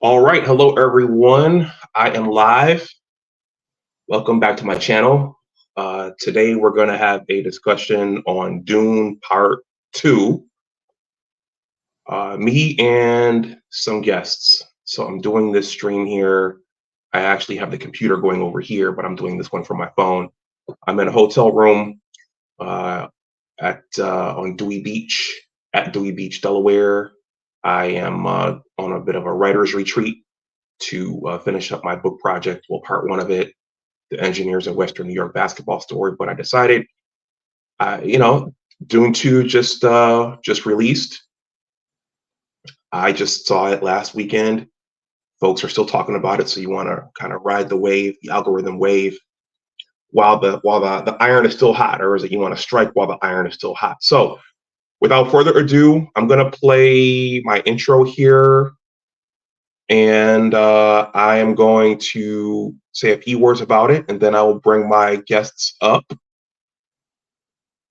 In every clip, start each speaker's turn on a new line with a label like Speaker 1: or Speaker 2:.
Speaker 1: All right, hello everyone. I am live. Welcome back to my channel. Today we're going to have a discussion on Dune Part Two. Me and some guests. So I'm doing this stream here. I actually have the computer going over here, but I'm doing this one from my phone. I'm in a hotel room at on Dewey Beach at Dewey Beach, Delaware. I am on a bit of a writer's retreat to finish up my book project. Well, part one of it, the Engineers of Western New York basketball story. But I decided, Dune Two just released. I just saw it last weekend. Folks are still talking about it, so you want to kind of ride the wave, the algorithm wave, while the iron is still hot, or is it you want to strike while the iron is still hot? So, without further ado, I'm gonna play my intro here. And I am going to say a few words about it, and then I will bring my guests up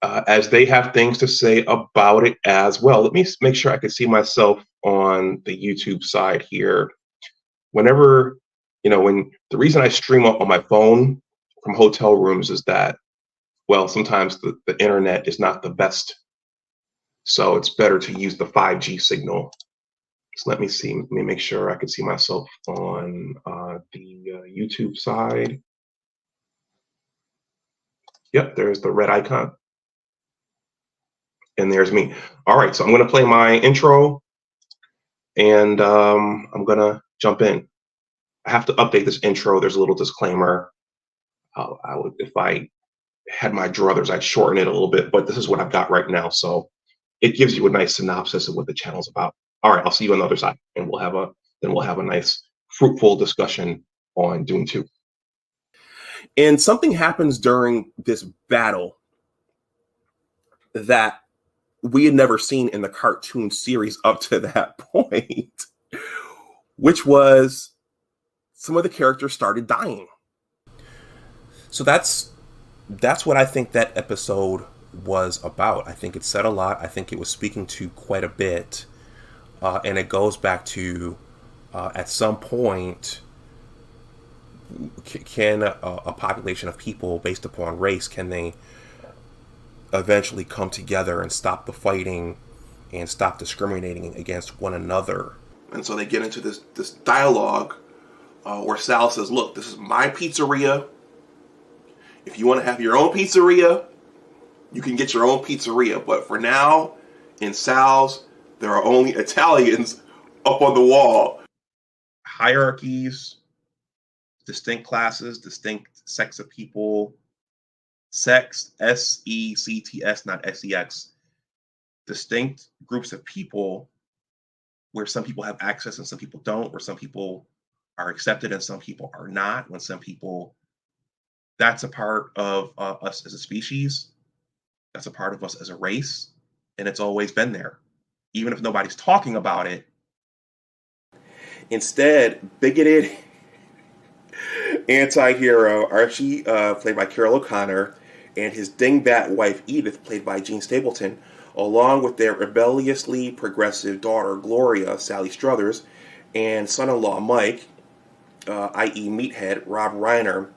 Speaker 1: as they have things to say about it as well. Let me make sure I can see myself on the YouTube side here. Whenever, when the reason I stream up on my phone from hotel rooms is that, well, sometimes the internet is not the best. So it's better to use the 5G signal. So let me see. Let me make sure I can see myself on the YouTube side. Yep, there's the red icon. And there's me. All right, so I'm going to play my intro, and I'm going to jump in. I have to update this intro. There's a little disclaimer. If I had my druthers, I'd shorten it a little bit, but this is what I've got right now. So it gives you a nice synopsis of what the channel's about. All right, I'll see you on the other side, and we'll have a nice, fruitful discussion on Dune 2. And something happens during this battle that we had never seen in the cartoon series up to that point, which was some of the characters started dying. So that's what I think that episode was about. I think it said a lot. I think it was speaking to quite a bit. And it goes back to, at some point, can a population of people based upon race, can they eventually come together and stop the fighting and stop discriminating against one another? And so they get into this dialogue where Sal says, look, this is my pizzeria. If you want to have your own pizzeria, you can get your own pizzeria. But for now, in Sal's, there are only Italians up on the wall. Hierarchies, distinct classes, distinct sects of people. Sex, S-E-C-T-S, not S-E-X. Distinct groups of people where some people have access and some people don't, where some people are accepted and some people are not, when some people, that's a part of us as a species. That's a part of us as a race. And it's always been there, even if nobody's talking about it. Instead, bigoted anti-hero Archie, played by Carol O'Connor, and his dingbat wife Edith, played by Jean Stapleton, along with their rebelliously progressive daughter Gloria, Sally Struthers, and son-in-law Mike, i.e. Meathead, Rob Reiner,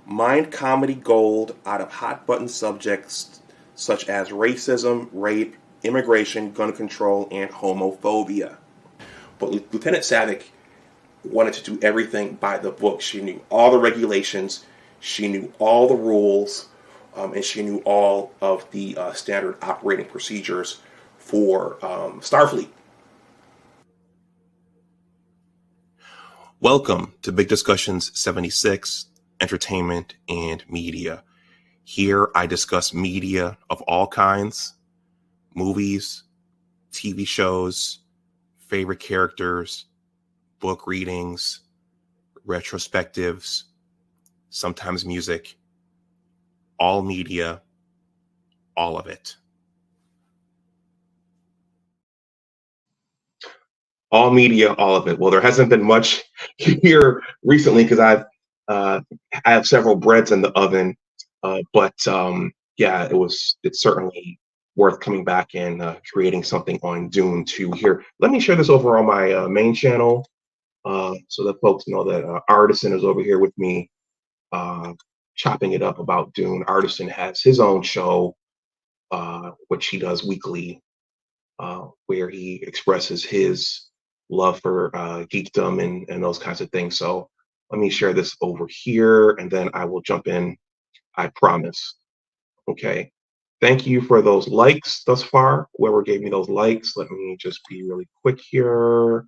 Speaker 1: mined comedy gold out of hot-button subjects such as racism, rape, immigration, gun control, and homophobia. But Lieutenant Savick wanted to do everything by the book. She knew all the regulations, she knew all the rules, and she knew all of the standard operating procedures for Starfleet. Welcome to Big Discussions 76, Entertainment and Media. Here I discuss media of all kinds, movies, TV shows, favorite characters, book readings, retrospectives, sometimes music, all media, all of it. All media, all of it. Well, there hasn't been much here recently because I have several breads in the oven, but yeah, it's certainly worth coming back and creating something on Dune 2 here. Let me share this over on my main channel. so that folks know that Artisan is over here with me, uh, chopping it up about Dune. Artisan has his own show, which he does weekly, where he expresses his love for geekdom and those kinds of things. So let me share this over here, and then I will jump in. I promise. Okay. Thank you for those likes thus far. Whoever gave me those likes, let me just be really quick here.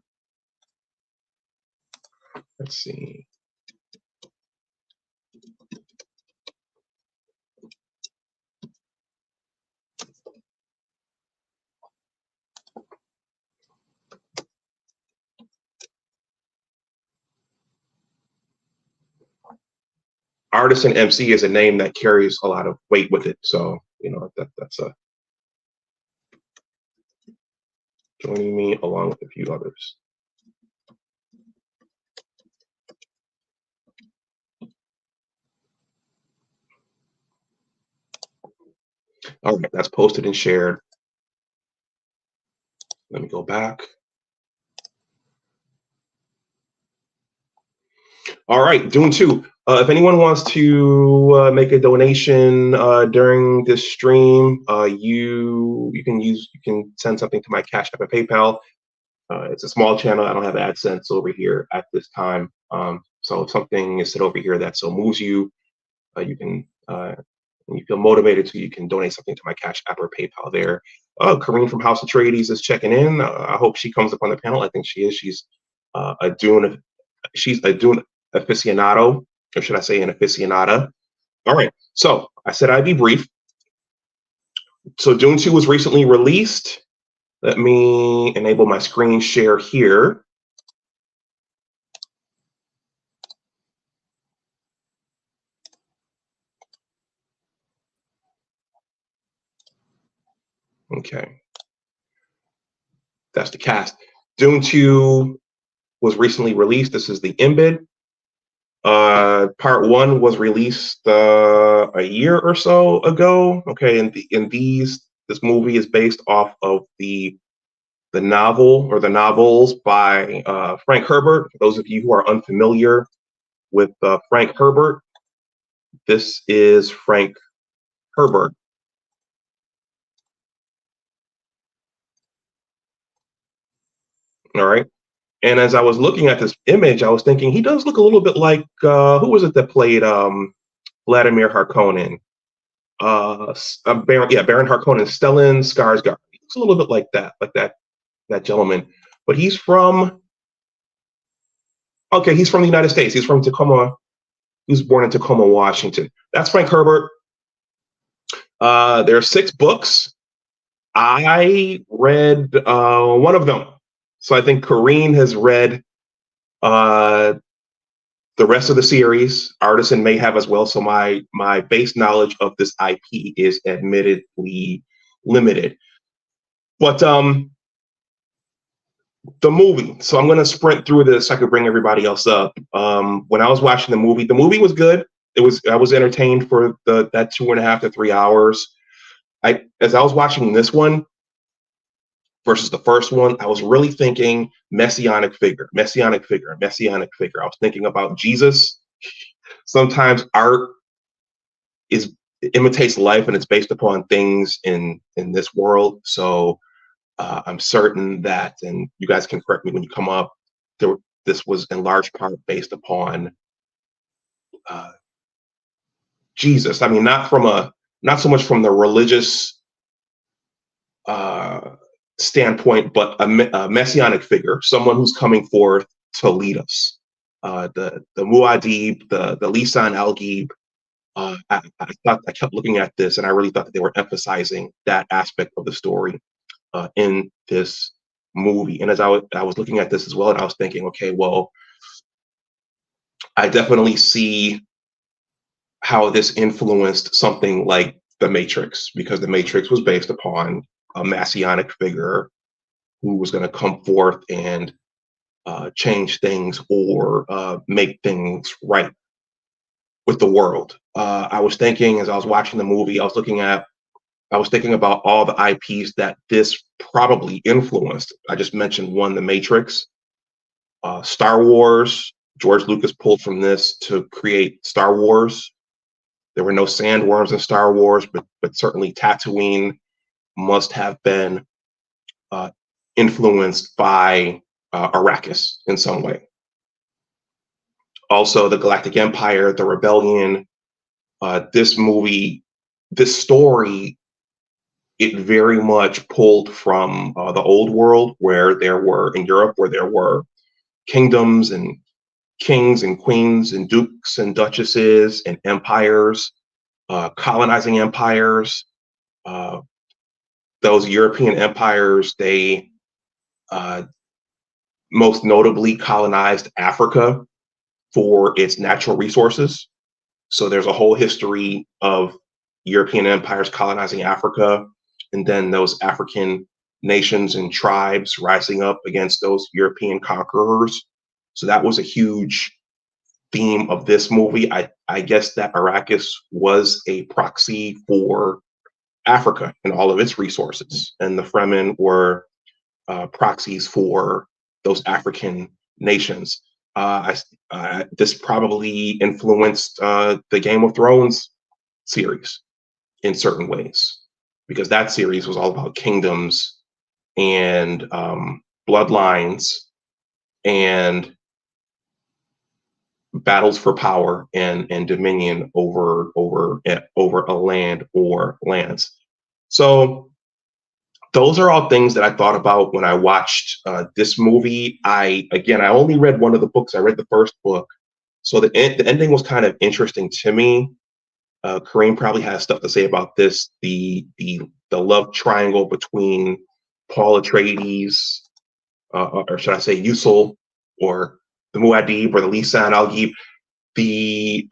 Speaker 1: Let's see. Artisan MC is a name that carries a lot of weight with it. So, that's joining me along with a few others. All right, that's posted and shared. Let me go back. All right, Dune 2. If anyone wants to make a donation during this stream, you can send something to my Cash App or PayPal. It's a small channel. I don't have AdSense over here at this time. So if something is said over here that so moves you, you can, and you feel motivated to, you can donate something to my Cash App or PayPal there. Kareen from House of Trades is checking in. I hope she comes up on the panel. I think she is. She's a Dune aficionado, or should I say an aficionada. All right, so I said I'd be brief. So Dune 2 was recently released. Let me enable my screen share here. Okay, that's the cast. Dune 2 was recently released. This is the embed. Part 1 was released a year or so ago. Okay, and this movie is based off of the novel or the novels by Frank Herbert. For those of you who are unfamiliar with Frank Herbert, this is Frank Herbert. All right. And as I was looking at this image, I was thinking he does look a little bit like who was it that played Vladimir Harkonnen? Baron Harkonnen, Stellan Skarsgård. He looks a little bit like that gentleman. But he's from the United States. He's from Tacoma. He was born in Tacoma, Washington. That's Frank Herbert. There are 6 books. I read one of them. So I think Kareen has read the rest of the series. Artisan may have as well. So my base knowledge of this IP is admittedly limited. But the movie. So I'm going to sprint through this so I could bring everybody else up. When I was watching the movie was good. I was entertained for that 2.5 to 3 hours. As I was watching this one versus the first one, I was really thinking messianic figure. I was thinking about Jesus. Sometimes art imitates life and it's based upon things in this world. So I'm certain that, and you guys can correct me when you come up, this was in large part based upon Jesus. I mean, not so much from the religious standpoint, but a messianic figure, someone who's coming forth to lead us. The Muad'Dib, the Lisan al-Gaib. I kept looking at this, and I really thought that they were emphasizing that aspect of the story in this movie. And as I was looking at this as well, and I was thinking, okay, well, I definitely see how this influenced something like The Matrix, because The Matrix was based upon a messianic figure who was going to come forth and change things or make things right with the world. I was thinking as I was watching the movie, I was thinking about all the IPs that this probably influenced. I just mentioned one, The Matrix. Star Wars, George Lucas pulled from this to create Star Wars. There were no sandworms in Star Wars, but certainly Tatooine must have been influenced by Arrakis in some way. Also, the Galactic Empire, the Rebellion, this movie, this story, it very much pulled from the old world where there were, in Europe, where there were kingdoms and kings and queens and dukes and duchesses and empires, colonizing empires. Those European empires, they most notably colonized Africa for its natural resources. So there's a whole history of European empires colonizing Africa, and then those African nations and tribes rising up against those European conquerors. So that was a huge theme of this movie. I guess that Arrakis was a proxy for Africa and all of its resources, and the Fremen were proxies for those African nations. This probably influenced the Game of Thrones series in certain ways, because that series was all about kingdoms and bloodlines and battles for power and dominion over a land or lands. So those are all things that I thought about when I watched this movie. I only read one of the books. I read the first book, so the ending was kind of interesting to me. Kareem probably has stuff to say about this. The love triangle between Paul Atreides, or should I say Usul, or the Muad'Dib, or the Lisan al-Gaib. The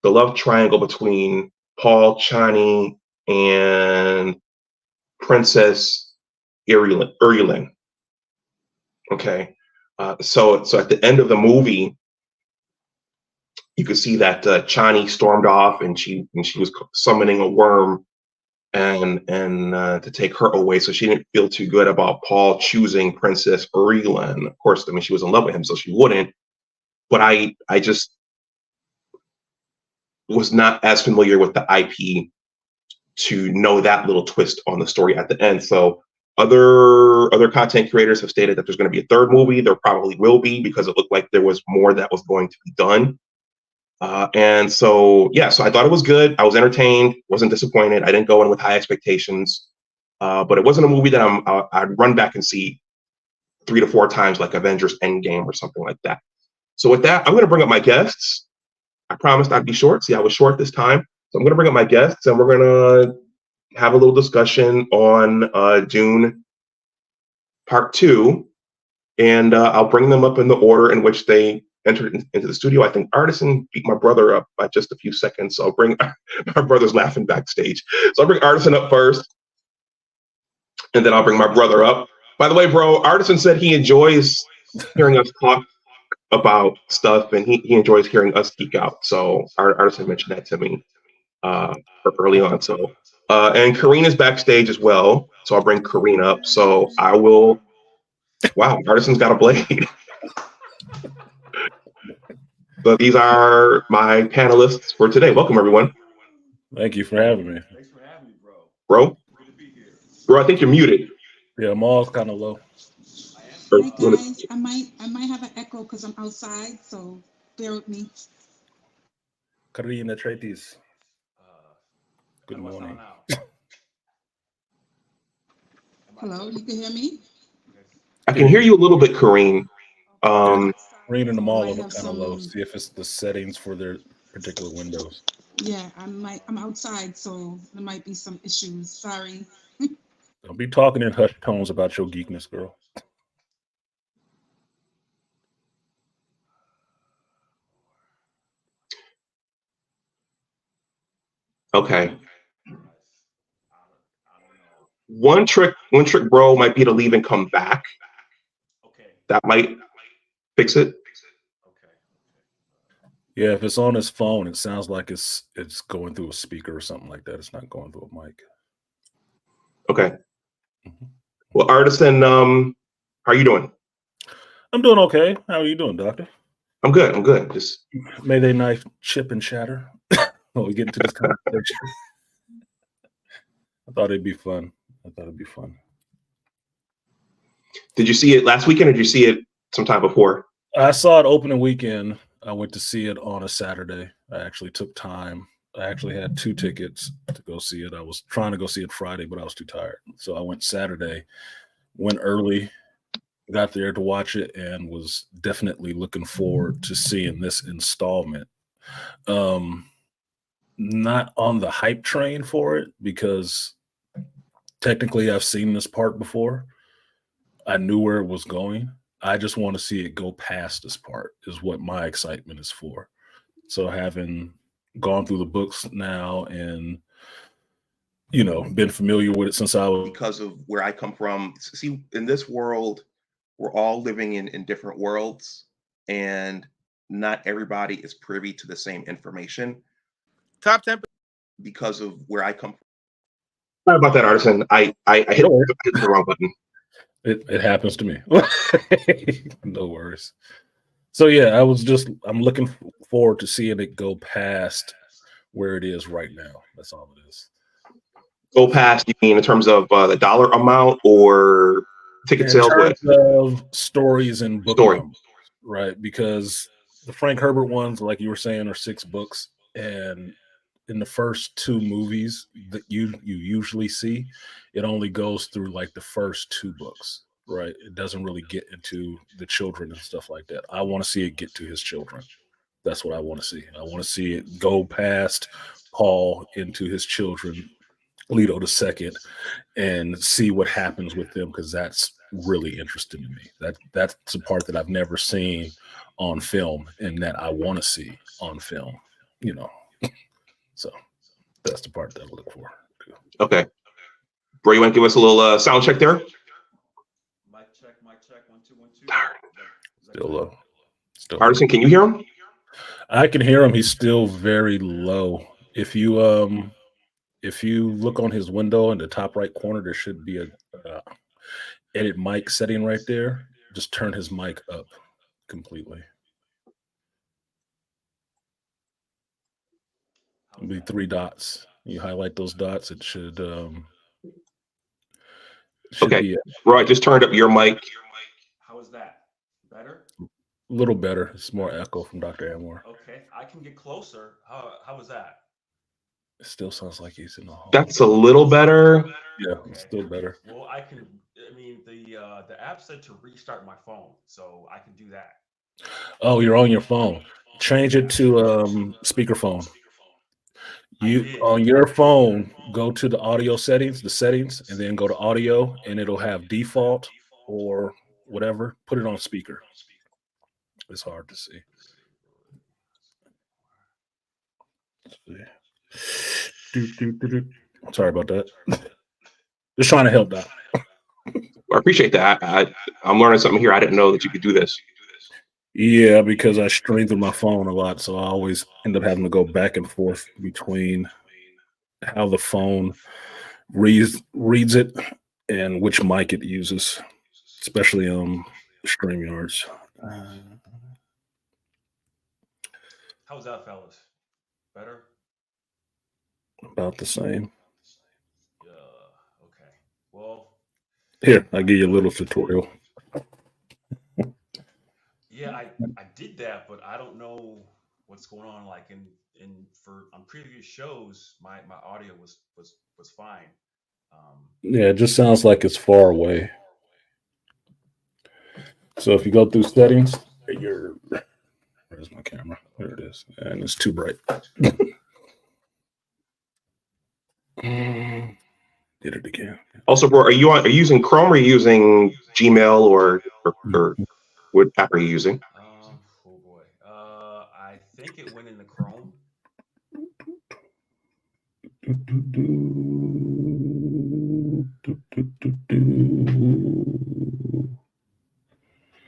Speaker 1: love triangle between Paul, Chani, and Princess Irulan. Okay, so at the end of the movie, you could see that Chani stormed off, and she was summoning a worm and to take her away. So she didn't feel too good about Paul choosing Princess Irulan. Of course, I mean, she was in love with him, so she wouldn't. But I just was not as familiar with the IP to know that little twist on the story at the end. So other content creators have stated that there's going to be a third movie. There probably will be, because it looked like there was more that was going to be done. And so, yeah, so I thought it was good. I was entertained, wasn't disappointed. I didn't go in with high expectations, but it wasn't a movie that I'd run back and see 3 to 4 times, like Avengers Endgame or something like that. So with that, I'm going to bring up my guests. I promised I'd be short. See, I was short this time. So I'm going to bring up my guests, and we're going to have a little discussion on Dune Part Two, and I'll bring them up in the order in which they entered into the studio. I think Artisan beat my brother up by just a few seconds, so I'll bring my brother's laughing backstage. So I'll bring Artisan up first, and then I'll bring my brother up. By the way, bro, Artisan said he enjoys hearing us talk about stuff, and he enjoys hearing us geek out. So Artisan mentioned that to me early on. So and Karina's backstage as well, so I'll bring Karina up. So I will. Wow, Artisan's got a blade. So these are my panelists for today. Welcome, everyone.
Speaker 2: Thank you for having me.
Speaker 3: Thanks for having me, bro.
Speaker 1: Bro, I think you're muted.
Speaker 2: Yeah, I'm all kind of low.
Speaker 3: Hi guys, I might have an echo because I'm outside, so bear with me.
Speaker 2: Karina Tretis. Good morning.
Speaker 3: Hello, you can hear me?
Speaker 1: I can hear you a little bit, Karine.
Speaker 2: Reading them all of them kind of low. See if it's the settings for their particular windows.
Speaker 3: Yeah, I'm outside, so there might be some issues. Sorry.
Speaker 2: Don't be talking in hushed tones about your geekness, girl.
Speaker 1: Okay. One trick, bro, might be to leave and come back.
Speaker 3: Okay.
Speaker 1: That might fix it.
Speaker 3: Okay.
Speaker 2: Yeah, if it's on his phone, it sounds like it's going through a speaker or something like that. It's not going through a mic.
Speaker 1: Okay. Well, Artisan, how are you doing?
Speaker 2: I'm doing okay. How are you doing, Doctor?
Speaker 1: I'm good. I'm good. Just
Speaker 2: May they knife chip and shatter when we get into this conversation. I thought it'd be fun.
Speaker 1: did you see it last weekend or did you see it sometime before?
Speaker 2: I saw it opening weekend. I went to see it on a Saturday. I actually took time. I actually had 2 tickets to go see it. I was trying to go see it Friday, but I was too tired. So I went Saturday, went early, got there to watch it, and was definitely looking forward to seeing this installment. Not on the hype train for it because technically I've seen this part before. I knew where it was going. I just want to see it go past this part is what my excitement is for. So having gone through the books now and, been familiar with it since I was.
Speaker 1: Because of where I come from, see, in this world, we're all living in different worlds, and not everybody is privy to the same information.
Speaker 4: Top 10.
Speaker 1: Because of where I come from. Sorry about that, Artisan. I hit the wrong button.
Speaker 2: It happens to me. No worries. So yeah, I'm looking forward to seeing it go past where it is right now. That's all it is.
Speaker 1: Go past, you mean in terms of the dollar amount or ticket sales?
Speaker 2: In terms of stories and book
Speaker 1: Story.
Speaker 2: numbers, right? Because the Frank Herbert ones, like you were saying, are 6 books, and in the first 2 movies that you usually see, it only goes through like the first 2 books, right? It doesn't really get into the children and stuff like that. I want to see it get to his children. That's what I want to see. I want to see it go past Paul into his children, Leto II, and see what happens with them, because that's really interesting to me. That's the part that I've never seen on film and that I want to see on film, So that's the part that I look for.
Speaker 1: Okay. Bro, you want to give us a little sound check there?
Speaker 4: Mic check. 1 2 1 2.
Speaker 1: Darn.
Speaker 2: Still low.
Speaker 1: Artisan, can you hear him?
Speaker 2: I can hear him. He's still very low. If you look on his window in the top right corner, there should be a edit mic setting right there. Just turn his mic up completely. It'll be 3 dots. You highlight those dots. It should.
Speaker 1: Okay.
Speaker 2: Be
Speaker 1: Roy, just turned up your mic.
Speaker 4: How is that? Better?
Speaker 2: a little better. It's more echo from Dr. Amor.
Speaker 4: Okay, I can get closer. How is that?
Speaker 2: It still sounds like he's in the hall.
Speaker 1: That's a little better.
Speaker 2: Yeah,
Speaker 4: Okay.
Speaker 2: it's still better.
Speaker 4: Well, the app said to restart my phone, so I can do that.
Speaker 2: Oh, you're on your phone. Change it to speakerphone. On your phone, go to the audio settings, and then go to audio, and it'll have default or whatever. Put it on speaker. It's hard to see. Sorry about that. Just trying to help Doc.
Speaker 1: I appreciate that. I'm learning something here. I didn't know that you could do this.
Speaker 2: Yeah, because I stream through my phone a lot, so I always end up having to go back and forth between how the phone reads it and which mic it uses, especially on StreamYards.
Speaker 4: How's that, fellas? Better?
Speaker 2: About the same.
Speaker 4: Okay. Well,
Speaker 2: here, I'll give you a little tutorial.
Speaker 4: Yeah, I did that, but I don't know what's going on. Like on previous shows, my audio was fine.
Speaker 2: Yeah, it just sounds like it's far away. So if you go through settings, where's my camera? There it is, and it's too bright. Did it again.
Speaker 1: Also, bro, are you using Chrome or are you using Gmail or what app are you using?
Speaker 4: Oh boy, I think it went into Chrome.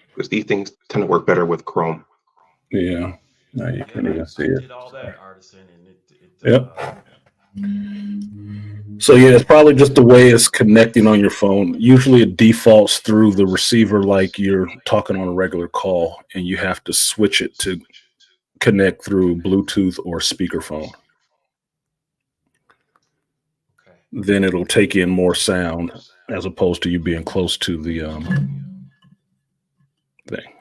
Speaker 1: Because these things tend to work better with Chrome.
Speaker 2: Yeah. Now you can even see it.
Speaker 4: Did all that, Artisan, and it
Speaker 2: Yep. So yeah, it's probably just the way it's connecting on your phone. Usually it defaults through the receiver like you're talking on a regular call, and you have to switch it to connect through Bluetooth or speakerphone.
Speaker 4: Okay.
Speaker 2: Then it'll take in more sound as opposed to you being close to the thing.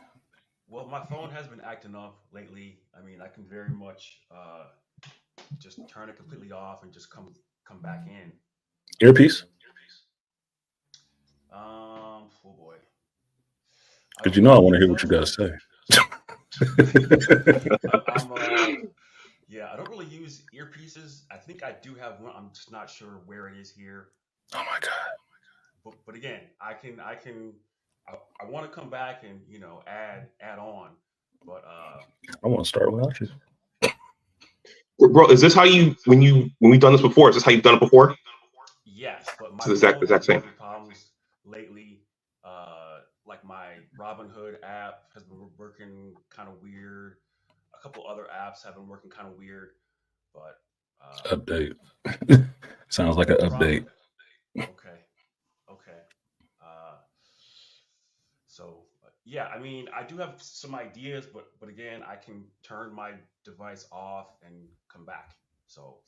Speaker 4: Well, my phone has been acting up lately. I mean, I can very much just turn it completely off and just come back in.
Speaker 2: Earpiece?
Speaker 4: Oh boy. I
Speaker 2: Because
Speaker 4: don't
Speaker 2: you know I
Speaker 4: really
Speaker 2: want to
Speaker 4: use
Speaker 2: hear what you got to say.
Speaker 4: Yeah, I don't really use earpieces. I think I do have one. I'm just not sure where it is here.
Speaker 2: Oh my God.
Speaker 4: But again, I want to come back and add on, but
Speaker 2: I want to start without you.
Speaker 5: Bro, is this how when we've done this before? Is this how you've done it before?
Speaker 4: yes, but
Speaker 5: It's
Speaker 4: my
Speaker 5: the
Speaker 4: phone has
Speaker 5: exact
Speaker 4: been
Speaker 5: same.
Speaker 4: having problems lately. Like my Robinhood app has been working kind of weird. A couple other apps have been working kind of weird, but
Speaker 2: Update. Sounds like an update.
Speaker 4: Okay, okay. So yeah, I mean, I do have some ideas, but again, I can turn my device off and come back. So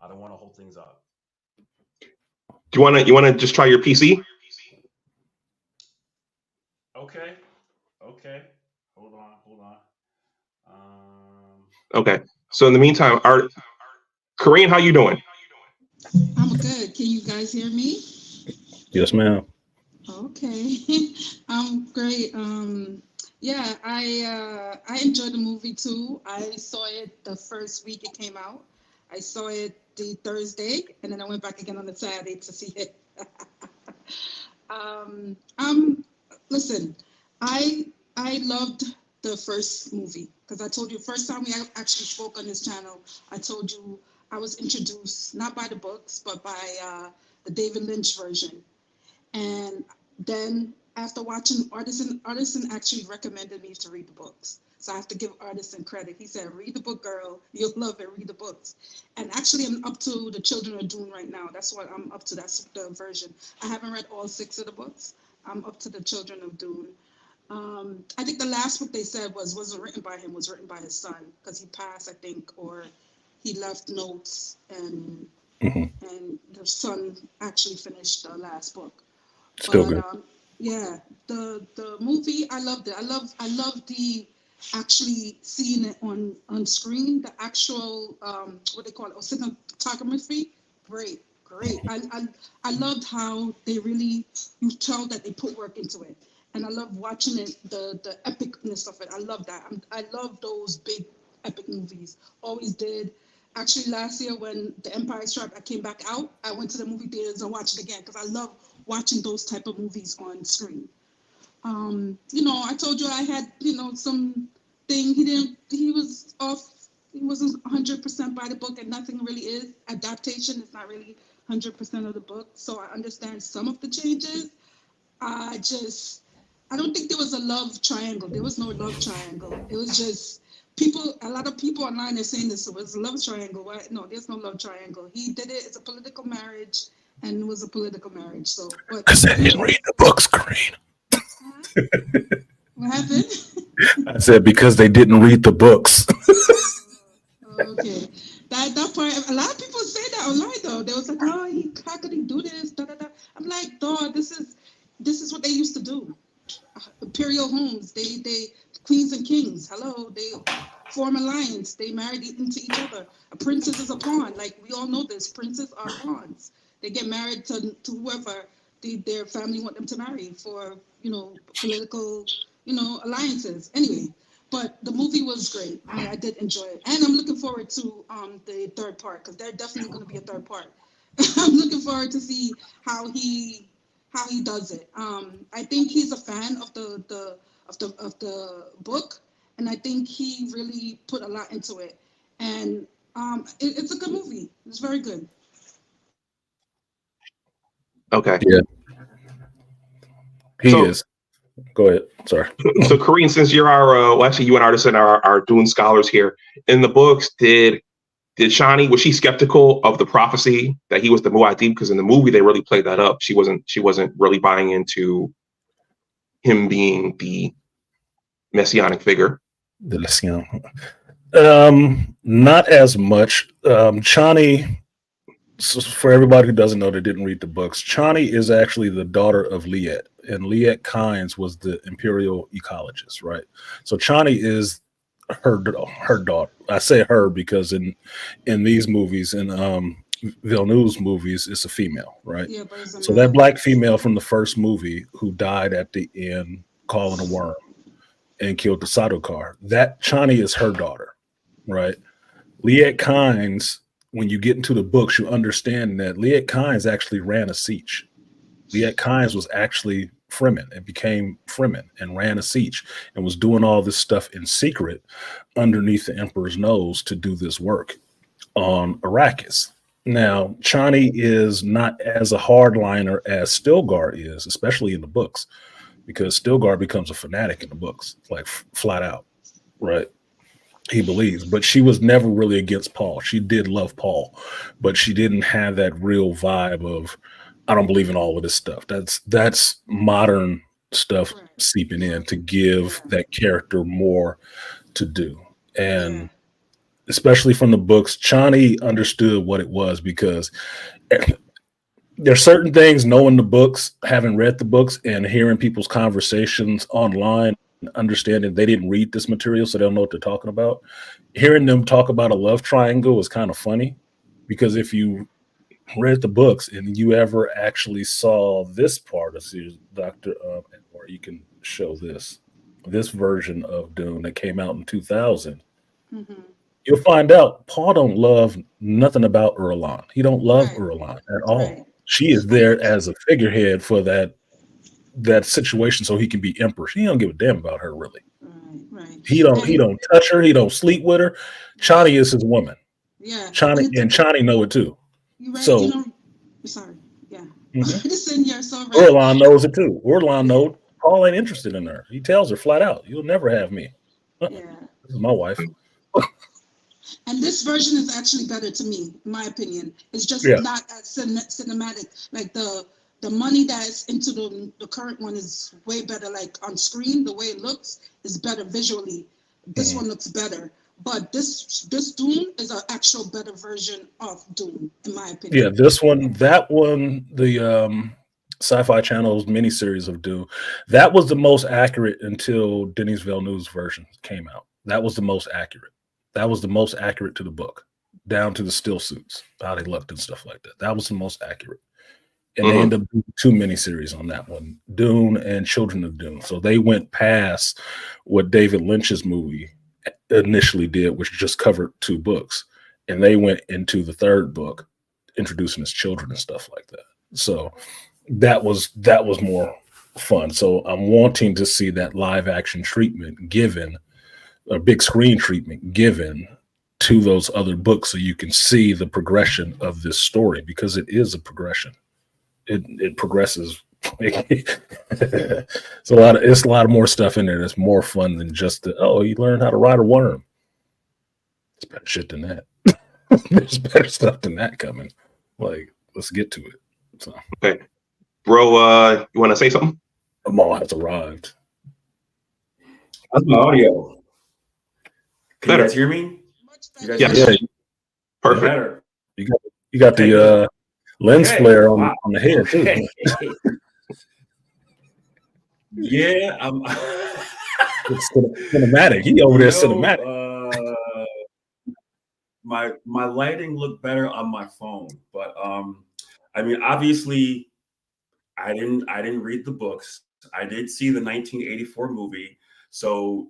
Speaker 4: I don't want to hold things up.
Speaker 5: Do you wanna just try your PC?
Speaker 4: Okay, okay. Hold on.
Speaker 5: Okay. So in the meantime, Kareem, how you doing?
Speaker 3: I'm good. Can you guys hear me?
Speaker 2: Yes, ma'am.
Speaker 3: Okay. I'm great. Yeah, I enjoyed the movie too. I saw it the first week it came out. I saw it the Thursday, and then I went back again on the Saturday to see it. um, um, Listen, I loved the first movie because I told you first time we actually spoke on this channel. I told you I was introduced not by the books but by the David Lynch version. And then after watching Artisan actually recommended me to read the books. So I have to give Artisan credit. He said, read the book, girl. You'll love it. Read the books. And actually, I'm up to The Children of Dune right now. That's what I'm up to. That's the version. I haven't read all 6 of the books. I'm up to The Children of Dune. I think the last book they said wasn't written by him, was written by his son because he passed, I think, or he left notes and the son actually finished the last book.
Speaker 2: Still
Speaker 3: But
Speaker 2: good.
Speaker 3: yeah, the movie, I loved it. I love the actually seeing it on screen. The actual what they call it, or cinematography. Great. I loved how they really, you tell that they put work into it, and I love watching it. The epicness of it. I love that. I love those big epic movies. Always did. Actually, last year when The Empire Strikes Back came back out, I went to the movie theaters and watched it again because I love watching those type of movies on screen. I told you I had, some thing he was off, he wasn't 100% by the book, and nothing really is. Adaptation is not really 100% of the book, so I understand some of the changes. I don't think there was a love triangle. There was no love triangle. It was just a lot of people online are saying this was a love triangle. Why? No, there's no love triangle. He did it. It's a political marriage, and it was a political marriage. So, but
Speaker 2: Because they didn't read the books, Kareem.
Speaker 3: What happened?
Speaker 2: I said because they didn't read the books.
Speaker 3: Okay, that part. A lot of people say that online though. They was like, "Oh, how could he do this?" Da, da, da. I'm like, "Dog, this is what they used to do. Imperial homes. They queens and kings. Hello, they form alliance. They married into each other. A princess is a pawn. Like we all know this. Princes are pawns. They get married to whoever their family want them to marry for political alliances. Anyway, but the movie was great. I did enjoy it, and I'm looking forward to the third part because there's definitely going to be a third part. I'm looking forward to see how he does it. I think he's a fan of the book, and I think he really put a lot into it. And it's a good movie. It's very good.
Speaker 5: Okay.
Speaker 2: Yeah, he
Speaker 5: So-
Speaker 2: is. Go ahead. Sorry.
Speaker 5: So Kareem, since you're actually you and Artisan are Dune scholars here, in the books, did Shani, was she skeptical of the prophecy that he was the Muad'Dib? Because in the movie they really played that up. She wasn't really buying into him being the messianic figure.
Speaker 2: Not as much. Chani, so for everybody who doesn't know that didn't read the books, Chani is actually the daughter of Liet, and Liet Kynes was the imperial ecologist, right? So Chani is her daughter. I say her because in these movies, in Villeneuve's movies, it's a female, right?
Speaker 3: Yeah, but it's a
Speaker 2: So
Speaker 3: man.
Speaker 2: that black female from the first movie who died at the end calling a worm and killed the Sardaukar, that Chani is her daughter, right? Liet Kynes, when you get into the books, you understand that Liet Kynes actually ran a siege. Liet Kynes was actually Fremen and became Fremen and ran a siege and was doing all this stuff in secret underneath the Emperor's nose to do this work on Arrakis. Now, Chani is not as a hardliner as Stilgar is, especially in the books, because Stilgar becomes a fanatic in the books, like flat out, right? He believes, but she was never really against Paul. She did love Paul, but she didn't have that real vibe of, I don't believe in all of this stuff. That's modern stuff seeping in to give that character more to do. And especially from the books, Chani understood what it was, because there's certain things, knowing the books, having read the books and hearing people's conversations online, understanding they didn't read this material, so they don't know what they're talking about. Hearing them talk about a love triangle is kind of funny, because if you read the books and you ever actually saw this part of series, Dr. Or you can show this version of Dune that came out in 2000, you'll find out Paul don't love nothing about Erlan. He don't love Erlan at all.
Speaker 3: Right.
Speaker 2: She is there as a figurehead for that situation so he can be emperor. He don't give a damn about her, really.
Speaker 3: Right.
Speaker 2: He don't touch her. He don't sleep with her. Chani is his woman.
Speaker 3: Yeah.
Speaker 2: Chani know it too.
Speaker 3: You're right.
Speaker 2: So,
Speaker 3: sorry. Yeah.
Speaker 2: Mm-hmm.
Speaker 3: Listen, you're so right.
Speaker 2: Erlan knows it too. Erlan knows Paul ain't interested in her. He tells her flat out, "You'll never have me. This is my wife."
Speaker 3: And this version is actually better to me, in my opinion. It's just not as cinematic. Like the money that's into the current one is way better. Like on screen, the way it looks is better visually. This one looks better. But this Dune is an actual better version of Dune, in my opinion.
Speaker 2: Yeah, that one, the Sci-Fi Channel's miniseries of Dune, that was the most accurate until Denis Villeneuve's version came out. That was the most accurate. That was the most accurate to the book, down to the still suits, how they looked and stuff like that. That was the most accurate. And they ended up doing 2 miniseries on that one, Dune and Children of Dune. So they went past what David Lynch's movie initially did, which just covered 2 books. And they went into the 3rd book, introducing his children and stuff like that. So that was more fun. So I'm wanting to see that live action treatment given, a big screen treatment given to those other books, so you can see the progression of this story, because it is a progression. It progresses. It's a lot of more stuff in there that's more fun than just you learn how to ride a worm. It's better shit than that. There's better stuff than that coming. Like, let's get to it. So.
Speaker 5: Okay, bro, you want to say something?
Speaker 2: Amal has arrived.
Speaker 6: How's my audio? Can
Speaker 5: Better.
Speaker 6: you guys hear me?
Speaker 5: Yes. Perfect.
Speaker 6: Better.
Speaker 2: You got the lens flare on the head too.
Speaker 6: Yeah, I'm.
Speaker 2: It's cinematic. He over there cinematic.
Speaker 6: My lighting looked better on my phone, but I mean, obviously, I didn't read the books. I did see the 1984 movie, so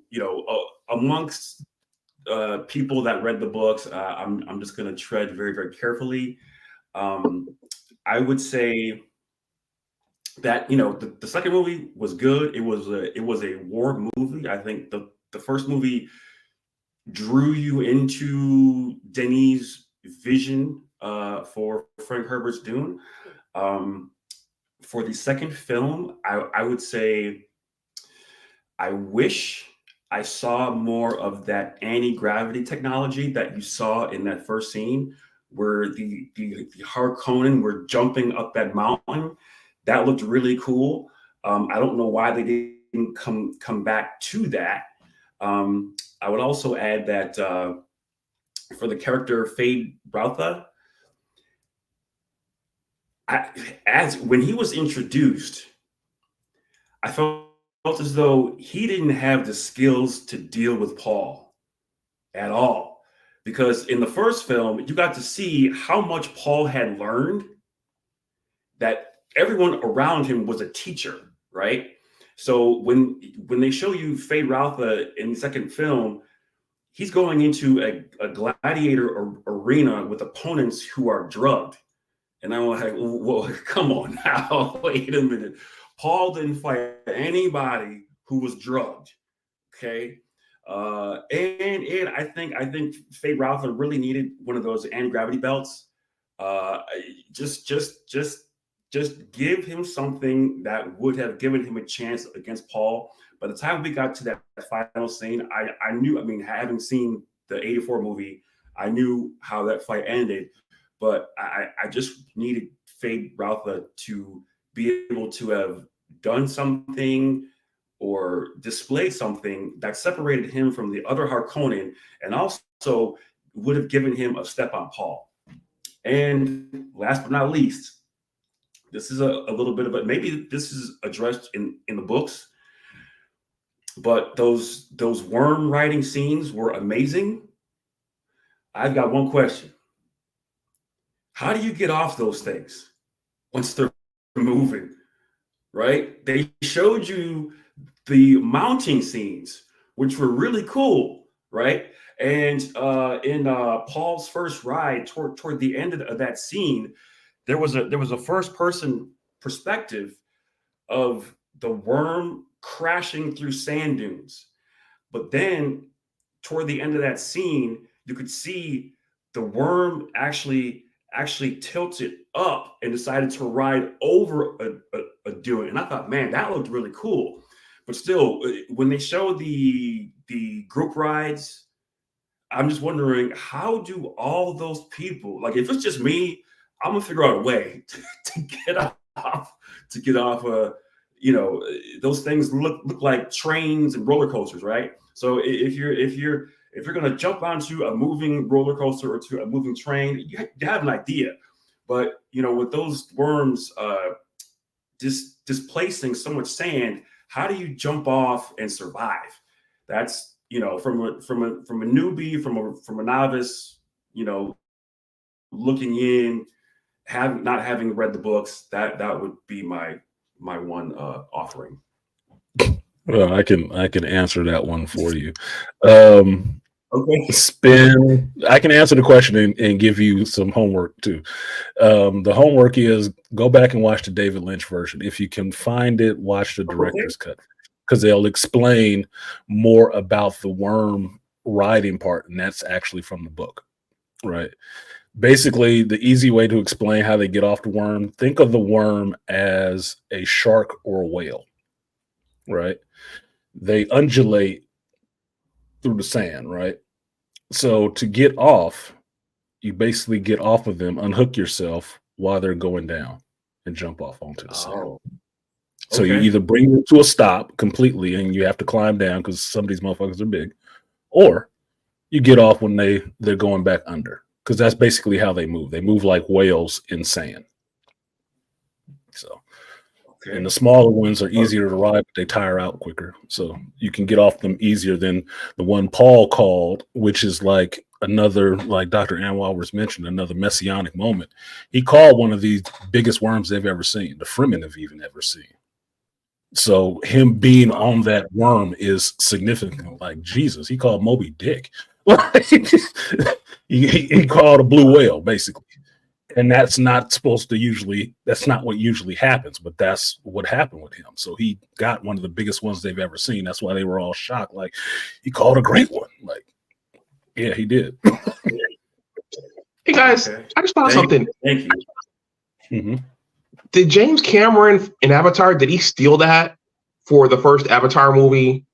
Speaker 6: amongst people that read the books, I'm just going to tread very, very carefully. I would say that the second movie was good. It was a war movie. I think the first movie drew you into Denis' vision for Frank Herbert's Dune. For the second film, I would say I wish I saw more of that anti-gravity technology that you saw in that first scene where the Harkonnen were jumping up that mountain. That looked really cool. I don't know why they didn't come back to that. I would also add that for the character Fade Routha, as when he was introduced, I felt as though he didn't have the skills to deal with Paul at all. Because in the first film, you got to see how much Paul had learned, that everyone around him was a teacher, right? So when they show you Fade Routha in the second film, he's going into a gladiator arena with opponents who are drugged. And I'm like, well, come on now, wait a minute. Paul didn't fight anybody who was drugged, okay? And I think Fade Routha really needed one of those anti-gravity belts. Just give him something that would have given him a chance against Paul. By the time we got to that final scene, I knew, I mean, having seen the 84 movie, I knew how that fight ended. But I just needed Fade Routha to be able to have done something or displayed something that separated him from the other Harkonnen, and also would have given him a step on Paul. And last but not least, this is a little bit of it. Maybe this is addressed in the books, but those worm riding scenes were amazing. I've got one question. How do you get off those things once they're moving, right? They showed you the mounting scenes, which were really cool, right? And in Paul's first ride, toward the end of that scene, there was a first person perspective of the worm crashing through sand dunes. But then toward the end of that scene, you could see the worm actually tilted up and decided to ride over a dune. And I thought, man, that looked really cool. But still, when they show the group rides, I'm just wondering, how do all those people, like, if it's just me, I'm gonna figure out a way to get off those things look like trains and roller coasters, right? So if you're going to jump onto a moving roller coaster or to a moving train, you have an idea. But, with those worms displacing so much sand, how do you jump off and survive? That's, from a newbie, from a novice, looking in, not having read the books, that would be my one offering.
Speaker 2: Well, I can answer that one for you.
Speaker 6: Okay.
Speaker 2: I can answer the question and give you some homework too. The homework is go back and watch the David Lynch version. If you can find it, watch the director's cut, because they'll explain more about the worm riding part, and that's actually from the book, right? Basically, the easy way to explain how they get off the worm, think of the worm as a shark or a whale, right? They undulate through the sand, right? So to get off, you basically get off of them, unhook yourself while they're going down, and jump off onto the sand. So you either bring them to a stop completely and you have to climb down because some of these motherfuckers are big, or you get off when they're going back under, because that's basically how they move. They move like whales in sand. So, and the smaller ones are easier to ride, but they tire out quicker. So you can get off them easier than the one Paul called, which is like another, like Dr. Anwar was mentioned, another messianic moment. He called one of the biggest worms they've ever seen, the Fremen have even ever seen. So him being on that worm is significant. Like Jesus, he called Moby Dick. he called a blue whale, basically. And that's not what usually happens, but that's what happened with him. So he got one of the biggest ones they've ever seen. That's why they were all shocked. Like, he called a great one. Like, yeah, he did.
Speaker 5: Hey guys, I just found something.
Speaker 6: Thank you.
Speaker 2: Mm-hmm.
Speaker 5: Did James Cameron in Avatar, did he steal that for the first Avatar movie?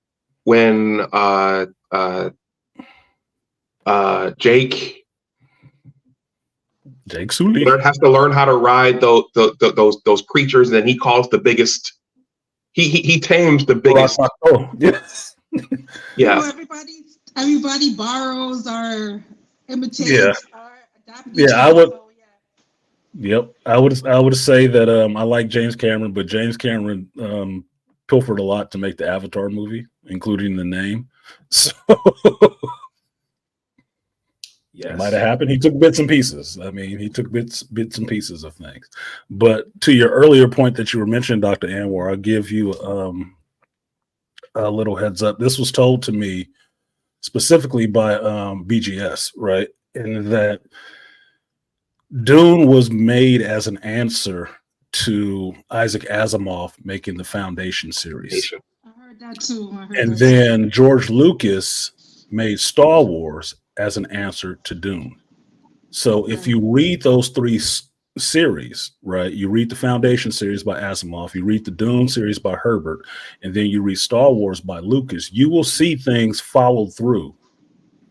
Speaker 5: when Jake
Speaker 2: Sully
Speaker 5: has to learn how to ride those creatures, and then he calls the biggest. He tames the biggest.
Speaker 2: Oh, yes.
Speaker 5: Yeah.
Speaker 3: So everybody borrows or imitates or adapts each
Speaker 2: I
Speaker 3: other,
Speaker 2: would.
Speaker 3: so,
Speaker 2: Yep, I would say that I like James Cameron, but James Cameron pilfered a lot to make the Avatar movie, including the name. So
Speaker 6: Yes.
Speaker 2: it might have happened. He took bits and pieces. I mean, he took bits and pieces of things. But to your earlier point that you were mentioning, Dr. Anwar, I'll give you a little heads up. This was told to me specifically by BGS, right? And that Dune was made as an answer to Isaac Asimov making the Foundation series.
Speaker 3: I heard that too.
Speaker 2: And then George Lucas made Star Wars as an answer to Dune. So if you read those three series, right, you read the Foundation series by Asimov, you read the Dune series by Herbert, and then you read Star Wars by Lucas, you will see things followed through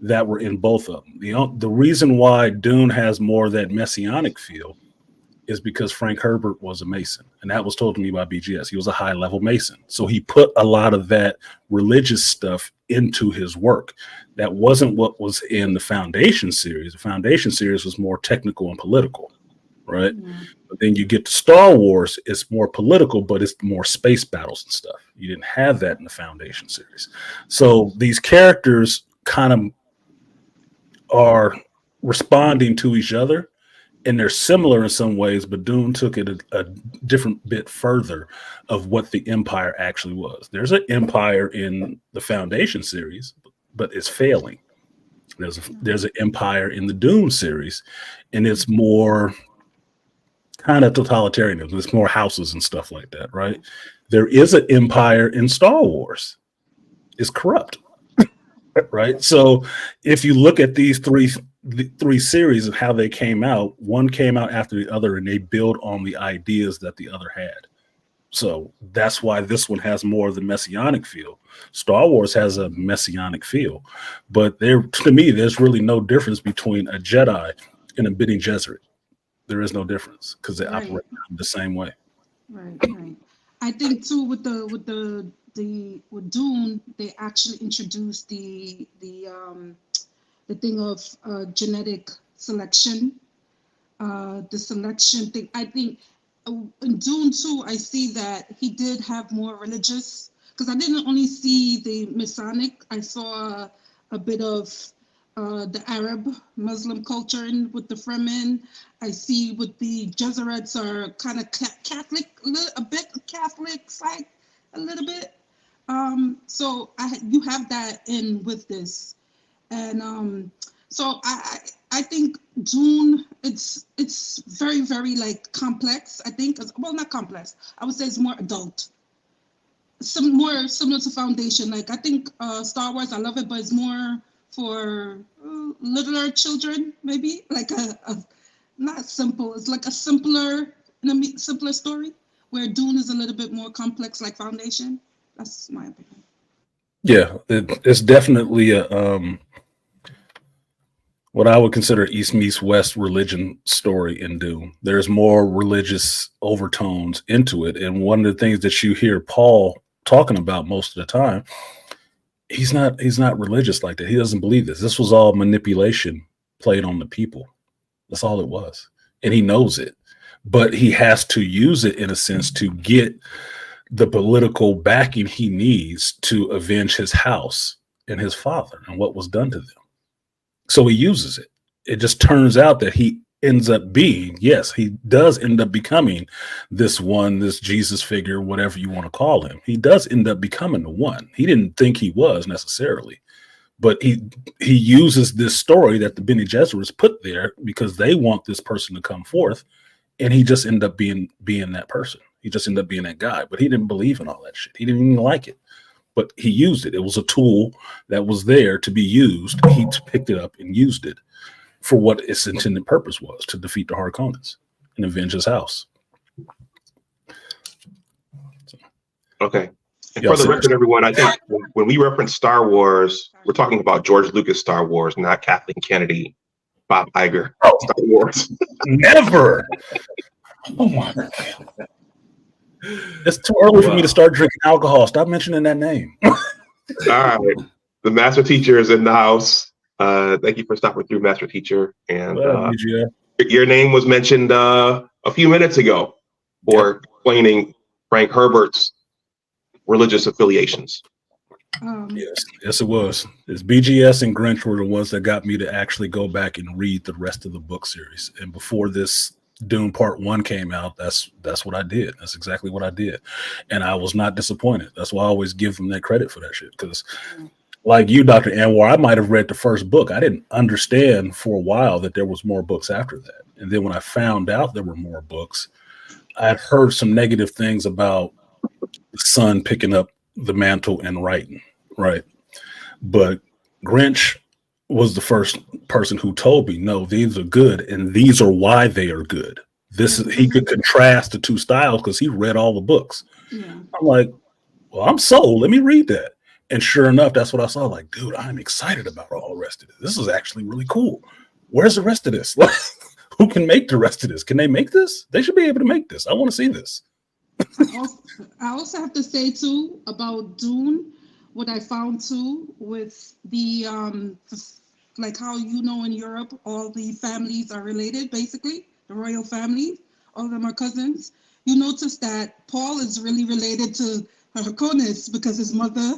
Speaker 2: that were in both of them. The reason why Dune has more of that messianic feel is because Frank Herbert was a Mason, and that was told to me by BGS. He was a high-level Mason, so he put a lot of that religious stuff into his work. That wasn't what was in the Foundation series. The Foundation series was more technical and political, right? But then you get to Star Wars, it's more political, but it's more space battles and stuff. You didn't have that in the Foundation series. So these characters kind of are responding to each other, and they're similar in some ways, but Dune took it a different bit further of what the Empire actually was. There's an empire in the Foundation series, but it's failing. There's an empire in the Dune series, and it's more kind of totalitarianism. It's more houses and stuff like that, right? There is an empire in Star Wars. It's corrupt, right? So if you look at these three series of how they came out, one came out after the other, and they build on the ideas that the other had. So that's why this one has more of the messianic feel. Star Wars has a messianic feel, but to me, there's really no difference between a Jedi and a Bene Gesserit. There is no difference because they operate the same way.
Speaker 3: Right. I think too with Dune, they actually introduced the thing of genetic selection. The selection thing. I think in Dune 2, I see that he did have more religious, because I didn't only see the Masonic, I saw a bit of the Arab Muslim culture with the Fremen. I see with the Jesuits are kind of Catholic, a bit Catholic side, a little bit. So you have that in with this, and so I think Dune, it's very, very like complex. I think, well, not complex. I would say it's more adult, more similar to Foundation. Like I think Star Wars, I love it, but it's more for littler children, maybe like a not simple. It's like a simpler story. Where Dune is a little bit more complex, like Foundation. That's my opinion.
Speaker 2: Yeah, it's definitely a what I would consider East meets West religion story in Dune. There's more religious overtones into it, and one of the things that you hear Paul talking about most of the time, he's not religious like that. He doesn't believe this. This was all manipulation played on the people. That's all it was, and he knows it. But he has to use it in a sense to get the political backing he needs to avenge his house and his father and what was done to them. So he uses it. It just turns out that he ends up being, yes, he does end up becoming this Jesus figure, whatever you want to call him. He does end up becoming the one. He didn't think he was necessarily, but he uses this story that the Bene Gesserits put there because they want this person to come forth. And he just ended up being that person. He just ended up being that guy. But he didn't believe in all that shit. He didn't even like it. But he used it. It was a tool that was there to be used. He picked it up and used it for what its intended purpose was, to defeat the Harkonnens and avenge his house.
Speaker 5: Okay. For the record, everyone, I think when we reference Star Wars, we're talking about George Lucas Star Wars, not Kathleen Kennedy, Bob Iger Star Wars.
Speaker 2: Never. Oh my God. It's too early for me to start drinking alcohol. Stop mentioning that name.
Speaker 5: All right. The master teacher is in the house. Thank you for stopping through, Master Teacher. And your name was mentioned a few minutes ago for explaining Frank Herbert's religious affiliations.
Speaker 2: Yes, it was. It's BGS and Grinch were the ones that got me to actually go back and read the rest of the book series. And before this Dune Part 1 came out, that's what I did. That's exactly what I did. And I was not disappointed. That's why I always give them that credit for that shit. Because like you, Dr. Anwar, I might have read the first book. I didn't understand for a while that there was more books after that. And then when I found out there were more books, I'd heard some negative things about the son picking up the mantle and writing, right? But Grinch was the first person who told me, no, these are good, and these are why they are good. He could contrast the two styles because he read all the books. Yeah. I'm like, well, I'm sold. Let me read that. And sure enough, that's what I saw. Like, dude, I'm excited about all the rest of this. This is actually really cool. Where's the rest of this? Who can make the rest of this? Can they make this? They should be able to make this. I want to see this.
Speaker 3: I also have to say too about Dune, what I found too with the like how in Europe all the families are related, basically the royal families, all of them are cousins. You notice that Paul is really related to Harkonnen because his mother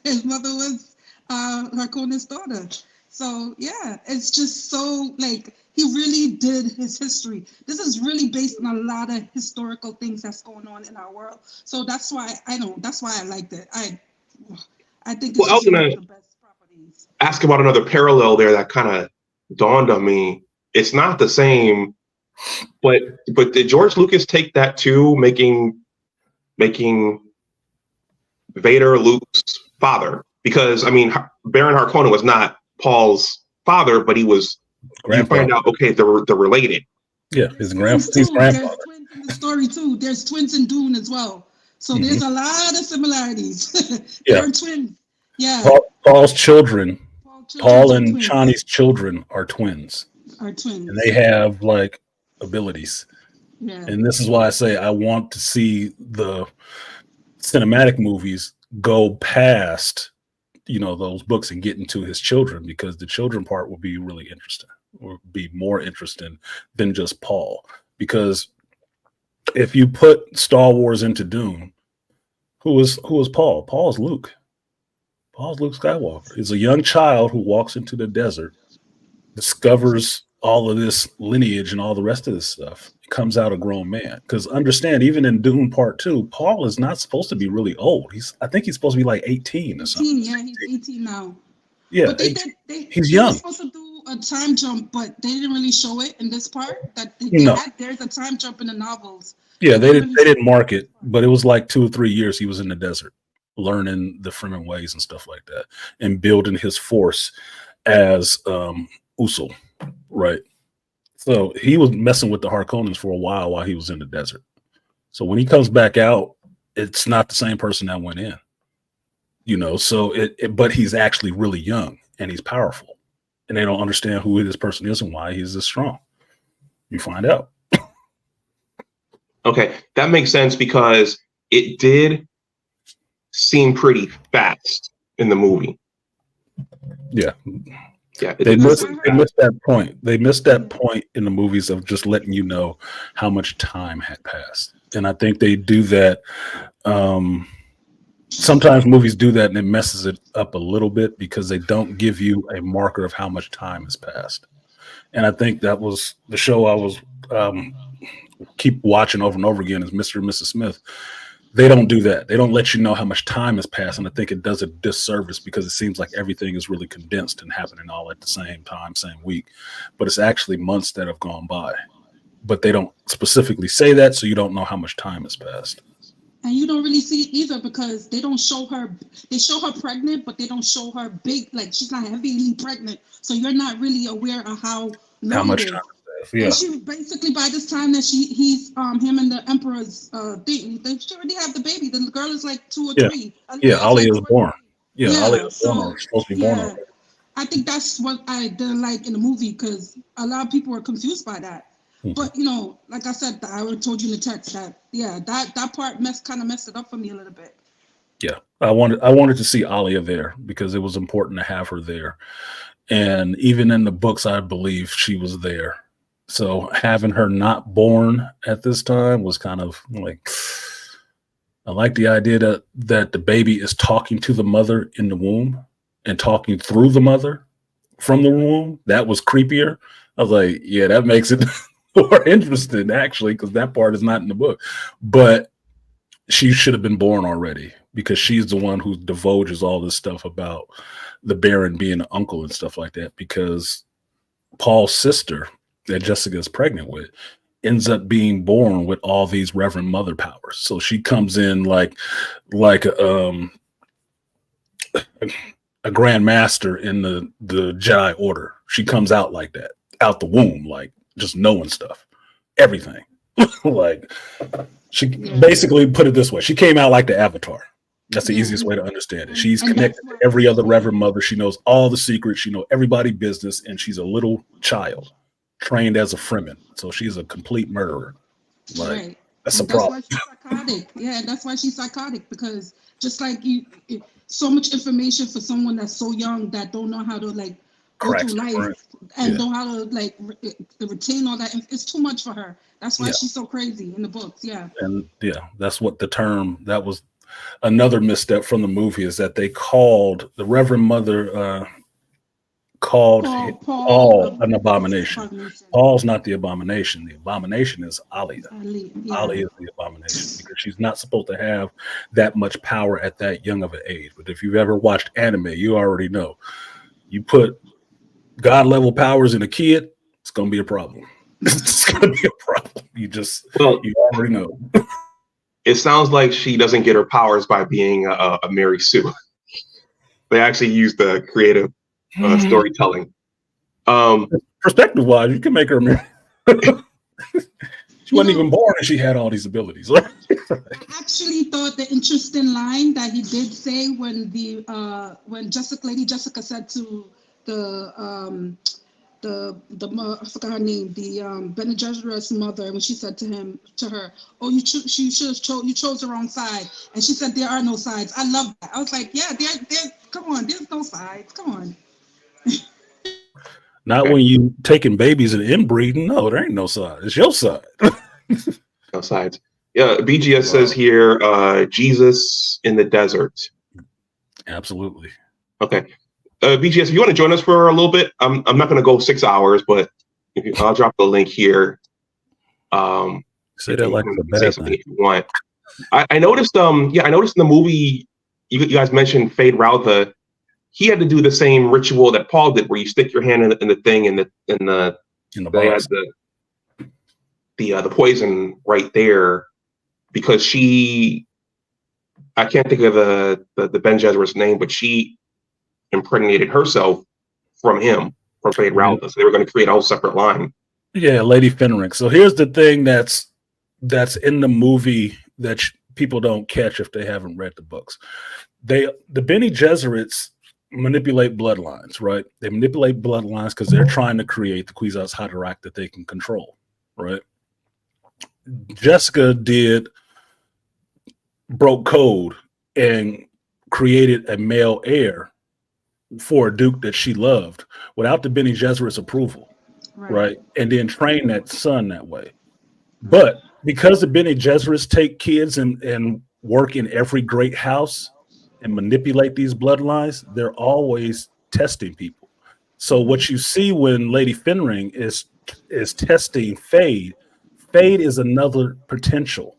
Speaker 3: was Harkonnen's daughter. So yeah, it's just so like he really did his history. This is really based on a lot of historical things that's going on in our world. So that's why I liked it. I think it's one of the best properties.
Speaker 5: Ask about another parallel there that kind of dawned on me. It's not the same, but did George Lucas take that too, making Vader Luke's father? Because I mean, Baron Harkonnen was not Paul's father, but he was. You find out, okay, they're related.
Speaker 2: Yeah, his grandfather.
Speaker 3: There's twins in the story too. There's twins in Dune as well. So there's a lot of similarities. They're twins. Yeah.
Speaker 2: Paul's children. Paul and Chani's children are twins. And they have like abilities. Yeah. And this is why I say I want to see the cinematic movies go past those books and get into his children, because the children part will be really interesting, or be more interesting than just Paul. Because if you put Star Wars into Dune, who is Paul? Paul's Luke. Paul's Luke Skywalker. He's a young child who walks into the desert, discovers all of this lineage and all the rest of this stuff, comes out a grown man. Because understand, even in Dune Part 2, Paul is not supposed to be really old. I think he's supposed to be like 18 or something.
Speaker 3: Yeah, he's 18 now.
Speaker 2: Yeah,
Speaker 3: but
Speaker 2: he's young.
Speaker 3: They were supposed to do a time jump, but they didn't really show it in this part. There's a time jump in the novels.
Speaker 2: Yeah, they didn't mark it, but it was like 2 or 3 years he was in the desert, learning the Fremen ways and stuff like that, and building his force as Usul, right? So he was messing with the Harkonnens for a while he was in the desert. So when he comes back out, it's not the same person that went in, so but he's actually really young and he's powerful, and they don't understand who this person is and why he's this strong. You find out.
Speaker 5: Okay, that makes sense, because it did seem pretty fast in the movie.
Speaker 2: Yeah.
Speaker 5: Yeah,
Speaker 2: they missed that point. They missed that point in the movies of just letting you know how much time had passed. And I think they do that. Sometimes movies do that and it messes it up a little bit, because they don't give you a marker of how much time has passed. And I think that was the show I was keep watching over and over again is Mr. and Mrs. Smith. They don't do that. They don't let you know how much time has passed. And I think it does a disservice, because it seems like everything is really condensed and happening all at the same time, same week. But it's actually months that have gone by. But they don't specifically say that, so you don't know how much time has passed.
Speaker 3: And you don't really see it either, because they don't show her. They show her pregnant, but they don't show her big, like she's not heavily pregnant. So you're not really aware of how long
Speaker 2: much
Speaker 3: it is.
Speaker 2: time Yeah.
Speaker 3: And she basically, by this time that he's him and the emperor's thing, they should already have the baby. The girl is like 2 or 3.
Speaker 2: Yeah, Ali is born. Yeah, Ali is born,
Speaker 3: so
Speaker 2: or supposed to be born already.
Speaker 3: I think that's what I didn't like in the movie, because a lot of people were confused by that. But like I said, I already told you in the text that that part kind of messed it up for me a little bit.
Speaker 2: Yeah, I wanted to see Alia there because it was important to have her there, and even in the books, I believe she was there. So having her not born at this time was kind of like, I like the idea that the baby is talking to the mother in the womb and talking through the mother from the womb. That was creepier. I was like, yeah, that makes it more interesting actually, because that part is not in the book. But she should have been born already, because she's the one who divulges all this stuff about the Baron being an uncle and stuff like that, because Paul's sister that Jessica is pregnant with ends up being born with all these Reverend Mother powers. So she comes in like a Grand Master in the Jedi Order. She comes out like that, out the womb, like just knowing stuff, everything. Like she basically, put it this way, she came out like the Avatar. That's the easiest way to understand it. She's connected to every other Reverend Mother. She knows all the secrets. She knows everybody's business, and she's a little child trained as a Fremen. So she's a complete murderer. Like, that's a problem.
Speaker 3: That's why she's psychotic. Yeah, that's why she's psychotic, because just like so much information for someone that's so young that don't know how to like go through life and know how to like retain all that. It's too much for her. That's why she's so crazy in the books. Yeah. And
Speaker 2: that's what that was another misstep from the movie, is that they called the Reverend Mother called Paul an abomination. Paul's not the abomination. The abomination is Alia. Alia is the abomination, because she's not supposed to have that much power at that young of an age. But if you've ever watched anime, you already know. You put God level powers in a kid, it's gonna be a problem. It's gonna be a problem. You already know.
Speaker 5: It sounds like she doesn't get her powers by being a Mary Sue. They actually use the creative storytelling.
Speaker 2: Perspective wise, you can make her Mary. She wasn't even born and she had all these abilities.
Speaker 3: I actually thought the interesting line that he did say when Lady Jessica said to I forgot her name, the Bene Gesserit's mother, when she said to her, "Oh, you chose the wrong side," and she said, "There are no sides." I love that. I was like, "Yeah, come on, there's no sides. Come on."
Speaker 2: Not when you taking babies and inbreeding. No, there ain't no side. It's your side.
Speaker 5: No sides. Yeah, BGS says here, Jesus in the desert.
Speaker 2: Absolutely.
Speaker 5: Okay. BGS, if you want to join us for a little bit, I'm not going to go 6 hours, but I'll drop the link here.
Speaker 2: Say that like a bad thing.
Speaker 5: If you want. I noticed. I noticed in the movie you guys mentioned Fade Rautha. He had to do the same ritual that Paul did, where you stick your hand in the thing and the poison right there, because I can't think of the Bene Gesserit's name, but she impregnated herself from Fade Rautha. So they were going to create a whole separate line.
Speaker 2: Yeah, Lady Fenric. So here's the thing that's in the movie that people don't catch if they haven't read the books. The Bene Gesserits manipulate bloodlines, right? They manipulate bloodlines because they're trying to create the Kwisatz Haderach that they can control, right? Jessica broke code and created a male heir for a duke that she loved without the Bene Gesserit's approval, right? And then train that son that way. But because the Bene Gesserits take kids and work in every great house and manipulate these bloodlines, they're always testing people. So what you see when Lady Fenring is testing Fade is another potential.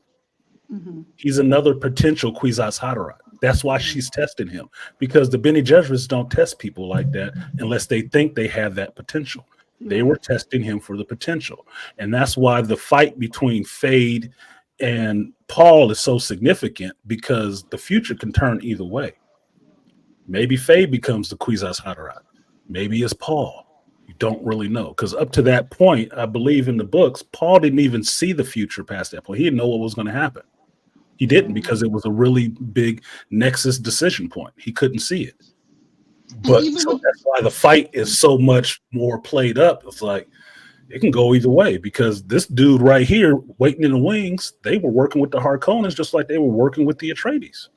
Speaker 2: Mm-hmm. He's another potential Kwisatz Haderach. That's why she's testing him, because the Bene Gesserits don't test people like that unless they think they have that potential. They were testing him for the potential. And that's why the fight between Fade and Paul is so significant, because the future can turn either way. Maybe Fade becomes the Kwisatz Haderach. Maybe it's Paul. You don't really know, because up to that point, I believe in the books, Paul didn't even see the future past that point. He didn't know what was going to happen. He didn't, because it was a really big nexus decision point. He couldn't see it. But so that's why the fight is so much more played up. It's like it can go either way, because this dude right here waiting in the wings, they were working with the Harkonnens just like they were working with the Atreides.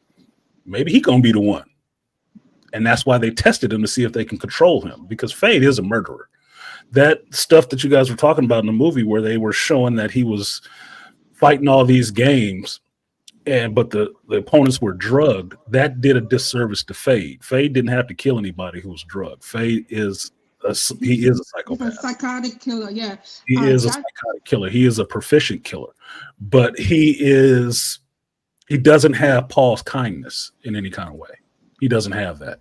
Speaker 2: Maybe he gonna be the one. And that's why they tested him to see if they can control him, because Fade is a murderer. That stuff that you guys were talking about in the movie where they were showing that he was fighting all these games, but the opponents were drugged, that did a disservice to Fade. Fade didn't have to kill anybody who was drugged. Fade is a psychopath.
Speaker 3: He's a psychotic killer, yeah.
Speaker 2: He is a psychotic killer. He is a proficient killer. But he doesn't have Paul's kindness in any kind of way. He doesn't have that.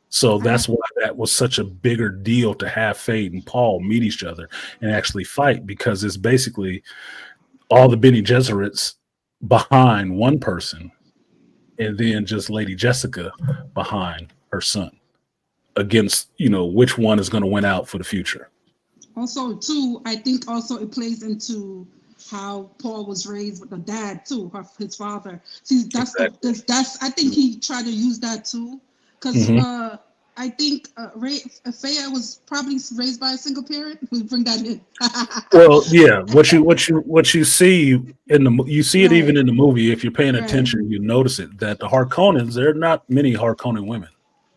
Speaker 2: So that's why that was such a bigger deal to have Fade and Paul meet each other and actually fight, because it's basically all the Bene Gesserits behind one person and then just Lady Jessica behind her son against, which one is going to win out for the future.
Speaker 3: Also, too, I think also it plays into how Paul was raised with the dad too, his father. See, that's I think he tried to use that too, because I think Faya was probably raised by a single parent. We bring that in.
Speaker 2: Well, yeah. What you see you see it even in the movie. If you're paying attention, you notice it, that the Harkonnens, there are not many Harkonnen women.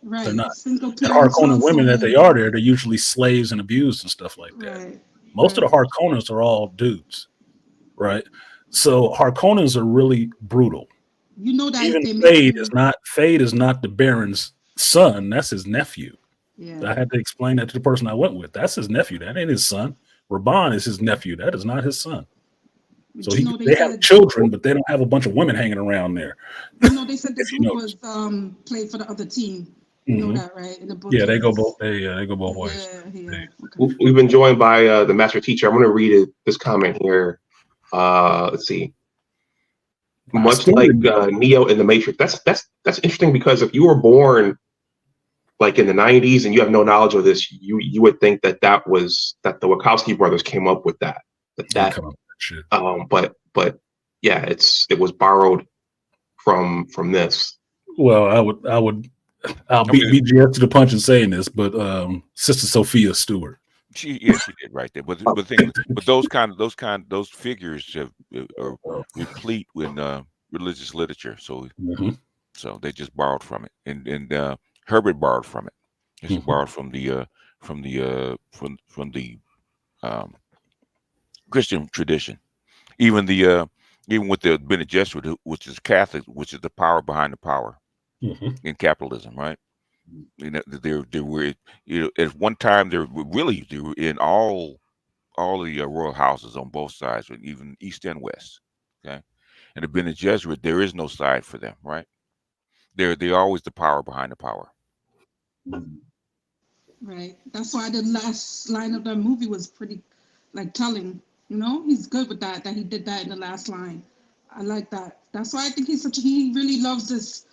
Speaker 3: Right.
Speaker 2: They're not. The Harkonnen women that they're usually slaves and abused and stuff like that. Right. Most of the Harkonnens are all dudes, right? So Harkonnens are really brutal.
Speaker 3: You know that
Speaker 2: even Fade is not the Baron's son. That's his nephew. Yeah. I had to explain that to the person I went with. That's his nephew. That ain't his son. Raban is his nephew. That is not his son. So they have children, but they don't have a bunch of women hanging around there.
Speaker 3: They said this dude was played for the other team. You know that, right? In the book.
Speaker 2: Yeah, they go both. They go both ways.
Speaker 3: Yeah. Okay.
Speaker 5: We've been joined by the master teacher. I'm going to read this comment here. Let's see. Much like Neo in the Matrix. That's interesting, because if you were born like in the 90s and you have no knowledge of this, you would think that the Wachowski brothers came up with that. But yeah, it was borrowed from this.
Speaker 2: Well, I'll beat BGS to the punch in saying this, but Sister Sophia Stewart.
Speaker 7: She did right there. But those figures are replete with religious literature. So so they just borrowed from it, and Herbert borrowed from it. He borrowed from the Christian tradition, even with the Bene Gesserit, which is Catholic, which is the power behind the power in capitalism, right? They were at one time they were in all the royal houses on both sides, even east and west. Okay, and the Bene Gesserit, there is no side for them, right? They're always the power behind the power.
Speaker 3: Right. That's why the last line of the movie was pretty telling. He's good with that he did that in the last line. I like that. That's why I think he really loves this.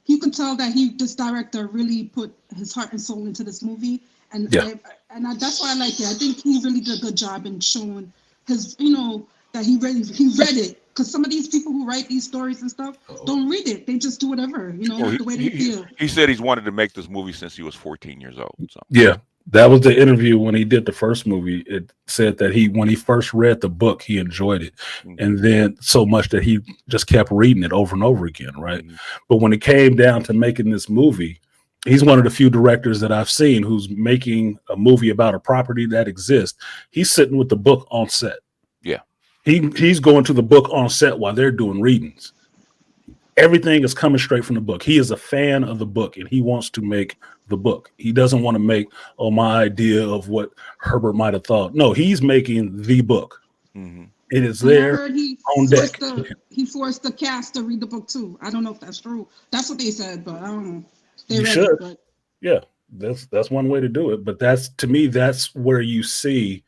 Speaker 3: You could tell that this director really put his heart and soul into this movie, and that's why I like it. I think he really did a good job in showing his, that he read it. Because some of these people who write these stories and stuff don't read it; they just do whatever, the way they feel.
Speaker 7: He said he's wanted to make this movie since he was 14 years old. So.
Speaker 2: Yeah, that was the interview when he did the first movie. It said that when he first read the book, he enjoyed it, and then so much that he just kept reading it over and over again, right? But when it came down to making this movie, he's one of the few directors that I've seen who's making a movie about a property that exists. He's sitting with the book on set.
Speaker 7: Yeah.
Speaker 2: He's going to the book on set while they're doing readings. Everything is coming straight from the book. He is a fan of the book, and he wants to make the book. He doesn't want to make my idea of what Herbert might have thought. No, he's making the book. It is there on deck.
Speaker 3: He forced the cast to read the book too. I don't know if that's true. That's what they said, but I don't know.
Speaker 2: You should. Yeah, that's one way to do it. But to me, that's where you see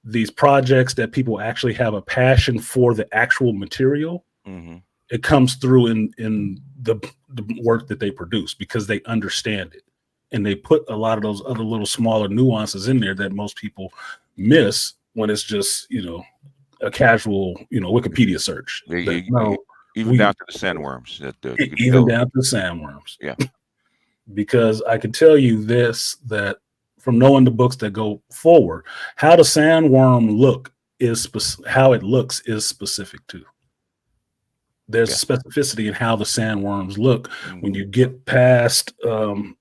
Speaker 2: these projects that people actually have a passion for the actual material. It comes through in the work that they produce, because they understand it. and they put a lot of those other little smaller nuances in there that most people miss when it's just, a casual, Wikipedia search.
Speaker 7: Even down to the sandworms.
Speaker 2: Even down to the sandworms.
Speaker 7: Yeah.
Speaker 2: Because I can tell you this, that from knowing the books that go forward, how the sandworm look is how it looks is specific too. There's specificity in how the sandworms look when you get past the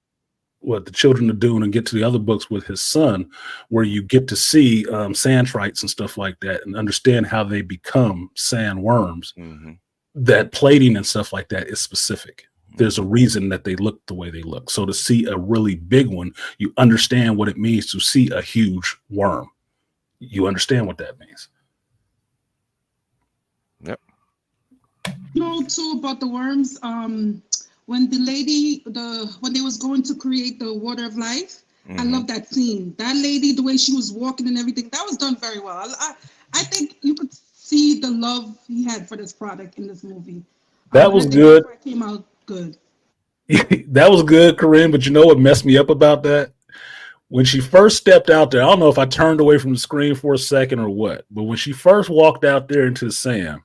Speaker 2: Children of Dune and get to the other books with his son, where you get to see sand trites and stuff like that and understand how they become sandworms. That plating and stuff like that is specific. There's a reason that they look the way they look. So to see a really big one, you understand what it means to see a huge worm. You understand what that means.
Speaker 7: Yep.
Speaker 3: Too, about the worms, when the lady, when they was going to create the water of life, I love that scene. That lady, the way she was walking and everything, that was done very well. I think you could see the love he had for this product in this movie.
Speaker 2: That was good.
Speaker 3: It came out good.
Speaker 2: That was good, Corinne, but you know what messed me up about that? When she first stepped out there, I don't know if I turned away from the screen for a second or what, but when she first walked out there into the sand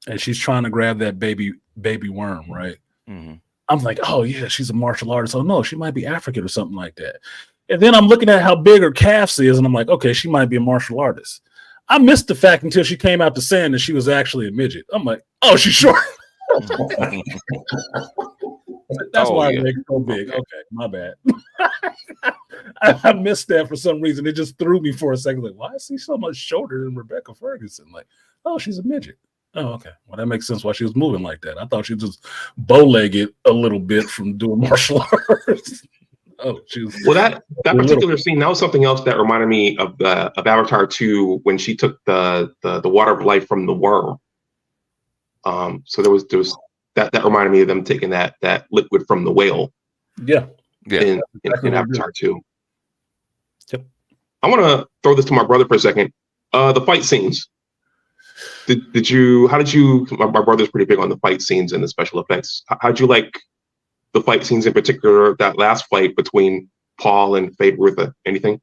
Speaker 2: and she's trying to grab that baby worm, right? I'm like, oh yeah, she's a martial artist. Oh no, she might be African or something like that. And then I'm looking at how big her calves is, and I'm like, okay, she might be a martial artist. I missed the fact until she came out the sand that she was actually a midget. I'm like, oh, she's short. That's why her legs so big. Okay, my bad. I missed that for some reason. It just threw me for a second. Like, why is she so much shorter than Rebecca Ferguson? Like, oh, she's a midget. Oh, okay. Well, that makes sense why she was moving like that. I thought she was just bow-legged a little bit from doing martial arts. Oh, she was.
Speaker 5: Well, that particular scene, that was something else that reminded me of Avatar 2 when she took the water of life from the worm. So there was that reminded me of them taking that liquid from the whale.
Speaker 2: Yeah.
Speaker 5: In Avatar 2.
Speaker 2: Yep.
Speaker 5: I want to throw this to my brother for a second. The fight scenes. My brother's pretty big on the fight scenes and the special effects. How'd you like the fight scenes in particular, that last fight between Paul and Feyd-Rautha? Anything?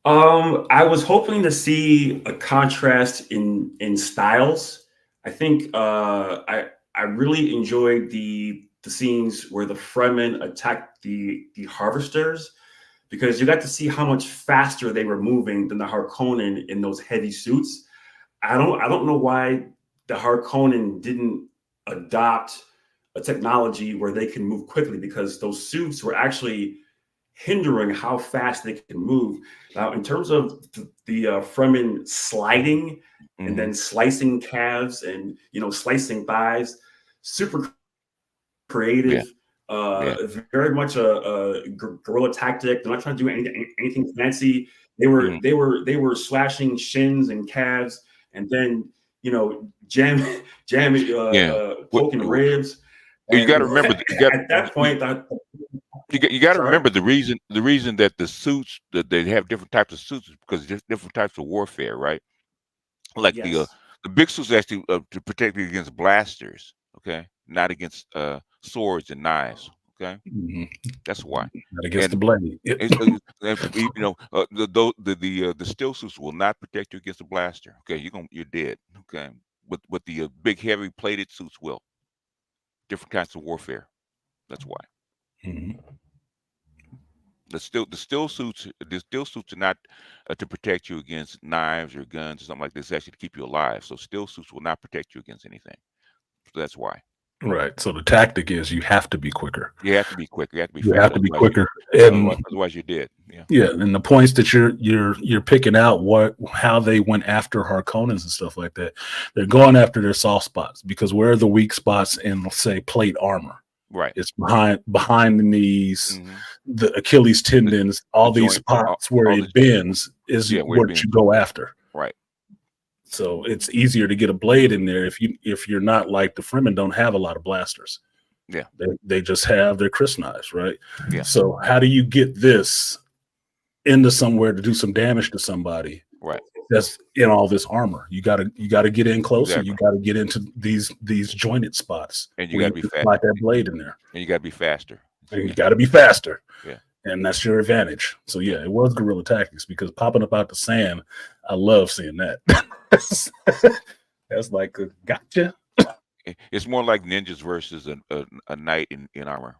Speaker 6: I was hoping to see a contrast in styles. I think I really enjoyed the scenes where the Fremen attacked the Harvesters, because you got to see how much faster they were moving than the Harkonnen in those heavy suits. I don't know why the Harkonnen didn't adopt a technology where they can move quickly, because those suits were actually hindering how fast they can move. Now, in terms of the Fremen sliding and then slicing calves and slicing thighs, super creative. Very much a guerrilla tactic. They're not trying to do anything fancy. They were slashing shins and calves, and then jamming poking ribs.
Speaker 7: You got to remember
Speaker 6: at that point.
Speaker 7: You got to remember the reason that the suits, that they have different types of suits, is because there's different types of warfare, right? Like the big suits actually to protect you against blasters, okay, not against swords and knives, okay. That's why.
Speaker 2: Not against the blade.
Speaker 7: The still suits will not protect you against a blaster. Okay, you're dead. Okay, but the big heavy plated suits will. Different kinds of warfare. That's why. The still suits are not to protect you against knives or guns or something like this. It's actually to keep you alive. So still suits will not protect you against anything. So that's why.
Speaker 2: Right. So the tactic is you have to be quicker.
Speaker 7: You have to be quicker. You have to be
Speaker 2: faster. You have to be quicker.
Speaker 7: Otherwise you're dead. Yeah.
Speaker 2: Yeah. And the points that you're picking out, how they went after Harkonnens and stuff like that. They're going after their soft spots, because where are the weak spots in, let's say, plate armor?
Speaker 7: Right.
Speaker 2: It's behind the knees, the Achilles tendons, all these spots where it bends is what you go after.
Speaker 7: Right.
Speaker 2: So it's easier to get a blade in there if you're not like the Fremen don't have a lot of blasters.
Speaker 7: Yeah.
Speaker 2: They just have their Chris knives, right?
Speaker 7: Yeah.
Speaker 2: So how do you get this into somewhere to do some damage to somebody?
Speaker 7: Right.
Speaker 2: That's in all this armor. You gotta get in closer. Exactly. You gotta get into these jointed spots.
Speaker 7: And you gotta be fast.
Speaker 2: Like that blade in there.
Speaker 7: And you gotta be faster.
Speaker 2: And you got to be faster.
Speaker 7: Yeah.
Speaker 2: And that's your advantage. So yeah, it was guerrilla tactics because popping up out the sand, I love seeing that. That's like a gotcha.
Speaker 7: It's more like ninjas versus a knight in armor.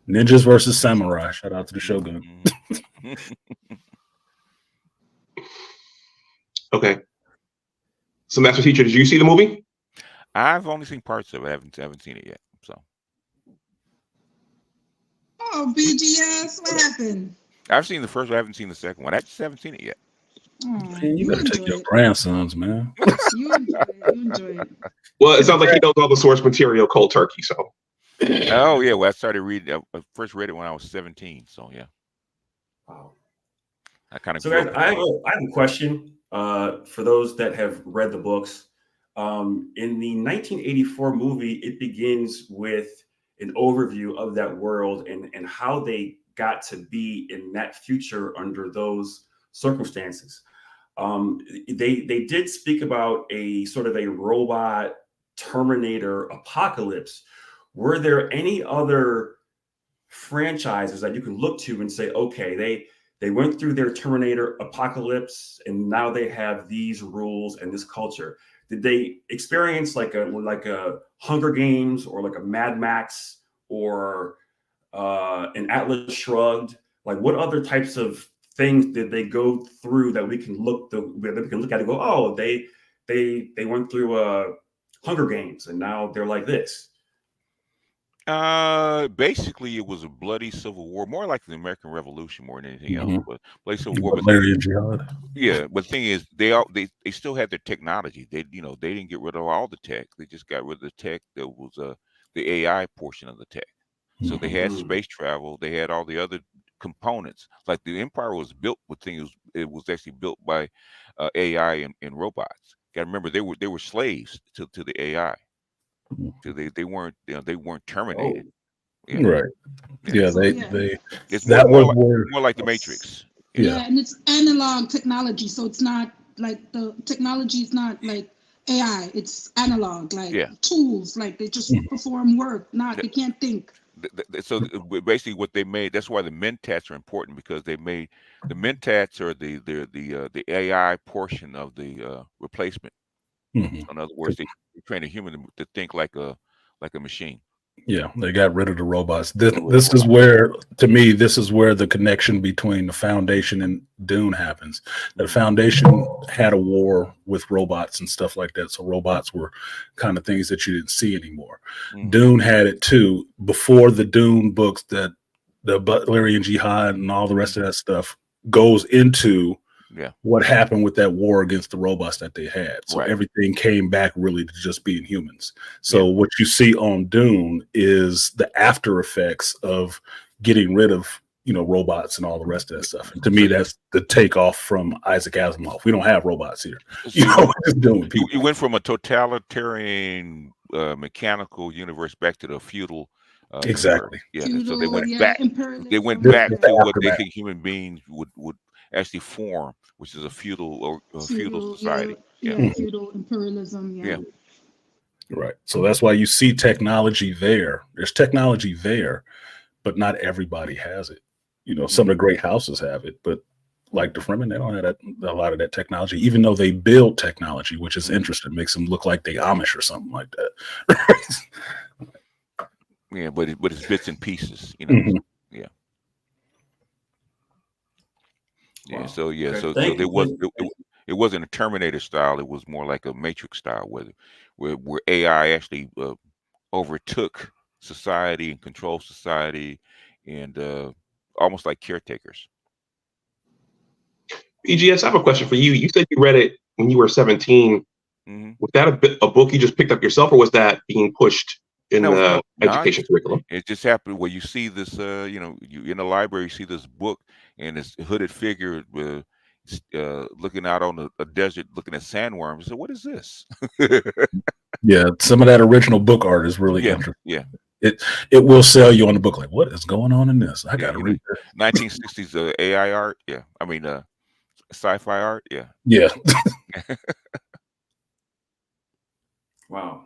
Speaker 2: Ninjas versus samurai. Shout out to the Shogun.
Speaker 5: Okay. So, Master Teacher, did you see the movie?
Speaker 7: I've only seen parts of it. I haven't seen it yet. So.
Speaker 3: Oh, BGS, what happened?
Speaker 7: I've seen the first one. I haven't seen the second one. I just haven't seen it yet.
Speaker 3: Oh,
Speaker 2: Man, you gotta take your grandsons, man.
Speaker 3: You enjoy it. You enjoy it.
Speaker 5: Well, it sounds like he knows all the source material cold turkey. So.
Speaker 7: Oh yeah. Well, I started reading. I first read it when I was 17. So yeah.
Speaker 6: Wow.
Speaker 7: I kind of.
Speaker 6: So guys, I have a question for those that have read the books. In the 1984 movie, it begins with an overview of that world and how they got to be in that future under those circumstances. They did speak about a sort of a robot Terminator apocalypse. Were there any other franchises that you can look to and say, okay, they went through their Terminator apocalypse and now they have these rules and this culture? Did they experience like a Hunger Games or like a Mad Max or an Atlas Shrugged? Like, what other types of things did they go through that we can look at and go, oh, they went through Hunger Games and now they're like this?
Speaker 7: Basically, it was a bloody civil war, more like the American Revolution more than anything else. But bloody civil war.
Speaker 2: Malaria jihad.
Speaker 7: Yeah, but the thing is, they still had their technology. They didn't get rid of all the tech. They just got rid of the tech that was the AI portion of the tech. So they had space travel. They had all the other components. Like the empire was built with things. It was actually built by AI and robots. Got to remember, they were slaves to the AI. So they weren't terminated.
Speaker 2: Oh. Yeah. Right. Yeah,
Speaker 7: it's more like the Matrix.
Speaker 3: Yeah, and it's analog technology, so it's not like the technology is not like AI. It's analog, like tools, like they just perform work. They can't think.
Speaker 7: So basically, what they made. That's why the mentats are important, because they made the mentats are the AI portion of the replacement. In other words, they train a human to think like a machine.
Speaker 2: Yeah, they got rid of the robots. This is where, to me, this is where the connection between the Foundation and Dune happens. The Foundation had a war with robots and stuff like that, so robots were kind of things that you didn't see anymore. Dune had it too. Before the Dune books, that the Butlerian Jihad and all the rest of that stuff goes into what happened with that war against the robots that they had. So everything came back really to just being humans. So what you see on Dune is the after effects of getting rid of, robots and all the rest of that stuff. And to me, that's the takeoff from Isaac Asimov. We don't have robots here.
Speaker 7: You went from a totalitarian mechanical universe back to the feudal
Speaker 2: exactly.
Speaker 7: Universe. So they went back. They went back to what they think human beings would actually form, which is a feudal society.
Speaker 3: Feudal imperialism.
Speaker 2: Right. So that's why you see technology there. There's technology there, but not everybody has it. Some of the great houses have it, but like the Fremen, they don't have a lot of that technology, even though they build technology, which is interesting. Makes them look like they Amish or something like that.
Speaker 7: Yeah, but it's bits and pieces, Yeah. Yeah. Wow. So it wasn't a Terminator style. It was more like a Matrix style, where AI actually overtook society and controlled society, and almost like caretakers.
Speaker 5: BGS, I have a question for you. You said you read it when you were 17. Was that a book you just picked up yourself, or was that being pushed in the education curriculum?
Speaker 7: It just happened where you see this, you in the library, you see this book and this hooded figure looking out on a desert, looking at sandworms. So what is this?
Speaker 2: Yeah, some of that original book art is really interesting.
Speaker 7: Yeah.
Speaker 2: It will sell you on the book, like, what is going on in this? I got to read this.
Speaker 7: 1960s AI art. Yeah. I mean, sci-fi art. Yeah.
Speaker 2: Yeah.
Speaker 6: Wow.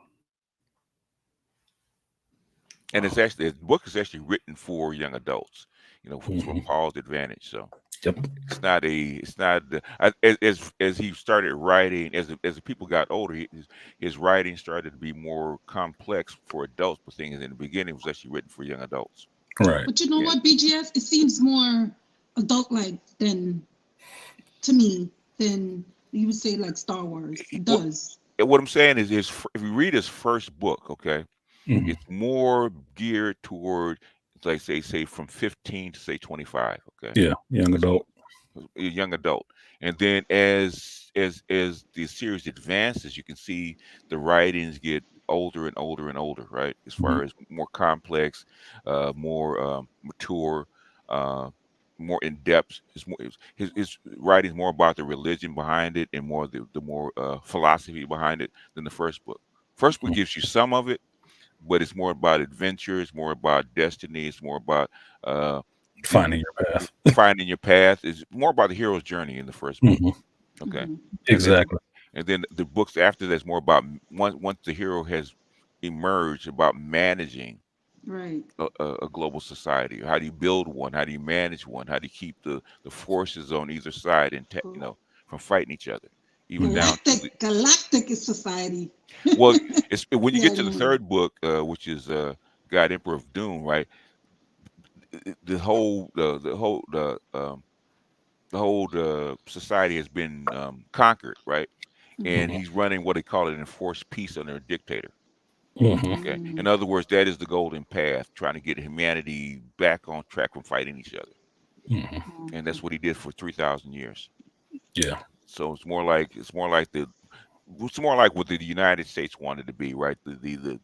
Speaker 7: And it's actually the book is actually written for young adults, for
Speaker 2: Mm-hmm.
Speaker 7: Paul's advantage. So
Speaker 2: Yep.
Speaker 7: it's not as he started writing, as the people got older, his writing started to be more complex for adults. But things in the beginning was actually written for young adults.
Speaker 2: Right.
Speaker 3: But you know
Speaker 7: Yeah.
Speaker 3: what, BGS? It seems more adult-like to me than you would say like Star Wars. It does.
Speaker 7: What I'm saying is if you read his first book, okay,
Speaker 2: Mhm.
Speaker 7: it's more geared toward, like say from 15 to say 25, okay.
Speaker 2: Yeah, young adult.
Speaker 7: A young adult. And then as the series advances, you can see the writings get older and older and older, right? As far as more complex, more mature, more in depth. His writing is more about the religion behind it and more the more philosophy behind it than the first book. First book gives you some of it, but it's more about adventure. It's more about destiny. It's more about
Speaker 2: Finding your path.
Speaker 7: finding your path. Is more about the hero's journey in the first book.
Speaker 2: Mhm.
Speaker 7: Okay,
Speaker 2: Exactly.
Speaker 7: and then the books after that's more about once the hero has emerged, about managing
Speaker 3: Right.
Speaker 7: a global society. How do you build one? How do you manage one? How do you keep the forces on either side and from fighting each other, even down to the
Speaker 3: Galactic society.
Speaker 7: well. It's when you
Speaker 3: Yeah,
Speaker 7: get to the third book, which is God Emperor of Dune, right? The whole society has been conquered, right? And he's running what they call an enforced peace under a dictator. Okay. In other words, that is the golden path, trying to get humanity back on track from fighting each other. And that's what he did for 3,000 years.
Speaker 2: Yeah.
Speaker 7: So it's more like what the United States wanted to be, right? The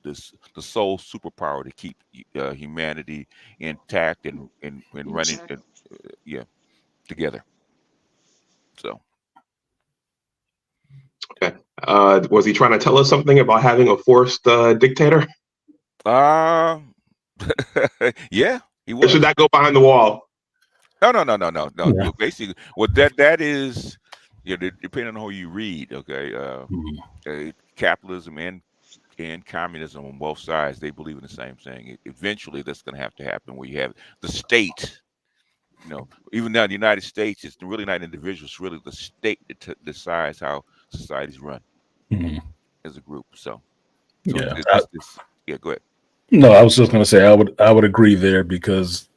Speaker 7: sole superpower to keep humanity intact and running, together. So.
Speaker 5: Okay. Was he trying to tell us something about having a forced dictator?
Speaker 7: Yeah, he
Speaker 5: Or
Speaker 7: was.
Speaker 5: should that go behind the wall?
Speaker 7: No.
Speaker 2: Yeah.
Speaker 7: Basically, what that is, depending on who you read, okay, capitalism and communism on both sides, they believe in the same thing. Eventually, that's going to have to happen where you have the state. Even now, the United States is really not individuals; it's really the state that decides how societies run as a group. So
Speaker 2: Yeah.
Speaker 7: yeah. Go ahead.
Speaker 2: No, I was just going to say I would agree there, because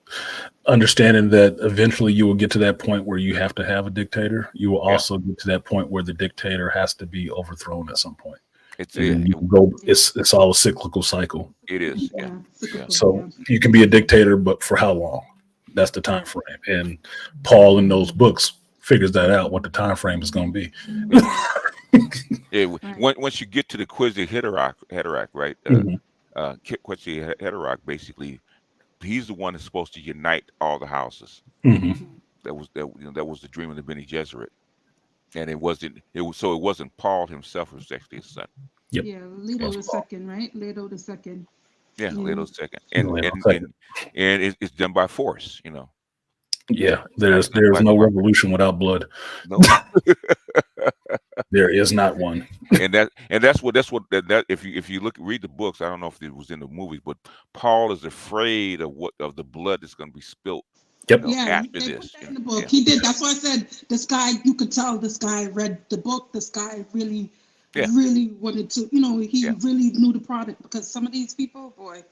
Speaker 2: understanding that eventually you will get to that point where you have to have a dictator, you will also get to that point where the dictator has to be overthrown at some point. It's all a cyclical cycle.
Speaker 7: It is. Yeah.
Speaker 2: So you can be a dictator, but for how long? That's the time frame. And Paul in those books figures that out, what the time frame is going to be.
Speaker 7: Once you get to the Quasi Heteroc, right? Quasi Heteroc, basically, he's the one that's supposed to unite all the houses. That was the dream of the Bene Gesserit, and it wasn't Paul himself who was actually his son.
Speaker 2: Yep.
Speaker 3: Yeah, Leto the second, right? Leto the second.
Speaker 7: Yeah, Leto second, and it's done by force,
Speaker 2: Yeah, there's no revolution without blood.
Speaker 7: No.
Speaker 2: There is not one.
Speaker 7: And that's what if you read the books, I don't know if it was in the movies, but Paul is afraid of the blood that's going to be spilt.
Speaker 2: Yep.
Speaker 7: After this,
Speaker 3: in the book, he did. That's why I said this guy. You could tell this guy read the book. This guy really wanted to. He really knew the product, because some of these people, boy.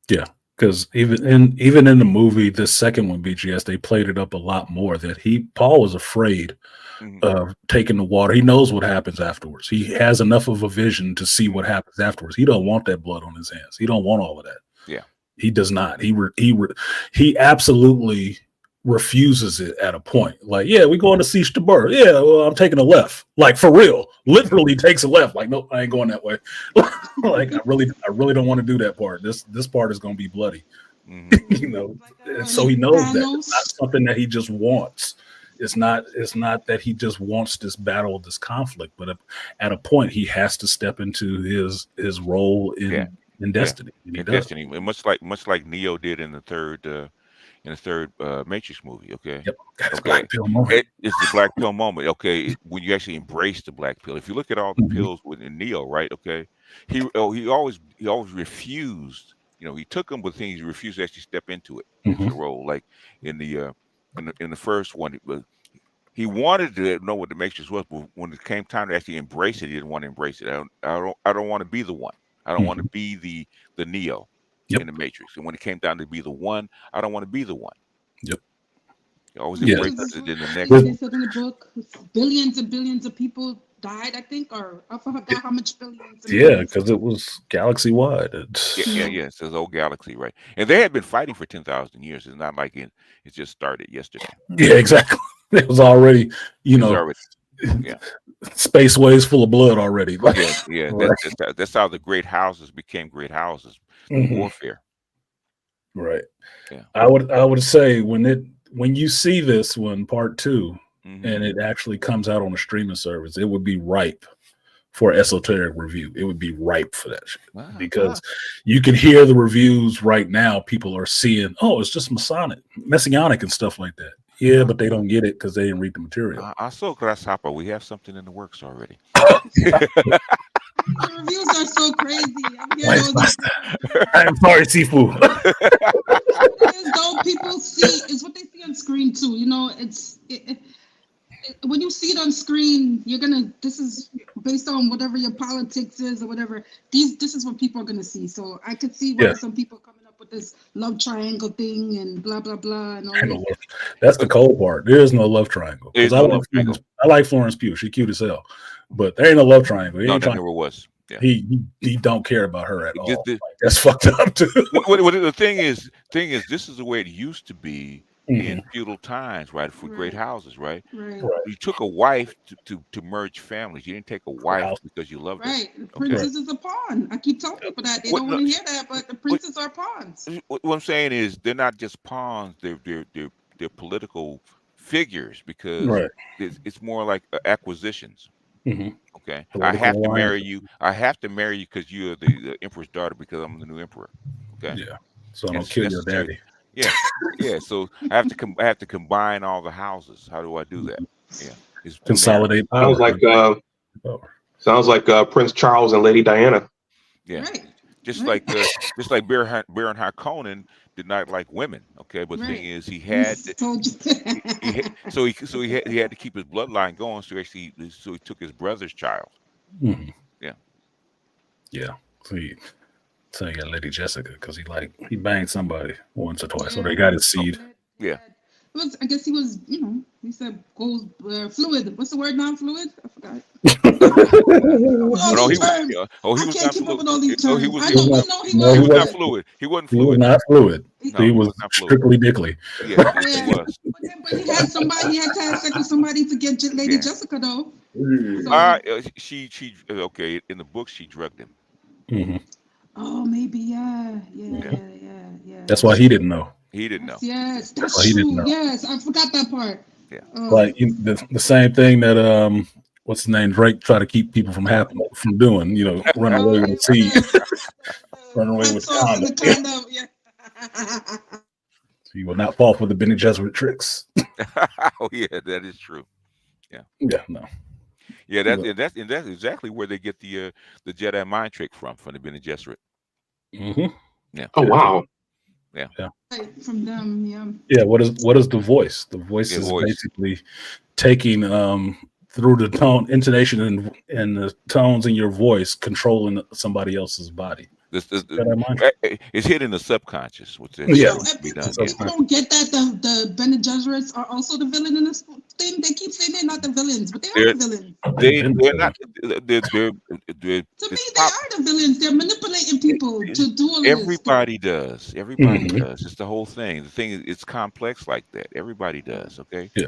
Speaker 2: Yeah, because even in the movie, the second one, BGS, they played it up a lot more. That Paul was afraid of taking the water. He knows what happens afterwards. He has enough of a vision to see what happens afterwards. He don't want that blood on his hands. He don't want all of that.
Speaker 7: Yeah.
Speaker 2: He does not. He absolutely refuses it at a point. Like, yeah, we're going to Siege de Boer. Yeah, well, I'm taking a left. Like, for real. Literally takes a left. Like, nope, I ain't going that way. Like, I really don't want to do that part. This part is going to be bloody. So he knows that it's not something that he just wants. It's not that he just wants this battle, this conflict, but at a point he has to step into his role in destiny.
Speaker 7: In destiny, much like Neo did in the third Matrix movie. Okay.
Speaker 2: Yep. That's black pill moment.
Speaker 7: It's the black pill moment. Okay. When you actually embrace the black pill. If you look at all the pills within Neo, right? Okay. He always refused he took them, but he refused to actually step into the role. Like in the first one, he wanted to know what the Matrix was, but when it came time to actually embrace it, he didn't want to embrace it. I don't want to be the one. I don't want to be the Neo in the Matrix. And when it came down to be the one, I don't want to be the one.
Speaker 2: Yep.
Speaker 7: He always embraced it in the next.
Speaker 3: They said in the book, billions and billions of people died, I think, or I forgot how much billions.
Speaker 2: Yeah, because it was galaxy wide.
Speaker 7: Yeah. It's this whole galaxy, right? And they had been fighting for 10,000 years. It's not like it just started yesterday.
Speaker 2: Yeah, exactly. It was already, spaceways full of blood already.
Speaker 7: Yeah. That's how the great houses became great houses. Warfare.
Speaker 2: Right.
Speaker 7: Yeah.
Speaker 2: I would say when you see this one, part 2, and it actually comes out on a streaming service, it would be ripe for esoteric review. It would be ripe for that shit.
Speaker 7: Wow.
Speaker 2: Because you can hear the reviews right now. People are seeing, it's just messianic and stuff like that. Yeah, but they don't get it because they didn't read the material.
Speaker 7: I saw Grasshopper. We have something in the works already.
Speaker 3: The reviews are so crazy.
Speaker 2: I'm sorry, Sifu.
Speaker 3: Though people see is what they see on screen too. When you see it on screen, this is based on whatever your politics is or whatever. This is what people are gonna see. So I could see why some people coming up with this love triangle thing and blah blah blah and all that.
Speaker 2: That's the cold part. There is no love triangle. I like Florence Pugh. She's cute as hell, but there ain't no love triangle.
Speaker 7: No, there never was. Yeah.
Speaker 2: He don't care about her at all. That's fucked up too.
Speaker 7: The thing is, this is the way it used to be in feudal times, right? For great houses, right? You took a wife to merge families. You didn't take a wife because you loved her.
Speaker 3: Right. The princess is a pawn. I keep telling people that. They don't want to hear that, but the princes are pawns.
Speaker 7: What I'm saying is they're not just pawns, they're political figures because it's more like acquisitions. Okay. I have to marry you. I have to marry you because you're the emperor's daughter because I'm the new emperor. Okay.
Speaker 2: Yeah. So I don't kill your daddy.
Speaker 7: Yeah. Yeah. So I have to combine all the houses. How do I do that? Yeah. It's
Speaker 2: consolidate.
Speaker 5: Sounds like Prince Charles and Lady Diana.
Speaker 7: Yeah. Right. Just like Baron Harkonnen did not like women. Okay, but the thing is, he had so he had to keep his bloodline going. So he took his brother's child. Yeah. Yeah.
Speaker 2: So he got Lady Jessica because he banged somebody once or twice, so they got his seed.
Speaker 7: Yeah.
Speaker 3: I guess he was, he said goes fluid. What's the word? Non-fluid? I forgot.
Speaker 7: He was not fluid. He was not fluid. He wasn't fluid.
Speaker 2: He was not fluid. He was strictly dickly.
Speaker 7: Yeah, he was.
Speaker 3: But he had somebody. He had to have sex with somebody to get Lady Jessica, though.
Speaker 7: She okay. In the book, she drugged him.
Speaker 3: Oh, maybe yeah.
Speaker 2: That's why he didn't know.
Speaker 7: He didn't know.
Speaker 3: Yes, that's true. Yes, I forgot that part.
Speaker 7: Yeah.
Speaker 2: Like the same thing that what's the name? Drake tried to keep people from doing, run away with seed. Run away with condom. So you will not fall for the Bene Gesserit tricks.
Speaker 7: Oh yeah, that is true. Yeah.
Speaker 2: Yeah, no.
Speaker 7: Yeah, that's exactly where they get the Jedi mind trick from the Bene Gesserit. Yeah.
Speaker 5: Oh wow.
Speaker 7: Yeah.
Speaker 3: From them, yeah.
Speaker 2: Yeah. What is the voice? The voice is basically taking through the tone, intonation, and the tones in your voice, controlling somebody else's body.
Speaker 7: It's hit in the subconscious.
Speaker 3: People don't get that the Bene Gesserits are also the villain in this thing. They keep saying they're not the villains, but they are the villains.
Speaker 7: They're not. To
Speaker 3: me, they are the villains. They're manipulating people to do all
Speaker 7: Everybody does. Everybody does. It's the whole thing. The thing is, it's complex like that. Everybody does. Okay.
Speaker 2: Yeah.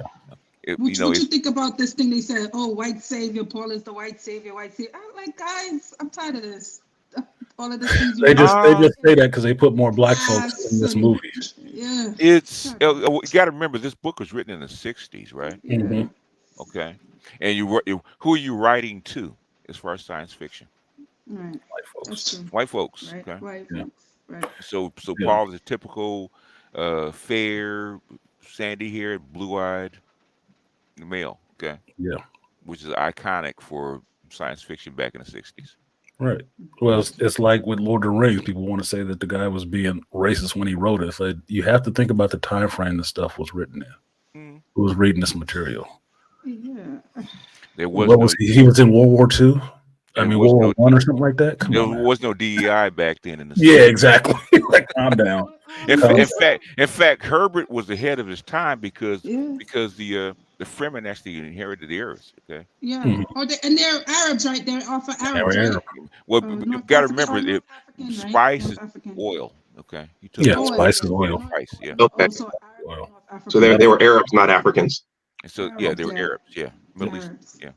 Speaker 3: What you think about this thing? They said, "Oh, white savior. Paul is the white savior. White savior." I'm like, guys, I'm tired of this. All of this.
Speaker 2: They just say that because they put more black folks in this movie.
Speaker 3: Yeah.
Speaker 7: It's you got to remember this book was written in the 60s, right?
Speaker 3: Yeah.
Speaker 7: Okay. And who are you writing to as far as science fiction?
Speaker 3: Right.
Speaker 2: White folks.
Speaker 3: That's true.
Speaker 7: White folks.
Speaker 3: Right.
Speaker 7: Okay.
Speaker 3: White folks. Right.
Speaker 7: So Paul is a typical fair, sandy-haired, blue-eyed male. Okay.
Speaker 2: Yeah.
Speaker 7: Which is iconic for science fiction back in the 60s.
Speaker 2: Right. Well, it's like with Lord of the Rings. People want to say that the guy was being racist when he wrote it. It's like, you have to think about the time frame the stuff was written in.
Speaker 7: Mm.
Speaker 2: Who was reading this material?
Speaker 3: Yeah.
Speaker 7: There was
Speaker 2: What
Speaker 7: no,
Speaker 2: was he? He was in World War II. I
Speaker 7: there
Speaker 2: mean,
Speaker 7: was
Speaker 2: World
Speaker 7: no,
Speaker 2: War One or something like that. Come
Speaker 7: there
Speaker 2: on, man.
Speaker 7: was no DEI back then in the
Speaker 2: Yeah,
Speaker 7: 60s.
Speaker 2: exactly. Like, calm down.
Speaker 7: In fact, Herbert was ahead of his time because
Speaker 3: Yeah.
Speaker 7: the Fremen actually inherited the earth. Okay.
Speaker 3: Yeah.
Speaker 2: Mhm.
Speaker 3: Oh, and they're Arabs, right? They're off of Arabs,
Speaker 2: Arab.
Speaker 3: right?
Speaker 7: Well,
Speaker 3: North
Speaker 7: got to
Speaker 3: African,
Speaker 7: remember,
Speaker 3: North African, right?
Speaker 7: spice
Speaker 3: North
Speaker 7: is
Speaker 3: African.
Speaker 7: oil. Okay. He took
Speaker 2: Yeah,
Speaker 3: Oil,
Speaker 2: spice is
Speaker 3: yeah.
Speaker 2: oil.
Speaker 7: spice. Yeah.
Speaker 5: Okay.
Speaker 3: Also Arab,
Speaker 2: Oil.
Speaker 3: North African.
Speaker 5: So they were Arabs, not Africans.
Speaker 7: And so yeah, they were
Speaker 3: Yeah.
Speaker 7: Arabs. Yeah. Middle East.
Speaker 3: Arabs.
Speaker 7: Yeah.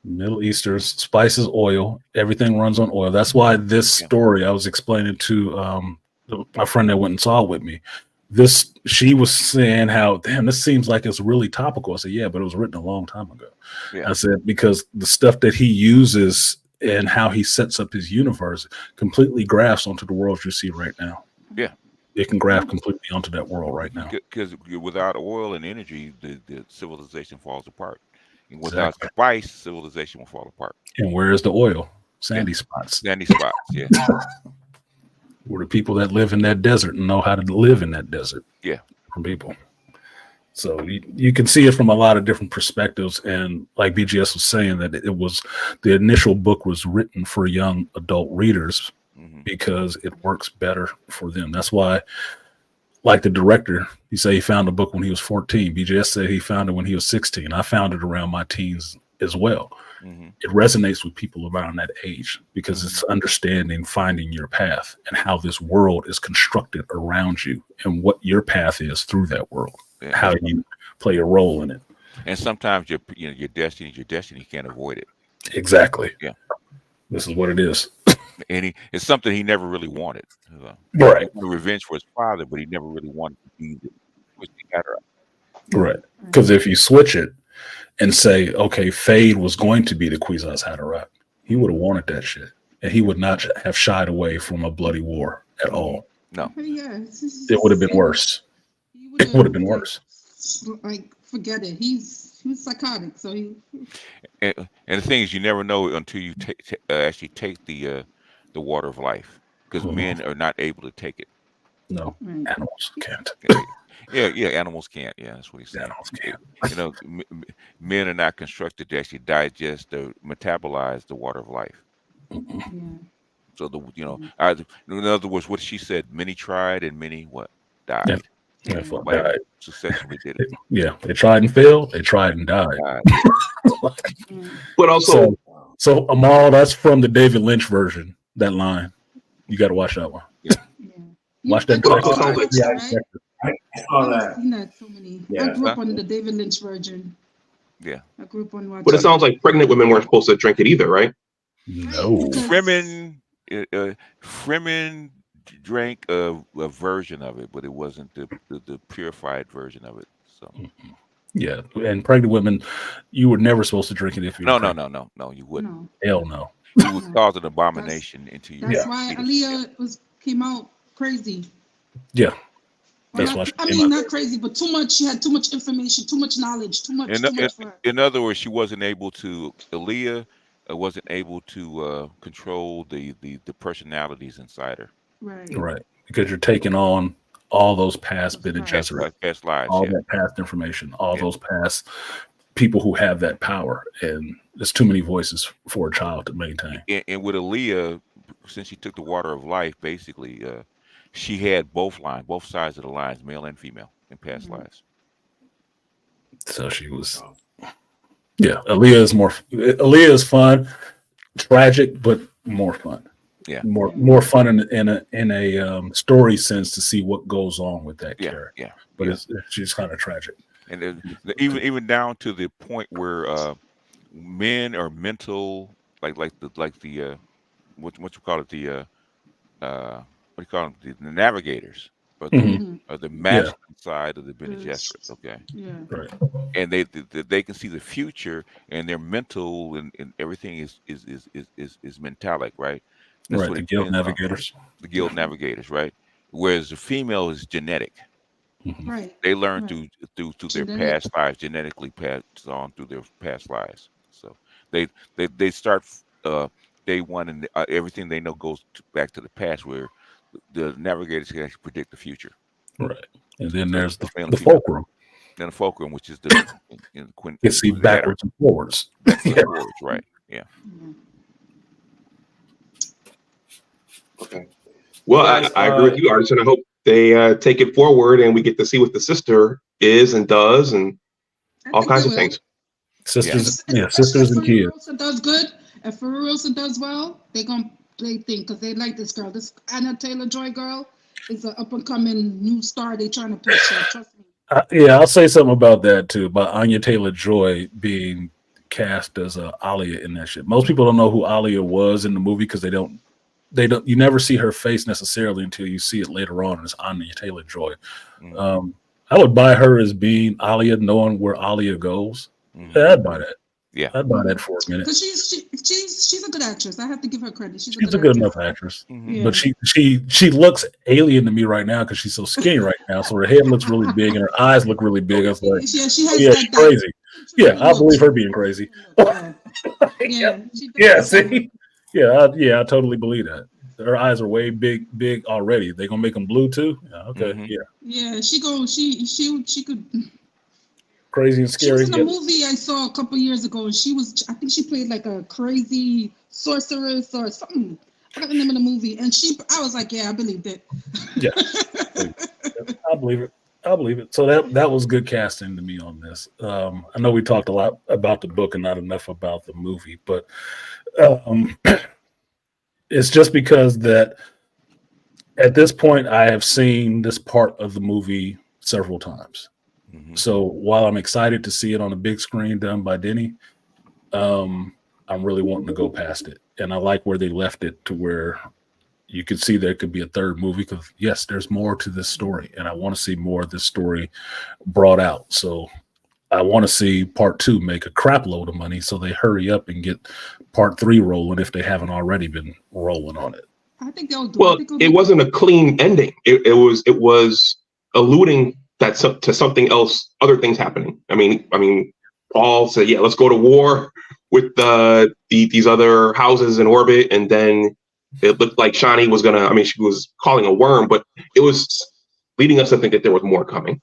Speaker 2: Middle Easters, spice is oil. Everything runs on oil. That's why this
Speaker 7: Yeah.
Speaker 2: story I was explaining to my friend that went and saw it with me. She was saying how, damn, this seems like it's really topical. I said, yeah, but it was written a long time ago.
Speaker 7: Yeah.
Speaker 2: I said, because the stuff that he uses and how he sets up his universe completely grafts onto the world you see right now.
Speaker 7: Yeah.
Speaker 2: It can graft completely onto that world right now.
Speaker 7: Because without oil and energy, the civilization falls apart. And without
Speaker 2: Exactly.
Speaker 7: spice, civilization will fall apart.
Speaker 2: And where's the oil? Sandy spots.
Speaker 7: Sandy spots. Yeah.
Speaker 2: We're the people that live in that desert and know how to live in that desert.
Speaker 7: Yeah.
Speaker 2: From people. So you can see it from a lot of different perspectives. And like BGS was saying, that it was the initial book was written for young adult readers because it works better for them. That's why, like the director, he said he found a book when he was 14. BGS said he found it when he was 16. I found it around my teens as well. It resonates with people around that age because it's understanding, finding your path and how this world is constructed around you and what your path is through that world, how you play a role in it.
Speaker 7: And sometimes your destiny, you can't avoid it.
Speaker 2: Exactly.
Speaker 7: Yeah.
Speaker 2: This is what it is.
Speaker 7: And it's something he never really wanted.
Speaker 2: Right.
Speaker 7: He wanted revenge for his father, but he never really wanted to be the
Speaker 2: Right. Because if you switch it and say, okay, Fade was going to be the Kwisatz Haderach, he would have wanted that shit. And he would not have shied away from a bloody war at all.
Speaker 7: No.
Speaker 3: Yeah.
Speaker 2: It would have been worse. It would have been worse.
Speaker 3: Like, forget it. He's psychotic. So he.
Speaker 7: And the thing is, you never know until you actually take the water of life, because men are not able to take it.
Speaker 2: No, animals can't.
Speaker 7: Yeah, animals can't. Yeah, that's what he's saying.
Speaker 2: Animals can't.
Speaker 7: You know, men are not constructed to actually digest or metabolize the water of life.
Speaker 3: Yeah.
Speaker 7: So in other words, what she said, many tried and many died.
Speaker 2: Yeah,
Speaker 7: Nobody successfully did it.
Speaker 2: Yeah, they tried and failed. They tried and died.
Speaker 5: But also,
Speaker 2: so Amal, that's from the David Lynch version. That line, you got to watch that one.
Speaker 3: Yeah.
Speaker 2: Watch that.
Speaker 6: I saw that.
Speaker 3: I've seen that so many.
Speaker 6: Yeah.
Speaker 3: I grew up on the David Lynch version.
Speaker 7: Yeah.
Speaker 3: I grew up on watching.
Speaker 5: but it sounds like pregnant women weren't supposed to drink it either, right?
Speaker 2: No.
Speaker 7: Fremen drank a version of it, but it wasn't the purified version of it. So
Speaker 2: Yeah, and pregnant women, you were never supposed to drink it if you.
Speaker 7: No, you wouldn't.
Speaker 3: No.
Speaker 2: Hell no.
Speaker 7: You would cause an abomination into you.
Speaker 3: That's why Aaliyah came out crazy.
Speaker 2: Yeah. That's why.
Speaker 3: I mean, not crazy, but too much. She had too much information, too much knowledge, too much.
Speaker 7: In other words, she wasn't able to. Aaliyah wasn't able to control the personalities inside her.
Speaker 2: Right, because you're taking on all those past Bene Gesserit,
Speaker 7: past lives,
Speaker 2: all that past information, all those past people who have that power, and there's too many voices for a child to maintain.
Speaker 7: And with Aaliyah, since she took the water of life, basically, she had both sides of the lines, male and female, in past lives.
Speaker 2: So she was, Aaliyah is fun, tragic, but more fun.
Speaker 7: Yeah,
Speaker 2: more fun in a story sense to see what goes on with that character.
Speaker 7: Yeah,
Speaker 2: but she's kind of tragic,
Speaker 7: and even down to the point where men are mental, like the what you call it, the what do you call them, the navigators, or the masculine side of the Bene Gesserit. Okay,
Speaker 2: right,
Speaker 7: and they can see the future, and their mental and everything is mentalic, right? That's
Speaker 2: right. The guild navigators.
Speaker 7: The guild navigators, right? Whereas the female is genetic.
Speaker 3: Right.
Speaker 7: They learn through their past lives, genetically passed on through their past lives. So they start day one, and everything they know goes back to the past, where the navigators can actually predict the future.
Speaker 2: Right. And then there's the
Speaker 7: Mainly
Speaker 2: fulcrum.
Speaker 7: Then the fulcrum, which is the
Speaker 2: You see backwards and forwards.
Speaker 7: Forwards, right? Yeah.
Speaker 5: Okay. Well, I agree with you, Artist, and I hope they take it forward and we get to see what the sister is and does and all kinds of things.
Speaker 2: Sisters,
Speaker 3: If
Speaker 2: sisters and kids.
Speaker 3: Wilson does good, if Ferrero Wilson does well, they think because they like this girl. This Anna Taylor-Joy girl is an up and coming new star. They trying to push her. Trust me.
Speaker 2: Yeah, I'll say something about that too. About Anya Taylor-Joy being cast as Alia in that shit. Most people don't know who Alia was in the movie because they don't. You never see her face necessarily until you see it later on, and it's Anya Taylor-Joy. I would buy her as being Alia, knowing where Alia goes. Yeah, I'd buy that.
Speaker 7: Yeah,
Speaker 2: I'd buy that for a minute.
Speaker 3: Because she's a good actress. I have to give her credit. She's
Speaker 2: a good enough actress. But she looks alien to me right now because she's so skinny right now. So her head looks really big and her eyes look really big. I was like, she's crazy. Yeah, I believe her being crazy. I totally believe that. Her eyes are way big already. They gonna make them blue too? Yeah, okay.
Speaker 3: Yeah, she could.
Speaker 2: Crazy and scary.
Speaker 3: She was in a movie I saw a couple years ago, and I think she played like a crazy sorceress or something. I don't remember the movie, and I was like, yeah, I believed it.
Speaker 2: Yeah, I believe it. So that was good casting to me on this. I know we talked a lot about the book and not enough about the movie, but it's just because that at this point I have seen this part of the movie several times. So while I'm excited to see it on a big screen done by Denny, I'm really wanting to go past it. And I like where they left it to where you could see there could be a third movie because, yes, there's more to this story. And I want to see more of this story brought out. So I want to see part 2 make a crap load of money so they hurry up and get part 3 rolling if they haven't already been rolling on it.
Speaker 3: I think they'll do
Speaker 5: it. Well, it wasn't a clean ending. It was alluding to something else, other things happening. I mean, Paul said, "Yeah, let's go to war with these other houses in orbit," and then it looked like Shani was gonna. I mean, she was calling a worm, but it was leading us to think that there was more coming.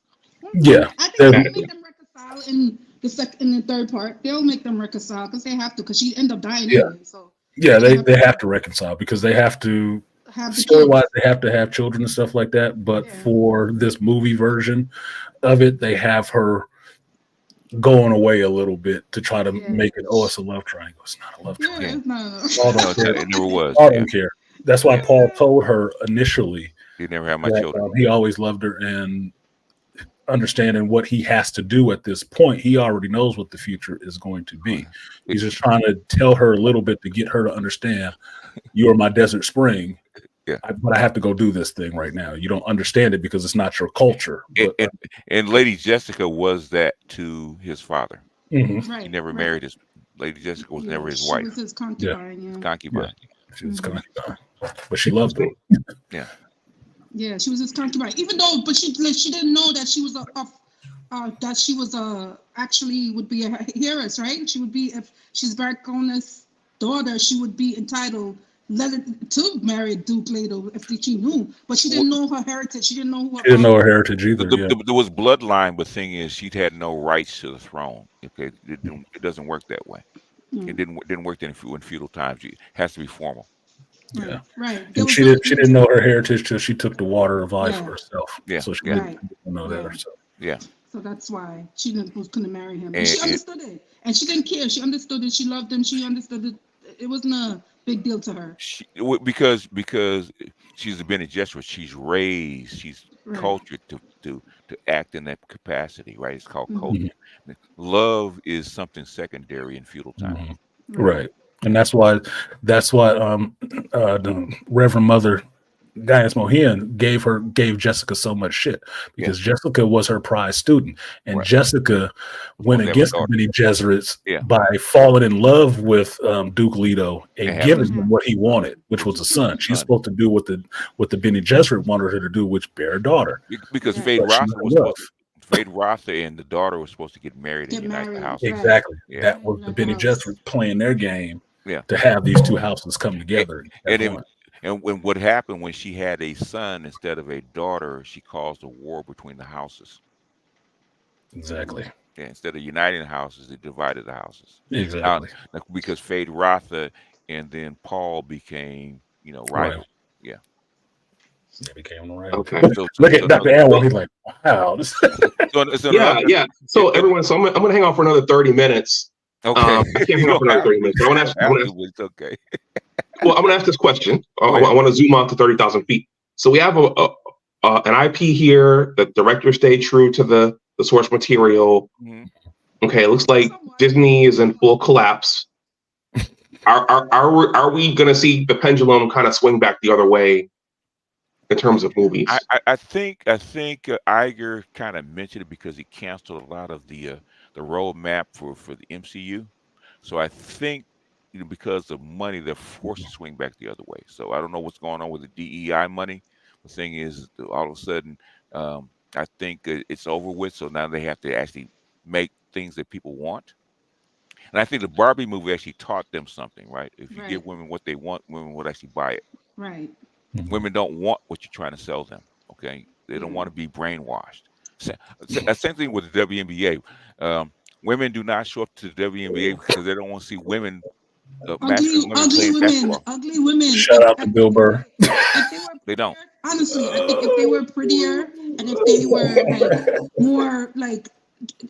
Speaker 2: Yeah,
Speaker 3: I think they'll make them reconcile in the third part. They'll make them reconcile because they have to. Because she end up dying anyway. So
Speaker 2: they have to reconcile because they have to. Story-wise, they have to have children and stuff like that. But for this movie version of it, they have her going away a little bit to try to make it. Oh, it's a love triangle. It's not a love triangle.
Speaker 3: Paul
Speaker 2: don't care.
Speaker 7: It never was.
Speaker 2: Paul don't care. That's why Paul told her initially.
Speaker 7: He never had my children.
Speaker 2: He always loved her, and understanding what he has to do at this point, he already knows what the future is going to be. He's just trying to tell her a little bit to get her to understand. You are my desert spring. But I have to go do this thing right now. You don't understand it because it's not your culture.
Speaker 7: And Lady Jessica was that to his father.
Speaker 3: Right,
Speaker 7: he never married his. Lady Jessica was never his wife.
Speaker 3: She was his concubine.
Speaker 7: Concubine.
Speaker 2: She was concubine, but she loved him.
Speaker 3: Yeah, she was his concubine. Even though, but she didn't know that she was actually would be a heiress, right? She would be, if she's Barcona's daughter, she would be entitled to marry Duke later if she knew, but she didn't know her heritage. She didn't know
Speaker 2: her heritage either.
Speaker 7: There was bloodline, but thing is, she'd had no rights to the throne. Okay, it doesn't work that way. It didn't work in feudal times. It has to be formal.
Speaker 2: Yeah,
Speaker 3: right.
Speaker 2: And she didn't know her heritage till she took the water of life for herself.
Speaker 7: Yeah,
Speaker 2: so she didn't know that herself.
Speaker 7: Yeah.
Speaker 3: So that's why she couldn't marry him. And she understood it, and she didn't care. She understood it. She loved him. She understood it. It wasn't a big deal to her.
Speaker 7: Because she's a Bene Gesserit. She's raised. She's cultured to act in that capacity. Right. It's called culture. Love is something secondary in feudal time.
Speaker 2: Right. And that's why the Reverend Mother Gaius Mohian gave Jessica so much shit because Jessica was her prize student, and Jessica went against the Bene Gesserits by falling in love with Duke Leto and giving him what he wanted, which was a son. She's supposed to do what the Bene Gesserit wanted her to do, which bear a daughter.
Speaker 7: Because Fade Rotha and the daughter was supposed to get married and unite the house.
Speaker 2: Exactly. That was the Bene Gesserit playing their game Yeah. To have these two houses come together.
Speaker 7: And when what happened when she had a son instead of a daughter, she caused a war between the houses.
Speaker 2: Exactly.
Speaker 7: Yeah, instead of uniting the houses, it divided the houses.
Speaker 2: Exactly.
Speaker 7: Because Fade Rotha and then Paul became, rival.
Speaker 2: Right.
Speaker 7: Yeah.
Speaker 2: They became rival.
Speaker 5: Okay.
Speaker 2: Look at Dr. Anwar. He's like, wow.
Speaker 5: Yeah. So everyone, I'm gonna hang on for another 30 minutes.
Speaker 7: Okay.
Speaker 5: I can't hang on for another 30 minutes. I want to ask.
Speaker 7: It's okay.
Speaker 5: Well, I'm gonna ask this question. I want to zoom out to 30,000 feet. So we have an IP here. The director stayed true to the source material.
Speaker 7: Mm-hmm.
Speaker 5: Okay, it looks like Disney is in full collapse. Are we gonna see the pendulum kind of swing back the other way in terms of movies?
Speaker 7: I think Iger kind of mentioned it because he canceled a lot of the roadmap for the MCU. So I think because of money, they're forced to swing back the other way. So I don't know what's going on with the DEI money. The thing is, all of a sudden, I think it's over with. So now they have to actually make things that people want. And I think the Barbie movie actually taught them something, right? If you give women what they want, women would actually buy it.
Speaker 3: Right.
Speaker 7: Women don't want what you're trying to sell them. Okay, they don't want to be brainwashed. Same thing with the WNBA. Women do not show up to the WNBA because they don't want to see women.
Speaker 3: Ugly women.
Speaker 2: Shout out to Bill Burr.
Speaker 7: They don't.
Speaker 3: Honestly, I think if they were prettier and if they were more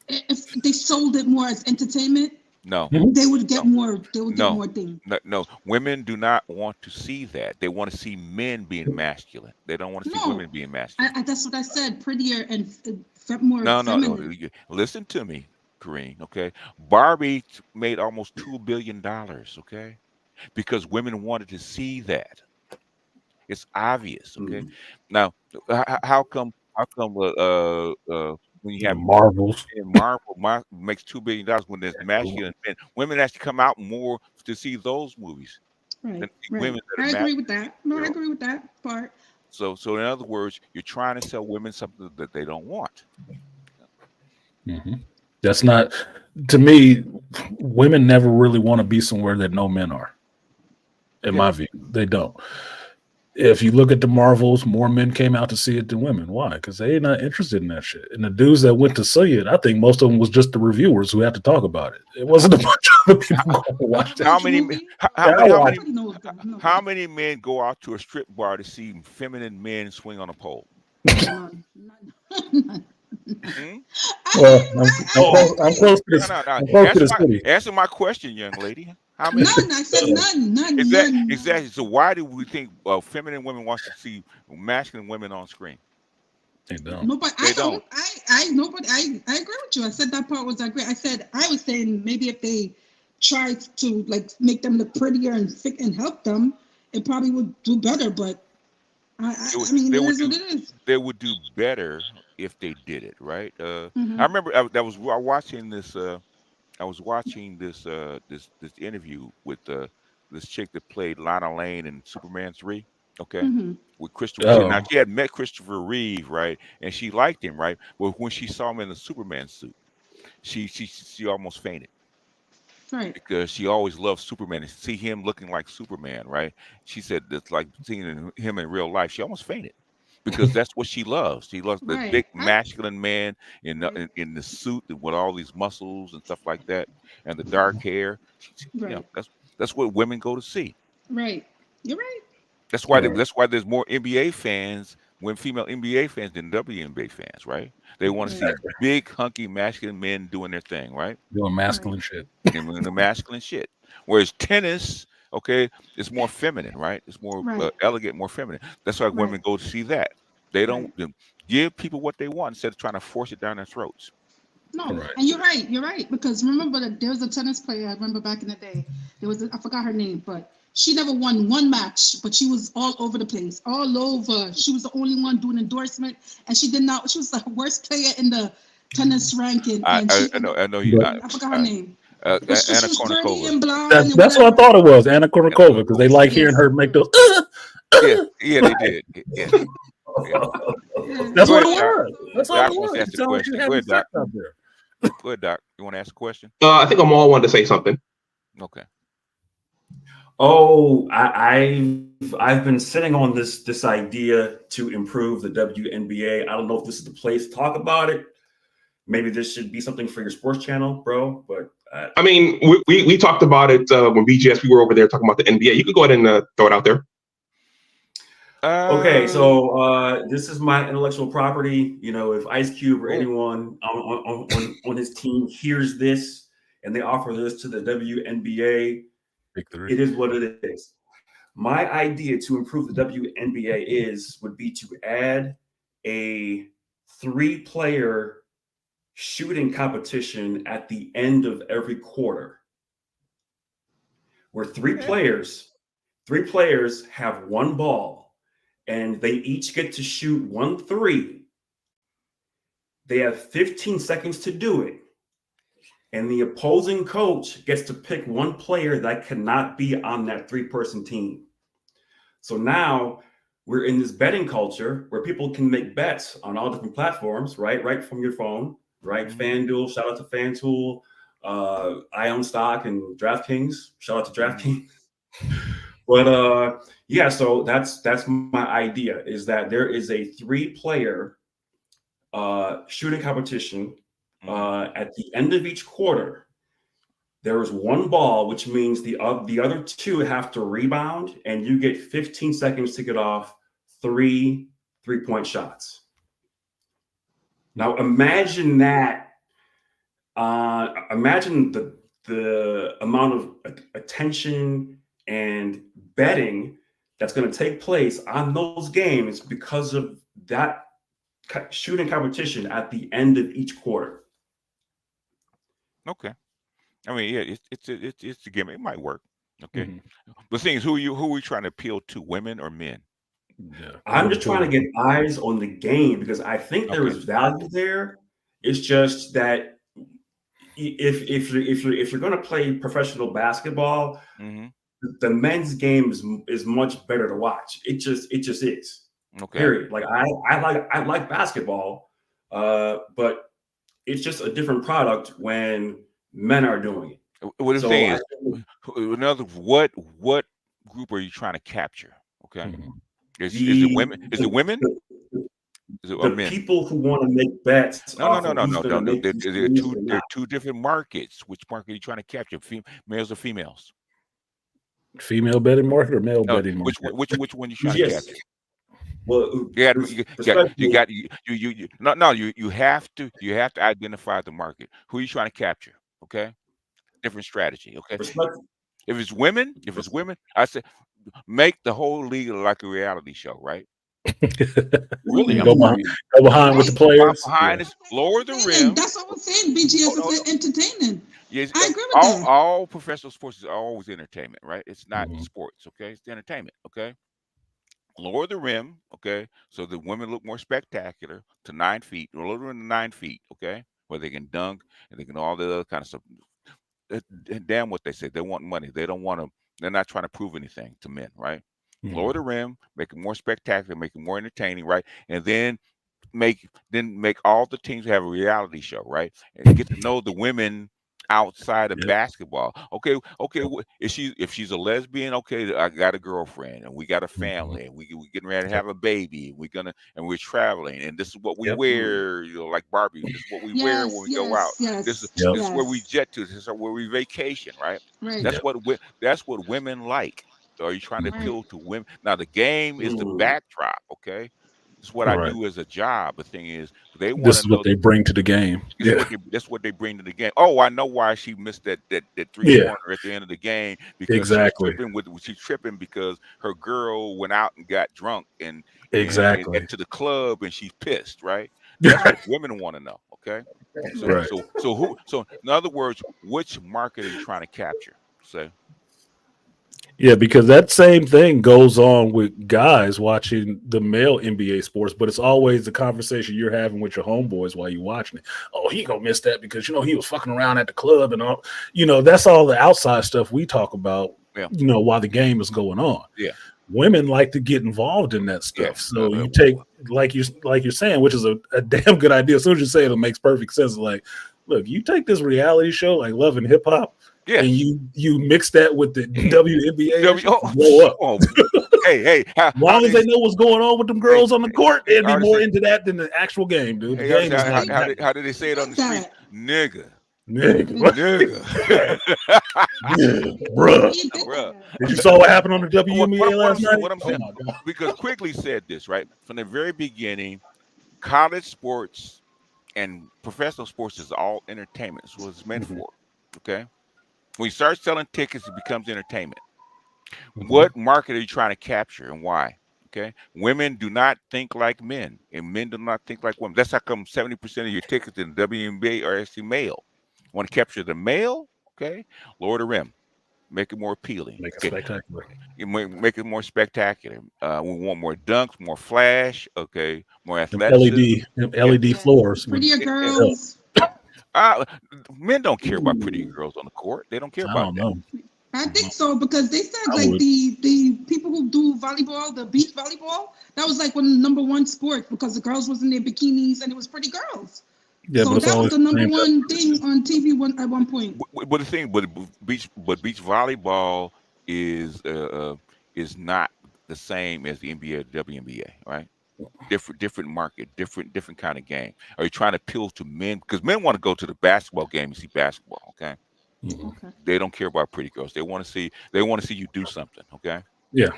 Speaker 3: if they sold it more as entertainment, they would get more. They would get more things.
Speaker 7: No, women do not want to see that. They want to see men being masculine. They don't want to see women being masculine.
Speaker 3: That's what I said. Prettier and more.
Speaker 7: No. Listen to me, Kareem. Okay, Barbie made almost $2 billion. Okay, because women wanted to see that. It's obvious. Okay, now how come when you have
Speaker 2: Marvels,
Speaker 7: Marvel makes $2 billion when there's masculine men, women actually come out more to see those movies.
Speaker 3: Right. Women I agree with that. No, I agree with that part.
Speaker 7: So in other words, you're trying to sell women something that they don't want.
Speaker 2: Mm-hmm. That's not, to me, women never really want to be somewhere that no men are. In my view, they don't. If you look at the Marvels, more men came out to see it than women. Why? Because they're not interested in that shit. And the dudes that went to see it, I think most of them was just the reviewers who had to talk about it. It wasn't a bunch of other people going to watch it.
Speaker 7: How many men go out to a strip bar to see feminine men swing on a pole?
Speaker 3: None.
Speaker 2: I'm close to this. I'm close to the city.
Speaker 7: Answer my question, young lady. How many?
Speaker 3: None. I said none.
Speaker 7: Exactly. So why do we think feminine women want to see masculine women on screen?
Speaker 2: They don't.
Speaker 3: Nobody. I agree with you. I said that part was great. I was saying maybe if they tried to make them look prettier and help them, it probably would do better. But I mean, it is what it is.
Speaker 7: They would do better if they did it right. I remember I was watching this. I was watching this interview with this chick that played Lana Lane in Superman 3. Okay, with Christopher. Now she had met Christopher Reeve, right, and she liked him, right. But when she saw him in the Superman suit, she almost fainted.
Speaker 3: Right.
Speaker 7: Because she always loved Superman and see him looking like Superman, right? She said that's like seeing him in real life. She almost fainted. Because that's what she loves. She loves the big masculine man in the suit with all these muscles and stuff like that, and the dark hair. That's what women go to see.
Speaker 3: Right, you're right.
Speaker 7: That's why there's more NBA fans, female NBA fans than WNBA fans, right? They want to see big hunky masculine men doing their thing, right?
Speaker 2: Doing masculine shit.
Speaker 7: Doing the masculine shit. Whereas tennis, okay, it's more feminine, right? It's more elegant, more feminine. That's why women go to see that. They don't give people what they want instead of trying to force it down their throats.
Speaker 3: No, and you're right. Because remember that there was a tennis player. I remember back in the day. There was I forgot her name, but she never won one match. But she was all over the place, all over. She was the only one doing endorsement, and she did not. She was the worst player in the tennis ranking.
Speaker 7: I know you.
Speaker 3: I forgot her name.
Speaker 7: Anna Kournikova.
Speaker 2: That's what I thought it was, Anna Kournikova, because they like hearing her make those.
Speaker 7: Yeah, they did. Yeah.
Speaker 2: That's what it was. That's all it was.
Speaker 7: Ask the question. Go ahead, Doc. Go ahead, Doc. You want to ask a question?
Speaker 5: I think Amal wanted to say something.
Speaker 7: Okay.
Speaker 6: Oh, I've been sitting on this idea to improve the WNBA. I don't know if this is the place to talk about it. Maybe this should be something for your sports channel, bro. But
Speaker 5: I mean, we talked about it when BGS, we were over there talking about the NBA. You can go ahead and throw it out there.
Speaker 6: Okay, so this is my intellectual property. You know, if Ice Cube or anyone on his team hears this and they offer this to the WNBA, it is what it is. My idea to improve the WNBA would be to add a 3-player shooting competition at the end of every quarter, where three players have one ball and they each get to shoot 1 3. They have 15 seconds to do it. And the opposing coach gets to pick one player that cannot be on that 3-person team. So now we're in this betting culture where people can make bets on all different platforms, right from your phone, right? FanDuel, shout out to FanDuel, Ion Stock and DraftKings, shout out to DraftKings. But yeah, so that's my idea, is that there is a 3-player shooting competition at the end of each quarter. There is one ball, which means the other 2 have to rebound, and you get 15 seconds to get off 3 3-point shots. Now imagine that. Imagine the amount of attention and betting that's going to take place on those games because of that shooting competition at the end of each quarter.
Speaker 7: Okay. I mean, yeah, it's a game. It might work. Okay. The thing is, who are we trying to appeal to, women or men?
Speaker 6: Yeah. I'm just trying to get eyes on the game because I think there is value there. It's just that if you're going to play professional basketball, the men's game is much better to watch. It just is. Okay. Period. Like I like basketball, but it's just a different product when men are doing it.
Speaker 7: What I'm saying is, in other words, what group are you trying to capture? Okay. Is it women? Is it women? Is it men?
Speaker 6: People who want to make bets.
Speaker 7: No. There are 2 different markets. Which market are you trying to capture? Males or females?
Speaker 2: Female betting market or male betting market?
Speaker 7: Which one you trying to capture?
Speaker 6: Well,
Speaker 7: you have to identify the market. Who are you trying to capture? Okay, different strategy. Okay, if it's women, I say make the whole league like a reality show, right?
Speaker 2: Really, go behind with the players.
Speaker 7: Behind us, lower the rim.
Speaker 3: That's what I'm saying. BGS is entertaining.
Speaker 7: Yes,
Speaker 3: I agree with that.
Speaker 7: All professional sports is always entertainment, right? It's not sports, okay? It's entertainment, okay? Lower the rim, okay? So the women look more spectacular to 9 feet. Lower the rim to 9 feet, okay? Where they can dunk and they can all the other kind of stuff. Damn what they say. They want money. They don't want to. They're not trying to prove anything to men, right? Lower the rim, make it more spectacular, make it more entertaining, right? And then make all the teams have a reality show, right? And get to know the women outside of basketball. Okay. If she's a lesbian, okay, I got a girlfriend and we got a family and we're getting ready to have a baby and we're traveling and this is what we wear, like Barbie. This is what we wear when we go out. This is where we jet to. This is where we vacation, right? That's what women like. So are you trying to appeal to women? Now the game is the backdrop, okay? This is what I do as a job. The thing is, they want.
Speaker 2: This is what they bring to the game.
Speaker 7: That's what they bring to the game. Oh, I know why she missed that 3-pointer at the end of the game because she's tripping because her girl went out and got drunk and to the club and she's pissed, right? That's what women want to know. Okay, so in other words, which market are you trying to capture? Say.
Speaker 2: Yeah, because that same thing goes on with guys watching the male NBA sports, but it's always the conversation you're having with your homeboys while you're watching it. Oh, he gonna miss that because he was fucking around at the club and all. That's all the outside stuff we talk about. While the game is going on.
Speaker 7: Yeah,
Speaker 2: women like to get involved in that stuff. Yeah. So you take like you're saying, which is a damn good idea. As soon as you say it, it makes perfect sense. Like, look, you take this reality show like Love and Hip Hop.
Speaker 7: Yeah.
Speaker 2: And you mix that with the WNBA, blow up.
Speaker 7: Hey,
Speaker 2: as long as they know what's going on with them girls on the court, they'd be more into that than the actual game, dude. The game is not
Speaker 7: how did they say it on the street? Nigga.
Speaker 2: Bruh. Did you saw what happened on the WNBA last night?
Speaker 7: What I'm saying, because Quigley said this, right? From the very beginning, college sports and professional sports is all entertainment. That's what it's meant for. Okay. When you start selling tickets, it becomes entertainment. What market are you trying to capture and why? Okay. Women do not think like men, and men do not think like women. That's how come 70% of your tickets in the WNBA are actually male. Want to capture the male? Okay. Lower the rim. Make it more appealing.
Speaker 2: Make it spectacular.
Speaker 7: Make it more spectacular. We want more dunks, more flash. Okay. More athleticism.
Speaker 2: LED floors.
Speaker 3: Prettier girls.
Speaker 7: Men don't care about pretty girls on the court. They don't care about that.
Speaker 3: I think so, because they said the people who do volleyball, the beach volleyball, that was like one number one sport because the girls was in their bikinis and it was pretty girls. Yeah, so that was the number one thing on TV at one point.
Speaker 7: But the thing, beach volleyball is not the same as the NBA or WNBA, right? Different market, different kind of game. Are you trying to appeal to men? Because men want to go to the basketball game and see basketball. Okay. They don't care about pretty girls. They want to see you do something. Okay.
Speaker 2: Yeah.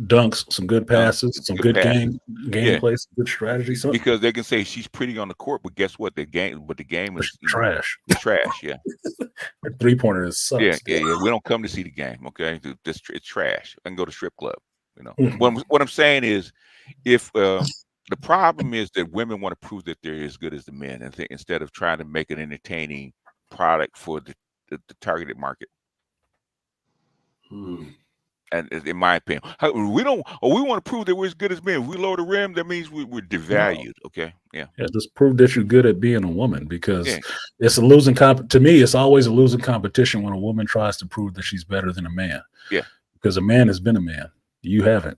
Speaker 2: Dunks, some good passes, some good gameplay, some good strategy. Something.
Speaker 7: Because they can say she's pretty on the court, but guess what? The game is
Speaker 2: trash.
Speaker 7: Trash, yeah.
Speaker 2: The 3-pointer sucks.
Speaker 7: Yeah. We don't come to see the game, okay? It's trash. I can go to strip club. You know. What I'm saying is, if the problem is that women want to prove that they're as good as the men, and instead of trying to make an entertaining product for the targeted market. And in my opinion, we want to prove that we're as good as men. If we lower the rim, that means we're devalued. Okay, yeah.
Speaker 2: Just prove that you're good at being a woman, because it's a losing to me. It's always a losing competition when a woman tries to prove that she's better than a man.
Speaker 7: Yeah,
Speaker 2: because a man has been a man. You haven't.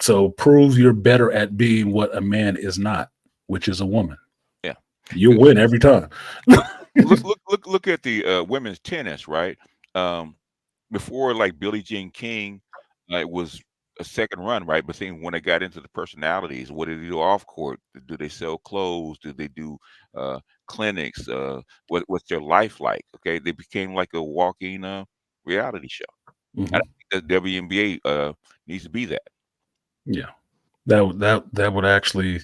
Speaker 2: So prove you're better at being what a man is not, which is a woman.
Speaker 7: Yeah,
Speaker 2: you'll win every time.
Speaker 7: Look at the women's tennis, right? Before, like Billie Jean King, it was a second run, right? But then when they got into the personalities, what do they do off court? Do they sell clothes? Do they do clinics? What's their life like? Okay, they became like a walking reality show. I think the WNBA needs to be that.
Speaker 2: Yeah, that would actually.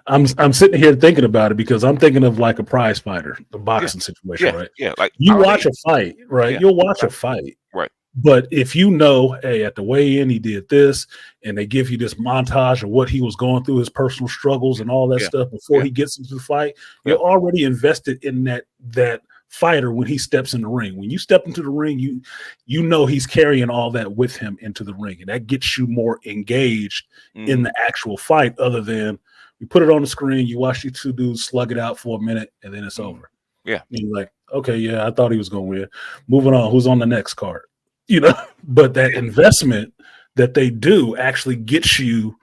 Speaker 2: I'm sitting here thinking about it because I'm thinking of like a prize fighter, the boxing situation, right?
Speaker 7: Yeah, like
Speaker 2: you watch a fight, right?
Speaker 7: Yeah.
Speaker 2: You'll watch a fight,
Speaker 7: right?
Speaker 2: But if you know, hey, at the weigh-in he did this, and they give you this montage of what he was going through, his personal struggles and all that stuff before he gets into the fight, you're already invested in that fighter when he steps in the ring. When you step into the ring, you know he's carrying all that with him into the ring, and that gets you more engaged in the actual fight, other than you put it on the screen, you watch you two dudes slug it out for a minute, and then it's over.
Speaker 7: Yeah.
Speaker 2: And you're like, okay, yeah, I thought he was going to win. Moving on, who's on the next card? You know, but that investment that they do actually gets you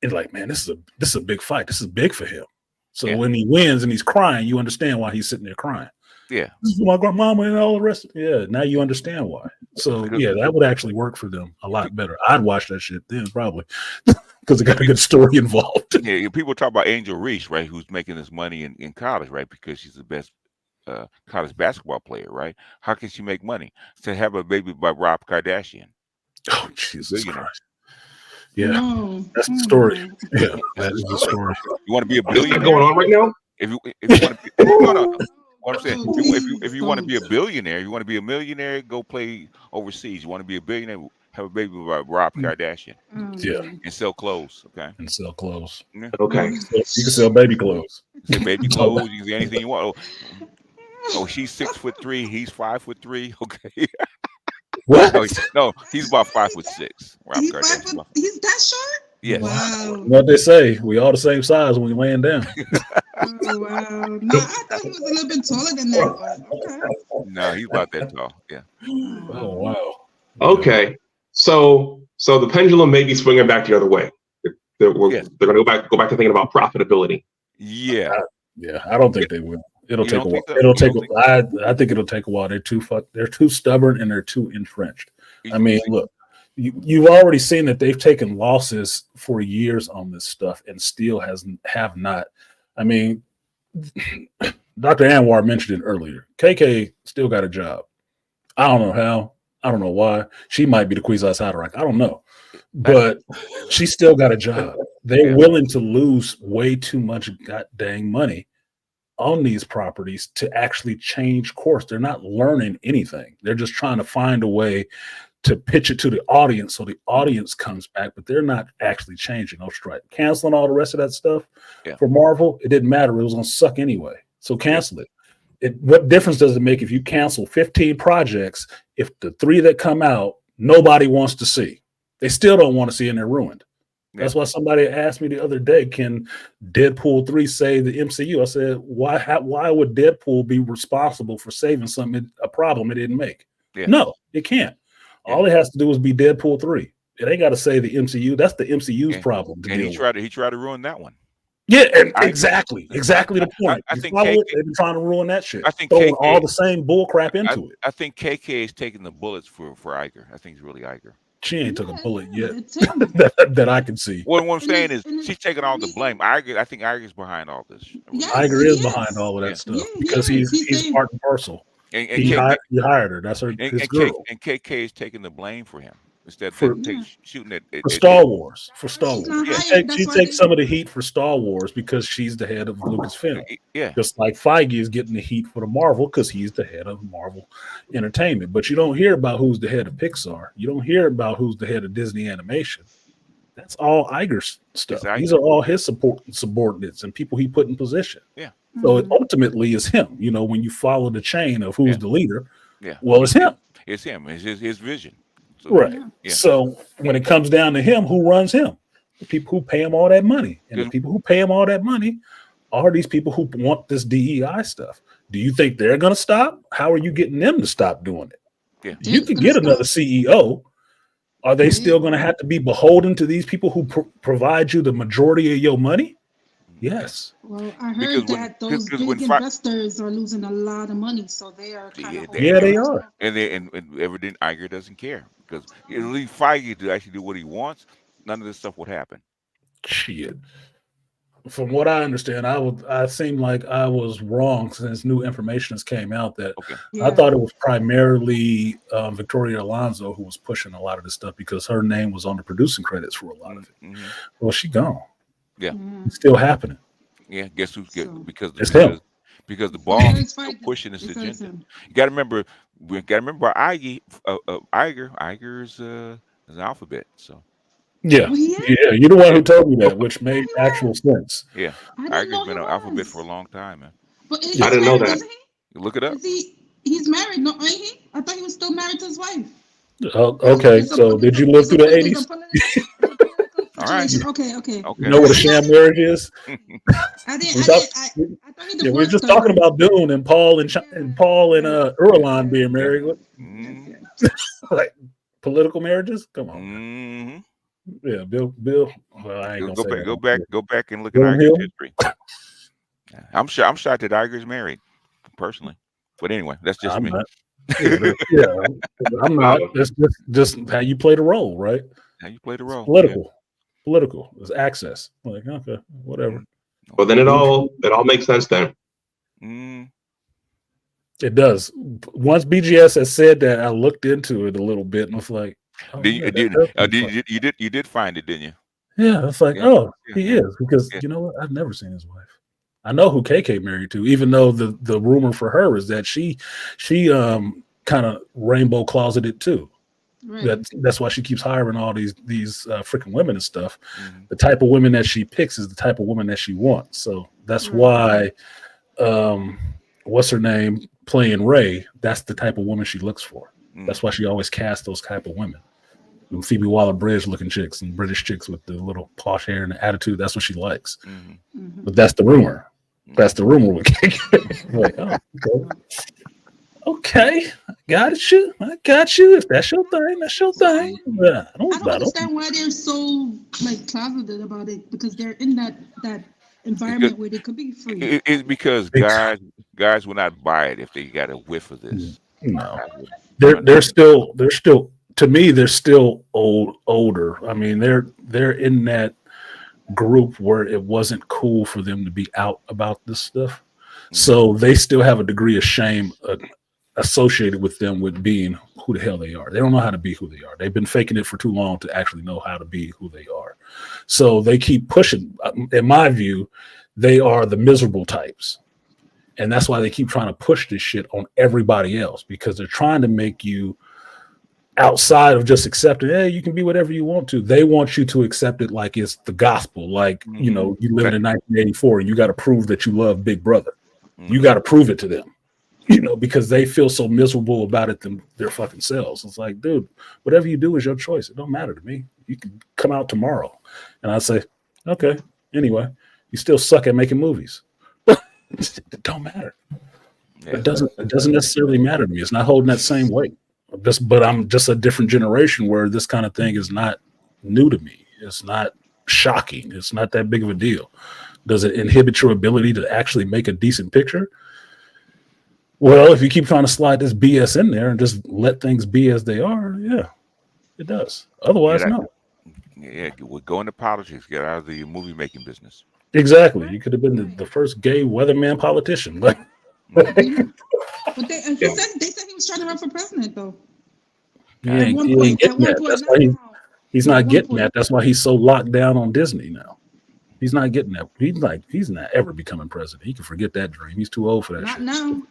Speaker 2: in, like, man, this is a big fight. This is big for him. So when he wins and he's crying, you understand why he's sitting there crying.
Speaker 7: Yeah.
Speaker 2: This is my grandmama and all the rest. Yeah. Now you understand why. So yeah, that would actually work for them a lot better. I'd watch that shit then probably because it got a good story involved.
Speaker 7: Yeah. People talk about Angel Reese, right? Who's making this money in college, right? Because she's the best college basketball player, right? How can she make money? To have a baby by Rob Kardashian.
Speaker 2: Oh, Jesus Christ. Yeah, that's the story. Yeah, that is the story.
Speaker 7: You want to be a billionaire?
Speaker 5: Going on right now?
Speaker 7: If you want to be, what I'm saying, if you want to be a billionaire, you want to be a millionaire, go play overseas. You want to be a billionaire, have a baby by Rob Kardashian.
Speaker 2: Yeah,
Speaker 7: and sell clothes. Okay,
Speaker 2: and sell clothes.
Speaker 7: Yeah.
Speaker 5: Okay,
Speaker 2: you can sell baby clothes.
Speaker 7: Sell baby clothes. You can do anything you want. Oh, she's 6'3", he's 5'3". Okay.
Speaker 2: What?
Speaker 7: No, he's about 5'6".
Speaker 3: He's that short?
Speaker 7: Yes.
Speaker 3: Wow.
Speaker 2: What they say, we all the same size when we laying down.
Speaker 3: Oh, wow. No, I thought he was a little bit taller than that. But okay.
Speaker 7: No, he's about that tall. Yeah.
Speaker 2: Oh, wow.
Speaker 5: Okay. So the pendulum may be swinging back the other way. They're going to go back to thinking about profitability.
Speaker 7: Yeah.
Speaker 2: Yeah, I don't think they will. It'll
Speaker 7: You
Speaker 2: take a
Speaker 7: don't
Speaker 2: while.
Speaker 7: think so?
Speaker 2: It'll
Speaker 7: You
Speaker 2: take.
Speaker 7: don't think
Speaker 2: I think it'll take a while. They're too stubborn and they're too entrenched. I mean, look, you've already seen that they've taken losses for years on this stuff and still have not. I mean, Dr. Anwar mentioned it earlier. KK still got a job. I don't know how. I don't know why. She might be the Kwisatz Haderach. I don't know. But she still got a job. They're willing to lose way too much god dang money on these properties to actually change course. They're not learning anything. They're just trying to find a way to pitch it to the audience so the audience comes back, but they're not actually changing. No strike. Canceling all the rest of that stuff for Marvel, it didn't matter. It was going to suck anyway. So cancel it. What difference does it make if you cancel 15 projects if the 3 that come out, nobody wants to see? They still don't want to see and they're ruined. That's why somebody asked me the other day, can Deadpool 3 save the MCU? I said, why would Deadpool be responsible for saving a problem it didn't make? No, it can't. All it has to do is be Deadpool 3. It ain't got to save the MCU. That's the MCU's problem.
Speaker 7: And he tried to ruin that one.
Speaker 2: Yeah, exactly the point.
Speaker 7: I think
Speaker 2: they've been trying to ruin that shit.
Speaker 7: I think
Speaker 2: throwing
Speaker 7: KK,
Speaker 2: all the same bull crap into it.
Speaker 7: I think KK is taking the bullets for Iger. I think it's really Iger.
Speaker 2: She ain't took a bullet yet that I can see.
Speaker 7: What I'm saying is she's taking all the blame. I think Iger's behind all this.
Speaker 2: Iger is behind all of that stuff because he's part and parcel.
Speaker 7: And
Speaker 2: he hired her. That's his girl.
Speaker 7: And KK is taking the blame for him instead of shooting it
Speaker 2: for Star Wars. For Star Wars, she takes some of the heat for Star Wars because she's the head of Lucasfilm. Just like Feige is getting the heat for the Marvel because he's the head of Marvel Entertainment. But you don't hear about who's the head of Pixar. You don't hear about who's the head of Disney Animation. That's all Iger's stuff. These are all his subordinates and people he put in position. So it ultimately is him. You know, when you follow the chain of who's the leader, well, it's him.
Speaker 7: It's him. It's his vision. So,
Speaker 2: right. So when it comes down to him, who runs him? The people who pay him all that money. And the people who pay him all that money are these people who want this DEI stuff. Do you think they're going to stop? How are you getting them to stop doing it? You could get another CEO. Are they still going to have to be beholden to these people who provide you the majority of your money? Yes.
Speaker 3: Well, I heard that those big investors are losing a lot of money, so they are kind of
Speaker 2: they are.
Speaker 7: And evidently Iger doesn't care because it'll leave Feige to actually do what he wants. None of this stuff would happen.
Speaker 2: Shit. From what I understand, I seem like I was wrong since new information has came out that I thought it was primarily Victoria Alonso who was pushing a lot of this stuff because her name was on the producing credits for a lot of it. Well, she gone.
Speaker 7: Yeah,
Speaker 2: it's still happening.
Speaker 7: Yeah, guess who's because the ball is still pushing this agenda. You got to remember, Iger is an alphabet. So
Speaker 2: you're the one who told me that, which made actual sense.
Speaker 7: Yeah, Iger's been an alphabet for a long time, man.
Speaker 3: But
Speaker 5: I didn't know that.
Speaker 7: Look it up.
Speaker 3: He's married, no? Ain't he? I thought he was still married to his wife.
Speaker 2: Okay, so did you live through the 80s?
Speaker 3: All right. Okay.
Speaker 2: You know what a sham marriage is?
Speaker 3: I thought
Speaker 2: we're just talking about Dune and Paul and Urlan being married. Like political marriges? Come on. Yeah, Bill. Well, I ain't gonna say
Speaker 7: go back and look at Iger's history. I'm shocked that Iger's married, personally. But anyway, that's just me.
Speaker 2: I'm not. That's just how you play the role, right?
Speaker 7: How you play the role.
Speaker 2: Political. It's access. Like, okay, whatever.
Speaker 5: Well, then it all makes sense then.
Speaker 2: It does. Once BGS has said that, I looked into it a little bit and was like,
Speaker 7: you did find it, didn't you?
Speaker 2: Yeah, it's like, he is, because you know what? I've never seen his wife. I know who KK married to, even though the rumor for her is that she kind of rainbow closeted too. Right. That's why she keeps hiring all these freaking women and stuff. The type of women that she picks is the type of woman that she wants. So that's why, what's her name playing Ray? That's the type of woman she looks for. That's why she always casts those type of women. Phoebe Waller-Bridge looking chicks and British chicks with the little posh hair and the attitude. That's what she likes. But that's the rumor. That's the rumor with KK. Like, okay, I got you. If that's your thing, that's your thing. I don't
Speaker 3: understand why they're so closeted about it, because they're in that environment where they could be free.
Speaker 7: It's because guys guys will not buy it if they got a whiff of this.
Speaker 2: No, they're still to me they're still older. I mean they're in that group where it wasn't cool for them to be out about this stuff, so they still have a degree of shame associated with them with being who the hell they are. They don't know how to be who they are. They've been faking it for too long to actually know how to be who they are. So they keep pushing. In my view, they are the miserable types. And that's why they keep trying to push this shit on everybody else, because they're trying to make you outside of just accepting, hey, you can be whatever you want to. They want you to accept it like it's the gospel. Like, you know, you live in 1984 and you got to prove that you love Big Brother. You got to prove it to them. You know, because they feel so miserable about it their fucking selves. It's like, dude, whatever you do is your choice. It don't matter to me. You can come out tomorrow. And I say, okay, anyway, you still suck at making movies. It don't matter. Yeah. It doesn't necessarily matter to me. It's not holding that same weight. But I'm just a different generation where this kind of thing is not new to me. It's not shocking. It's not that big of a deal. Does it inhibit your ability to actually make a decent picture? Well, if you keep trying to slide this BS in there and just let things be as they are, yeah, it does. Otherwise, no.
Speaker 7: Yeah, we're going to politics. Get out of the movie making business.
Speaker 2: Exactly. You could have been the first gay weatherman politician. Like,
Speaker 3: but they said he was trying to run for president, though.
Speaker 2: Yeah, he ain't getting that. That's why he's not getting that. That's why he's so locked down on Disney now. He's not getting that. He's not ever becoming president. He can forget that dream. He's too old for that
Speaker 3: not
Speaker 2: shit.
Speaker 3: Now.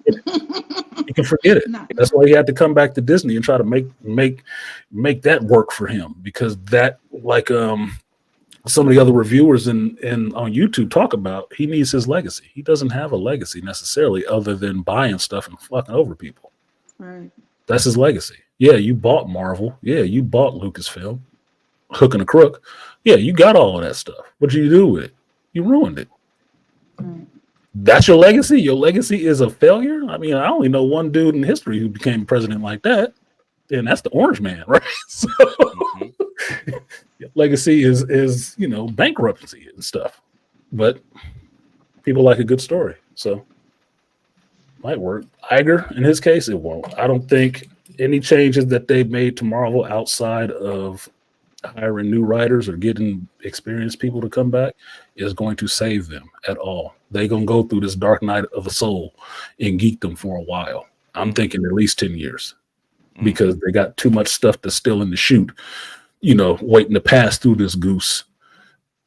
Speaker 2: He can forget it. That's why he had to come back to Disney and try to make that work for him, because that, like some of the other reviewers in on YouTube talk about, he needs his legacy. He doesn't have a legacy necessarily other than buying stuff and fucking over people.
Speaker 3: Right.
Speaker 2: That's his legacy. Yeah, you bought Marvel. Yeah, you bought Lucasfilm. Hook and a crook. Yeah, you got all of that stuff. What did you do with it? You ruined it. Right. That's your legacy? Your legacy is a failure? I mean, I only know one dude in history who became president like that, and that's the Orange Man, right? So legacy is bankruptcy and stuff. But people like a good story, so might work. Iger, in his case, it won't. I don't think any changes that they've made to Marvel outside of hiring new writers or getting experienced people to come back is going to save them at all. They're going to go through this dark night of the soul and geekdom for a while. I'm thinking at least 10 years, because they got too much stuff that's still in the chute, waiting to pass through this goose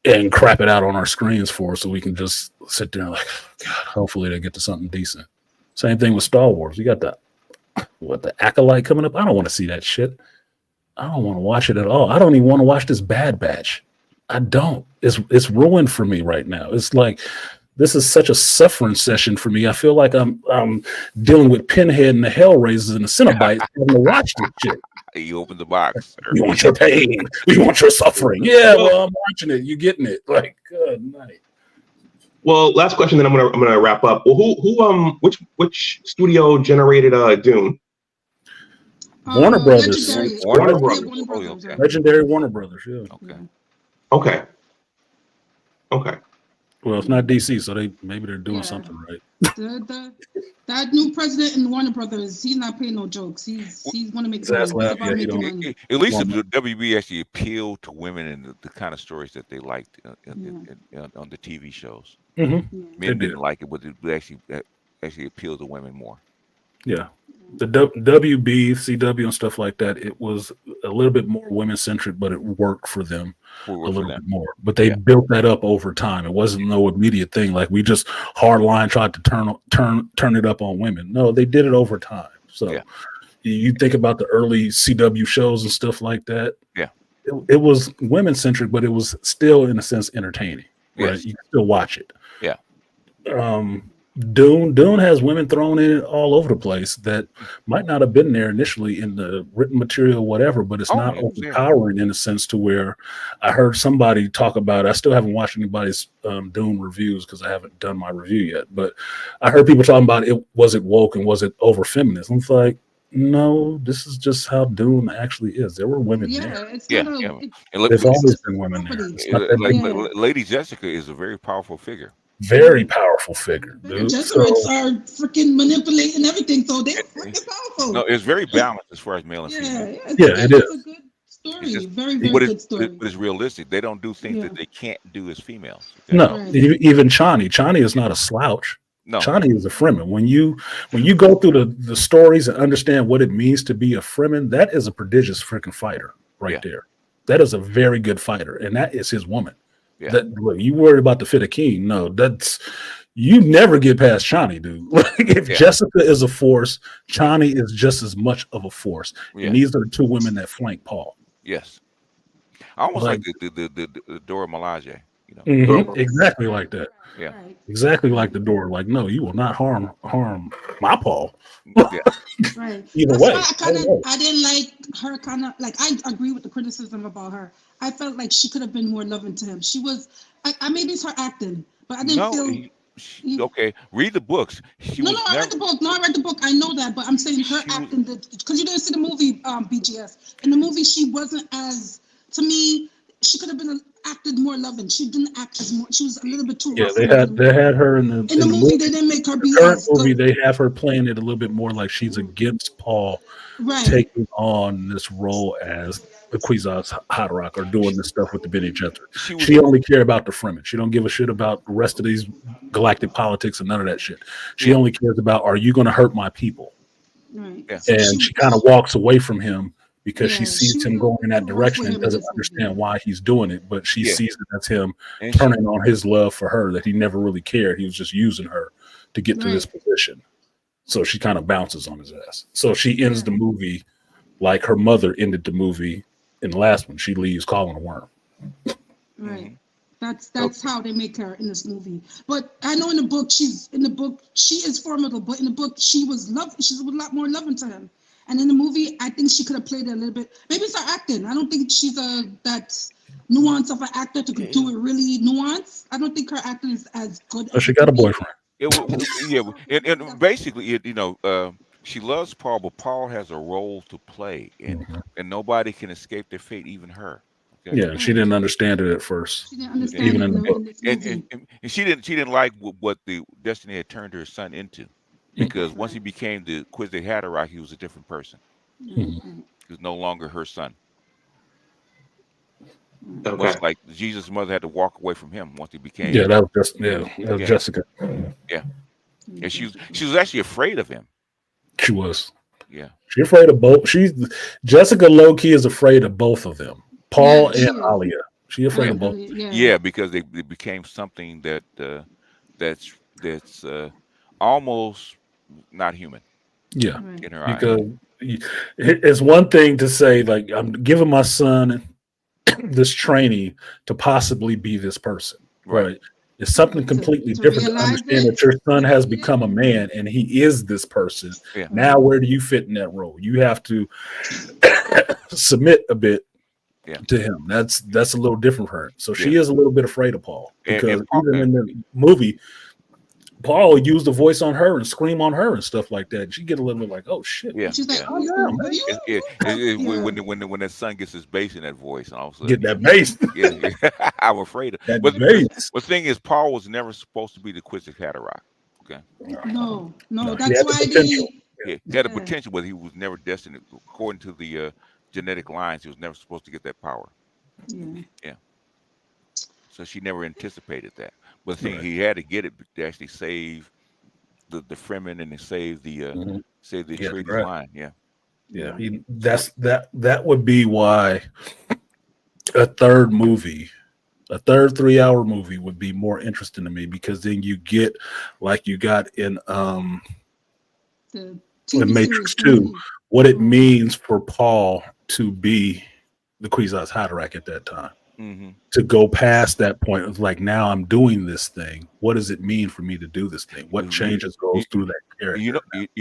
Speaker 2: and crap it out on our screens for us so we can just sit there and like, God, hopefully they get to something decent. Same thing with Star Wars. You got the Acolyte coming up. I don't want to see that shit. I don't want to watch it at all. I don't even want to watch this Bad Batch. I don't. It's ruined for me right now. It's like, this is such a suffering session for me. I feel like I'm dealing with Pinhead and the Hellraisers and the Cenobites having to watch this shit.
Speaker 7: You open the box.
Speaker 2: You want your pain. You want your suffering. Yeah, well, I'm watching it. You're getting it. Like, good night.
Speaker 5: Well, last question, then I'm gonna wrap up. Well, which studio generated Dune?
Speaker 2: Warner Brothers.
Speaker 5: Warner Brothers.
Speaker 2: Okay. Legendary Warner Brothers. Yeah.
Speaker 5: Okay.
Speaker 2: Well, it's not DC, so they're doing something right.
Speaker 3: That new president in Warner Brothers, he's not paying no jokes. He's going to make money.
Speaker 7: At least the WB actually appealed to women and the kind of stories that they liked on the TV shows.
Speaker 2: Mm-hmm.
Speaker 7: Men didn't like it, but it actually appealed to women more.
Speaker 2: Yeah. The WB, CW, and stuff like that, it was a little bit more women-centric, but it worked for them a little bit more. But they built that up over time. It wasn't no immediate thing like we just hardline tried to turn it up on women. No, they did it over time. So you think about the early CW shows and stuff like that.
Speaker 7: Yeah,
Speaker 2: it was women-centric, but it was still, in a sense, entertaining. Right? Yes. You can still watch it.
Speaker 7: Yeah.
Speaker 2: Dune has women thrown in it all over the place that might not have been there initially in the written material, whatever, but it's not overpowering in a sense to where I heard somebody talk about it. I still haven't watched anybody's Dune reviews because I haven't done my review yet, but I heard people talking about it. Was it woke and was it over feminist? I'm like, no, this is just how Dune actually is. There were women there. There's always been women there.
Speaker 7: Lady Jessica is a very powerful figure.
Speaker 2: Very powerful figure, dude.
Speaker 3: Jesuits are freaking manipulating everything, so they're freaking powerful.
Speaker 7: No, it's very balanced as far as male and female.
Speaker 2: It is.
Speaker 3: It's a good story.
Speaker 7: Just,
Speaker 3: very good story.
Speaker 7: But it's realistic. They don't do things that they can't do as females. Okay?
Speaker 2: No, even Chani. Chani is not a slouch. No. Chani is a Fremen. When you go through the stories and understand what it means to be a Fremen, that is a prodigious freaking fighter right there. That is a very good fighter, and that is his woman. Yeah. Look, you worried about the fit of king? No, you never get past Chani, dude. If Jessica is a force, Chani is just as much of a force, and these are the two women that flank Paul.
Speaker 7: Yes, almost like the Dora Milaje. You know,
Speaker 2: exactly like that.
Speaker 7: Yeah,
Speaker 2: exactly like the door. Like, no, you will not harm my Paul.
Speaker 3: Right.
Speaker 2: Either way,
Speaker 3: I didn't like her. Kind of like I agree with the criticism about her. I felt like she could have been more loving to him. She was. I maybe it's her acting, but I didn't feel.
Speaker 7: Okay, read the books.
Speaker 3: I read the book. No, I read the book. I know that, but I'm saying her acting, because you didn't see the movie BGS. In the movie, she wasn't as, to me, she could have been acted more loving. She didn't act as more. She was a little bit too.
Speaker 2: Yeah, they had her in the
Speaker 3: movie. They didn't make her be
Speaker 2: the current movie. They have her playing it a little bit more like she's against Paul, taking on this role as the Kwisatz Haderach, or doing this stuff with the Bene Gesserit. She only care about the Fremen. She don't give a shit about the rest of these galactic politics and none of that shit. She only cares about, are you going to hurt my people?
Speaker 3: Right.
Speaker 2: Yeah. And she kind of walks away from him because she sees him going in that direction and doesn't understand why he's doing it. But she sees it as him turning on his love for her, that he never really cared. He was just using her to get to this position. So she kind of bounces on his ass. So she ends the movie like her mother ended the movie in the last one. She leaves calling a worm.
Speaker 3: Right. That's how they make her in this movie. But I know in the book she is formidable, but in the book she's a lot more loving to him. And in the movie, I think she could have played it a little bit. Maybe it's her acting. I don't think she's that nuance of an actor to do it really nuanced. I don't think her acting is as good.
Speaker 2: But she got a boyfriend.
Speaker 7: And basically, she loves Paul, but Paul has a role to play, and nobody can escape their fate, even her. Okay?
Speaker 2: Yeah, she didn't understand it at first.
Speaker 3: She didn't understand
Speaker 2: even in the book.
Speaker 7: And she didn't like what the destiny had turned her son into, because once he became the Kwisatz Haderach, he was a different person. He was no longer her son.
Speaker 5: Okay.
Speaker 7: Much like Jesus' mother had to walk away from him once he became.
Speaker 2: Yeah, that was Jessica.
Speaker 7: Yeah, and she was actually afraid of him.
Speaker 2: She was.
Speaker 7: Yeah.
Speaker 2: She's afraid of both. Jessica low key is afraid of both of them, Paul and Alia. She's afraid of both.
Speaker 7: Yeah, because they became something that's almost not human.
Speaker 2: Yeah,
Speaker 7: in her
Speaker 2: because it's one thing to say, like, I'm giving my son this training to possibly be this person, right? It's something completely different to understand that your son has become a man and he is this person. Yeah. Now, where do you fit in that role? You have to submit a bit to him. That's a little different for her. So she is a little bit afraid of Paul, because even in the movie, Paul used the voice on her and scream on her and stuff like that. She get a little bit like, oh shit.
Speaker 3: Yeah. She's like, oh
Speaker 7: yeah. When that son gets his bass in that voice, and all of a sudden,
Speaker 2: get that bass.
Speaker 7: I'm afraid of
Speaker 2: that
Speaker 7: but
Speaker 2: bass.
Speaker 7: The thing is, Paul was never supposed to be the Kwisatz Haderach. Okay.
Speaker 3: No. That's why he
Speaker 7: had the potential, but he was never destined. According to the genetic lines, he was never supposed to get that power. Yeah. So she never anticipated that. But the thing, he had to get it to actually save the Fremen and to save the Atreides line.
Speaker 2: That would be why a third 3-hour movie would be more interesting to me, because then you get, like you got in Matrix 2, what it means for Paul to be the Kwisatz Haderach at that time. To go past that point of, like, now I'm doing this thing. What does it mean for me to do this thing? What changes goes through that character?
Speaker 7: When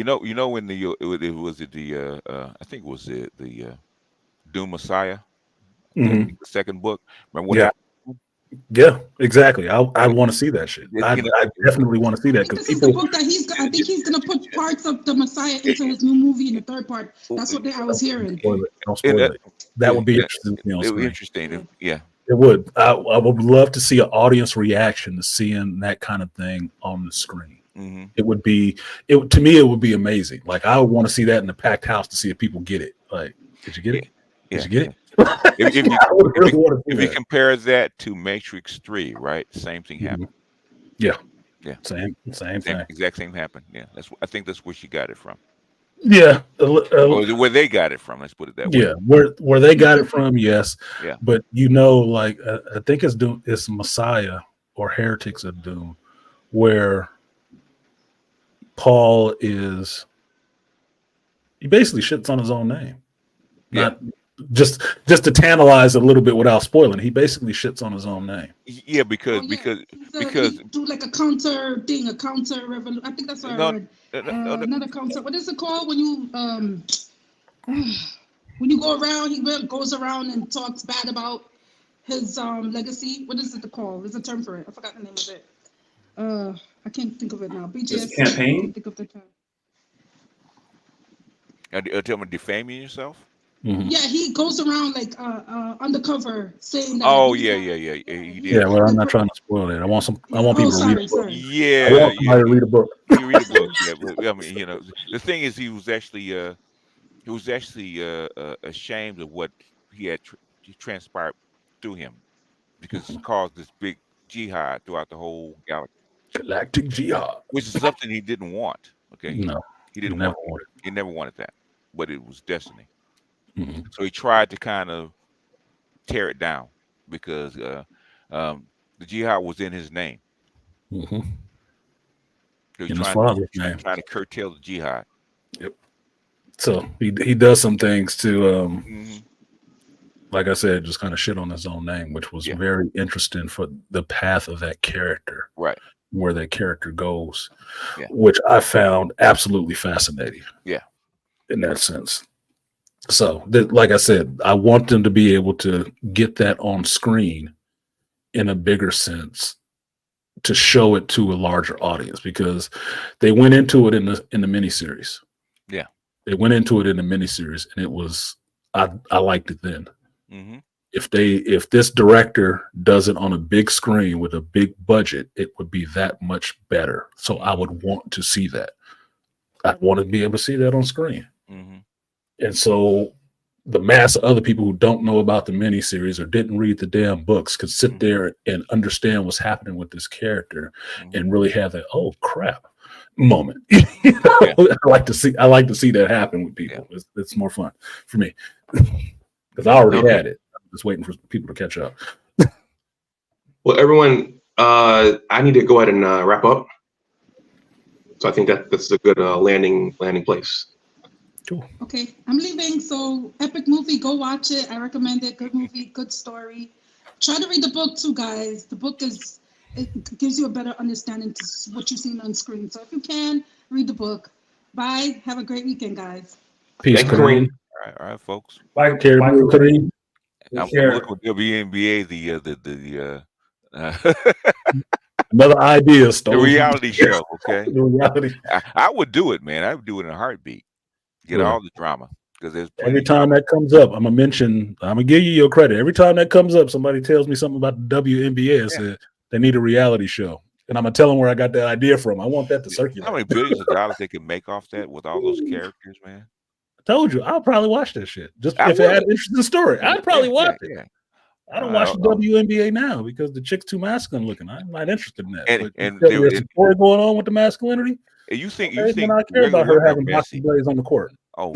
Speaker 7: I think it was the Dune Messiah, the second book. Remember
Speaker 2: Yeah, exactly. I want to see that shit. I definitely want to see that, because
Speaker 3: this is the book that I think he's going to put parts of the Messiah into his new movie in the third part. That's what I was hearing.
Speaker 2: Don't spoil it. That would be interesting.
Speaker 7: It would be interesting.
Speaker 2: It would. I would love to see an audience reaction to seeing that kind of thing on the screen.
Speaker 7: Mm-hmm.
Speaker 2: It would be. It to me, it would be amazing. Like I would want to see that in a packed house to see if people get it. Like, did you get it? Did you get it?
Speaker 7: If you compare that to Matrix 3, right? Same thing happened.
Speaker 2: Yeah.
Speaker 7: Yeah.
Speaker 2: Same thing.
Speaker 7: Exact same happened. Yeah. I think that's where she got it from.
Speaker 2: Yeah.
Speaker 7: Or where they got it from. Let's put it that way.
Speaker 2: Yeah. Where they got it from, yes.
Speaker 7: Yeah.
Speaker 2: But like I think it's Messiah or Heretics of Doom, where Paul he basically shits on his own name. Not just to tantalize a little bit without spoiling. He basically shits on his own name.
Speaker 7: Yeah, because
Speaker 3: he do like a counter thing, a counter revolution. I think that's what I read. Another counter. What is it called when you go around? He goes around and talks bad about his legacy. What is it called? There's a term for it. I forgot the name of it. I can't think of it now. BGS
Speaker 6: campaign.
Speaker 3: I can't think of the term.
Speaker 7: Tell me, defaming yourself.
Speaker 2: Mm-hmm.
Speaker 3: Yeah, he goes around like undercover saying that.
Speaker 7: Oh yeah. He did.
Speaker 2: Yeah, well, I'm not trying to spoil it. I want people to read it.
Speaker 3: Sorry.
Speaker 7: Yeah,
Speaker 2: I want somebody to read a book.
Speaker 7: You read a book. Yeah, but, I mean, the thing is, he was actually ashamed of what he had transpired through him, because it caused this big jihad throughout the whole galaxy.
Speaker 2: Galactic jihad,
Speaker 7: which is something he didn't want. Okay,
Speaker 2: no,
Speaker 7: he didn't
Speaker 2: never
Speaker 7: want it. He never wanted that, but it was destiny.
Speaker 2: Mm-hmm.
Speaker 7: So he tried to kind of tear it down because the jihad was in his name.
Speaker 2: Mm-hmm.
Speaker 7: He was
Speaker 2: in his father's name.
Speaker 7: Trying to curtail the jihad.
Speaker 2: Yep. So he does some things to, like I said, just kind of shit on his own name, which was very interesting for the path of that character,
Speaker 7: right?
Speaker 2: Where that character goes, which I found absolutely fascinating.
Speaker 7: Yeah,
Speaker 2: in that sense. So, like I said, I want them to be able to get that on screen in a bigger sense to show it to a larger audience, because they went into it in the miniseries.
Speaker 7: Yeah,
Speaker 2: they went into it in the miniseries, and it was I liked it then.
Speaker 7: Mm-hmm.
Speaker 2: If this director does it on a big screen with a big budget, it would be that much better. So I would want to see that. I want to be able to see that on screen.
Speaker 7: Mm-hmm.
Speaker 2: And so the mass of other people who don't know about the miniseries or didn't read the damn books could sit there and understand what's happening with this character and really have that, oh crap moment. I like to see that happen with people. It's more fun for me because I already had it. I'm just waiting for people to catch up.
Speaker 5: Well, everyone, I need to go ahead and wrap up. So I think that's a good landing place.
Speaker 2: Cool.
Speaker 3: Okay, I'm leaving. So epic movie, go watch it. I recommend it. Good movie, good story. Try to read the book too, guys. The book it gives you a better understanding to what you've seen on screen. So if you can, read the book. Bye. Have a great weekend, guys.
Speaker 2: Peace, Kareem.
Speaker 7: All right, folks.
Speaker 6: Bye,
Speaker 2: Kareem.
Speaker 7: I'm looking at WNBA, the
Speaker 2: another idea,
Speaker 7: the reality show. Okay,
Speaker 2: the reality.
Speaker 7: I would do it, man. I would do it in a heartbeat. Get all the drama, because there's
Speaker 2: every time that comes up, I'm gonna give you your credit. Every time that comes up, somebody tells me something about the WNBA. I said they need a reality show, and I'm gonna tell them where I got that idea from. I want that to circulate.
Speaker 7: How many billions of dollars they can make off that with all those characters, man?
Speaker 2: I told you, I'll probably watch that shit. Just if it had an interesting story, I'd probably watch it. Yeah. I don't watch the WNBA now because the chick's too masculine looking. I'm not interested in that. And there's a story going on with the masculinity.
Speaker 7: You think
Speaker 2: I care about her having boxing blades on the court?
Speaker 7: Oh,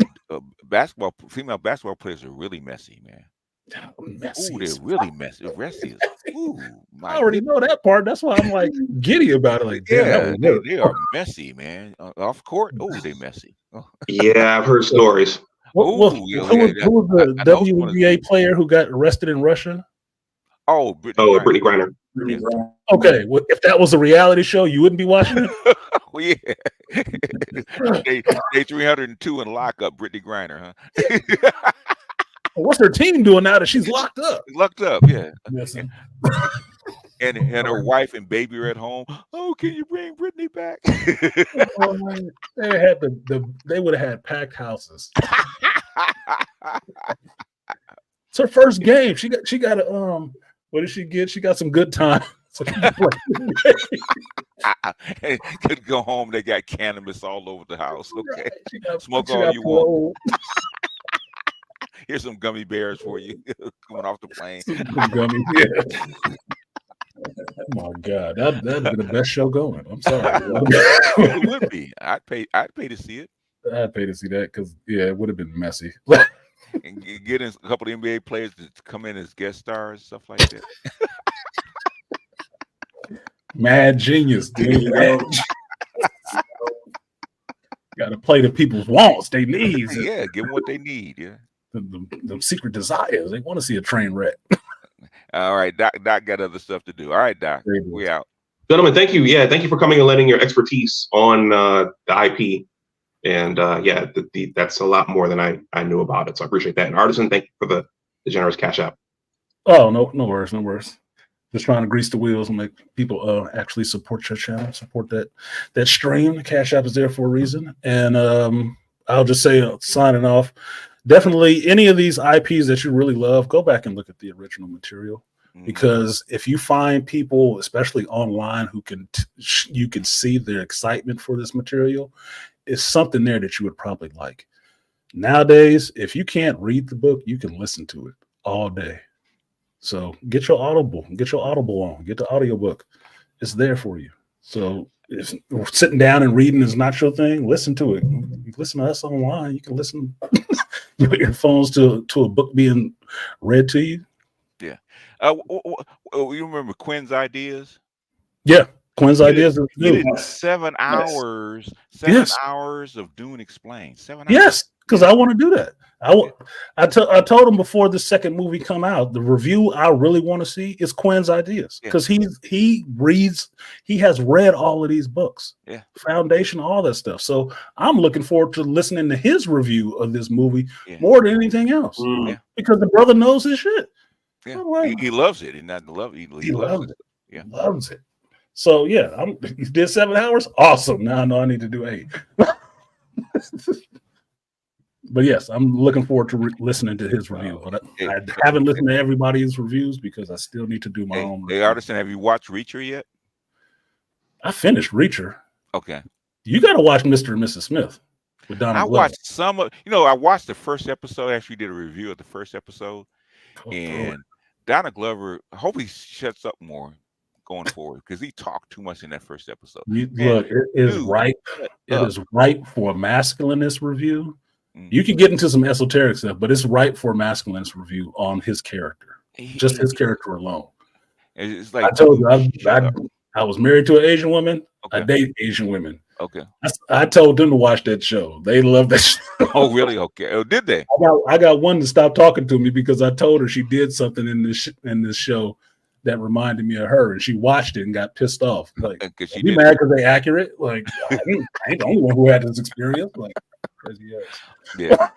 Speaker 7: female basketball players are really messy, man.
Speaker 2: Messy.
Speaker 7: Ooh, they're really messy. Messy. Ooh,
Speaker 2: I already know that part. That's why I'm like giddy about it. Like,
Speaker 7: they are messy, man. Off court, they messy.
Speaker 5: Yeah, I've heard stories.
Speaker 2: Who was the WNBA player who got arrested in Russia?
Speaker 5: Oh, Brittany Griner.
Speaker 2: Okay, well, if that was a reality show, you wouldn't be watching it.
Speaker 7: Well, yeah. Day 302 in lockup, Brittany Griner, huh?
Speaker 2: What's her team doing now that she's locked up?
Speaker 7: Locked up, yeah. and her wife and baby are at home. Oh, can you bring Brittany back?
Speaker 2: They would have had packed houses. It's her first game. She got a What did she get? She got some good time. So she
Speaker 7: could go home. They got cannabis all over the house. Okay,
Speaker 2: right.
Speaker 7: Smoke all you want. Here's some gummy bears for you coming off the plane.
Speaker 2: Gummy, yeah. Oh my God, that'd be the best show going. I'm sorry.
Speaker 7: It would be. I'd pay to see it.
Speaker 2: I'd pay to see that because it would have been messy.
Speaker 7: And getting a couple of NBA players to come in as guest stars, stuff like that.
Speaker 2: Mad genius, dude. Got to play to people's wants, they needs.
Speaker 7: Yeah, give them what they need. Yeah,
Speaker 2: the secret desires. They want to see a train wreck.
Speaker 7: All right, Doc got other stuff to do. All right, Doc, we out.
Speaker 5: Gentlemen, thank you. Yeah, thank you for coming and lending your expertise on the IP. And that's a lot more than I knew about it. So I appreciate that. And Artisan, thank you for the generous cash app.
Speaker 2: Oh, no worries. Just trying to grease the wheels and make people actually support your channel, support that stream. The cash app is there for a reason. And I'll just say, signing off, definitely any of these IPs that you really love, go back and look at the original material. Because if you find people, especially online, who you can see their excitement for this material, it's something there that you would probably like. Nowadays, if you can't read the book, you can listen to it all day. So get your Audible on, get the audiobook. It's there for you. So if sitting down and reading is not your thing, listen to it. You listen to us online. You can listen with your phones to a book being read to you.
Speaker 7: Yeah. You remember Quinn's Ideas?
Speaker 2: Yeah. Quinn's Ideas.
Speaker 7: He did 7 hours.
Speaker 2: Yes.
Speaker 7: 7 hours of Dune Explained. 7 hours.
Speaker 2: Yes, because I want to do that. I told him before the second movie come out, the review I really want to see is Quinn's Ideas, because he has read all of these books, Foundation, all that stuff. So I'm looking forward to listening to his review of this movie more than anything else, because the brother knows his shit.
Speaker 7: Yeah, he loves it, and not love it. He loves it. Yeah,
Speaker 2: loves it. So yeah, you did 7 hours. Awesome. Now I know I need to do 8. But yes, I'm looking forward to listening to his review. But I haven't listened to everybody's reviews because I still need to do my own.
Speaker 7: Hey, Artisan, have you watched Reacher yet?
Speaker 2: I finished Reacher.
Speaker 7: Okay.
Speaker 2: You got to watch Mr. and Mrs. Smith with Donald Glover.
Speaker 7: Watched some of. I watched the first episode. Actually, did a review of the first episode, and Donald Glover. I hope he shuts up more going forward, because he talked too much in that first episode.
Speaker 2: Look, it is ripe. It is ripe for a masculinist review. You can get into some esoteric stuff, but it's ripe for a masculinist review on his character, just his character alone.
Speaker 7: It's like,
Speaker 2: I told you, I was married to an Asian woman. I date Asian women.
Speaker 7: Okay.
Speaker 2: I told them to watch that show. They love that show.
Speaker 7: Oh, really? Okay. Oh, did they?
Speaker 2: I got one to stop talking to me because I told her she did something in this show that reminded me of her, and she watched it and got pissed off. Like, you mad because they accurate? Like, I ain't the only one who had this experience. Like, crazy ass.
Speaker 7: Yeah,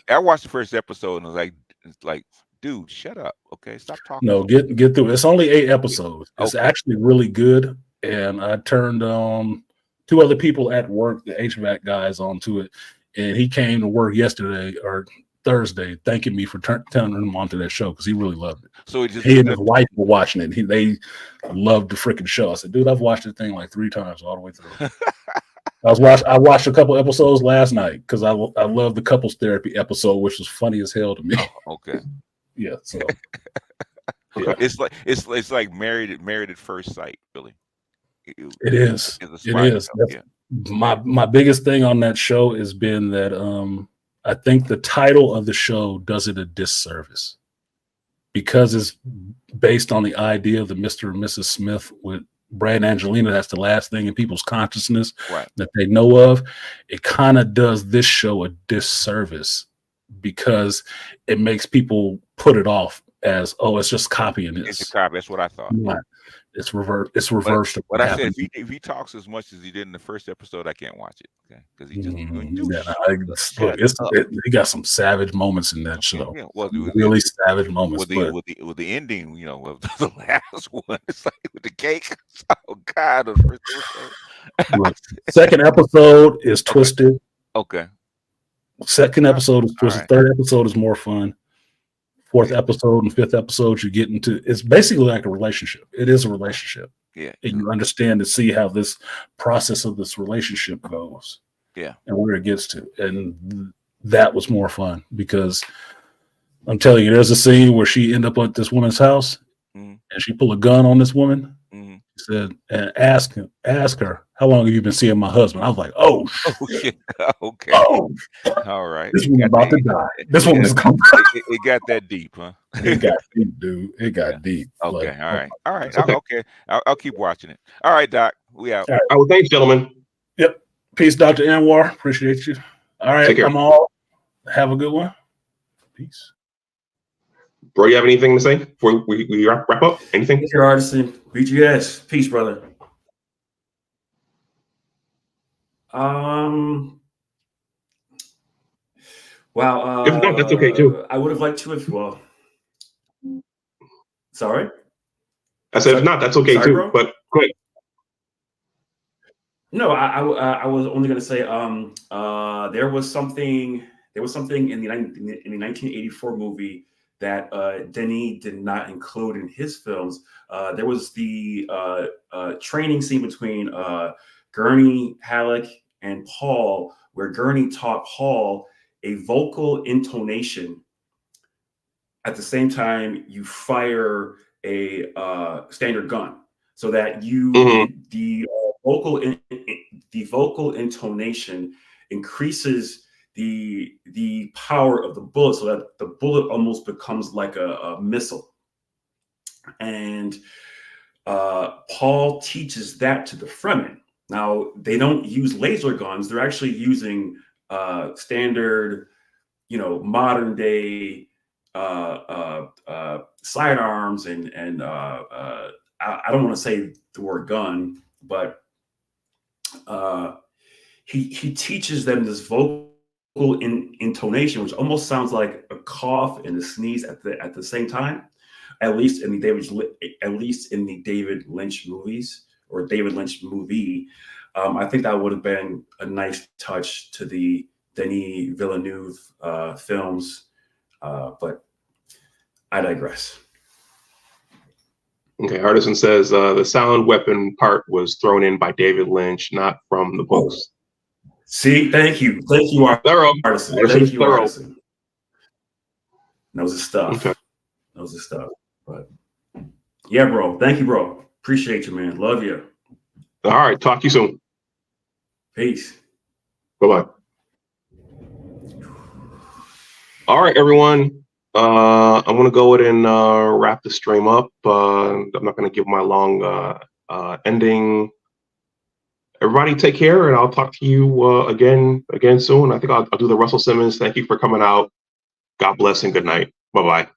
Speaker 7: I watched the first episode and was like, dude, shut up. Okay, stop talking.
Speaker 2: No, get through. It's only 8 episodes. It's actually really good, and I turned 2 other people at work, the HVAC guys, onto it, and he came to work yesterday or Thursday thanking me for telling him onto that show because he really loved it. So he and his wife were watching it. They loved the freaking show. I said, dude, I've watched the thing like 3 times all the way through. I watched a couple episodes last night because I love the couples therapy episode, which was funny as hell to me.
Speaker 7: Oh, okay.
Speaker 2: Yeah. So
Speaker 7: yeah. It's like married at first sight, really.
Speaker 2: It is. Yeah. My biggest thing on that show has been that I think the title of the show does it a disservice because it's based on the idea of the Mr. and Mrs. Smith with Brad and Angelina. That's the last thing in people's consciousness that they know of. It kind of does this show a disservice because it makes people put it off as, oh, it's just copying this.
Speaker 7: It's a copy. That's what I thought.
Speaker 2: It's reversed.
Speaker 7: But I said, if he talks as much as he did in the first episode, I can't watch it. Okay, because he just
Speaker 2: he got some savage moments in that show.
Speaker 7: Yeah, well,
Speaker 2: really savage moments.
Speaker 7: With the ending, with the last one, it's like with the cake. Oh God!
Speaker 2: Second episode is twisted.
Speaker 7: Okay.
Speaker 2: Second episode is twisted. Right. Third episode is more fun. fourth episode and fifth episode, you get into, it's basically like a relationship. It is a relationship.
Speaker 7: Yeah.
Speaker 2: And you understand to see how this process of this relationship goes.
Speaker 7: Yeah.
Speaker 2: And where it gets to. And that was more fun because I'm telling you, there's a scene where she ended up at this woman's house and she pulled a gun on this woman. She said, and ask her, how long have you been seeing my husband? I was like, oh
Speaker 7: shit. Okay.
Speaker 2: Oh,
Speaker 7: all right.
Speaker 2: This one's about to die. This one was coming.
Speaker 7: It got that deep, huh?
Speaker 2: It got deep, dude. It got deep.
Speaker 7: Okay.
Speaker 2: Like,
Speaker 7: all right. Okay. I'll keep watching it. All right, Doc. We out.
Speaker 5: All right. Well, thanks, gentlemen.
Speaker 2: Yep. Peace, Dr. Anwar. Appreciate you. All right. I'm all. Have a good one. Peace.
Speaker 5: Bro, you have anything to say before we wrap up? Anything?
Speaker 6: Thank you, Artisan. BGS. Peace, brother. Wow.
Speaker 5: If not, that's okay too.
Speaker 6: I would have liked to have. Well, sorry.
Speaker 5: I said, if not, that's okay too.
Speaker 6: Bro?
Speaker 5: But go ahead.
Speaker 6: No, I was only going to say there was something in the 1984 movie that Denis did not include in his films. There was the training scene between Gurney Halleck and Paul, where Gurney taught Paul a vocal intonation. At the same time, you fire a standard gun, so that the vocal intonation increases the power of the bullet, so that the bullet almost becomes like a missile. And Paul teaches that to the Fremen. Now, they don't use laser guns. They're actually using standard, modern day sidearms and I don't want to say the word gun, but he teaches them this vocal intonation, which almost sounds like a cough and a sneeze at the same time. At least in the David Lynch movies or David Lynch movie, I think that would have been a nice touch to the Denis Villeneuve films. But I digress.
Speaker 5: Okay, Artisan says the sound weapon part was thrown in by David Lynch, not from the books.
Speaker 6: See, thank you, Artisan. Thank you, Artisan. Knows his stuff. Okay. Knows his stuff. But yeah, bro. Thank you, bro. Appreciate you, man. Love you.
Speaker 5: All right. Talk to you soon.
Speaker 6: Peace.
Speaker 5: Bye-bye. All right, everyone. I'm going to go ahead and wrap the stream up. I'm not going to give my long ending. Everybody take care, and I'll talk to you again soon. I think I'll do the Russell Simmons. Thank you for coming out. God bless and good night. Bye-bye.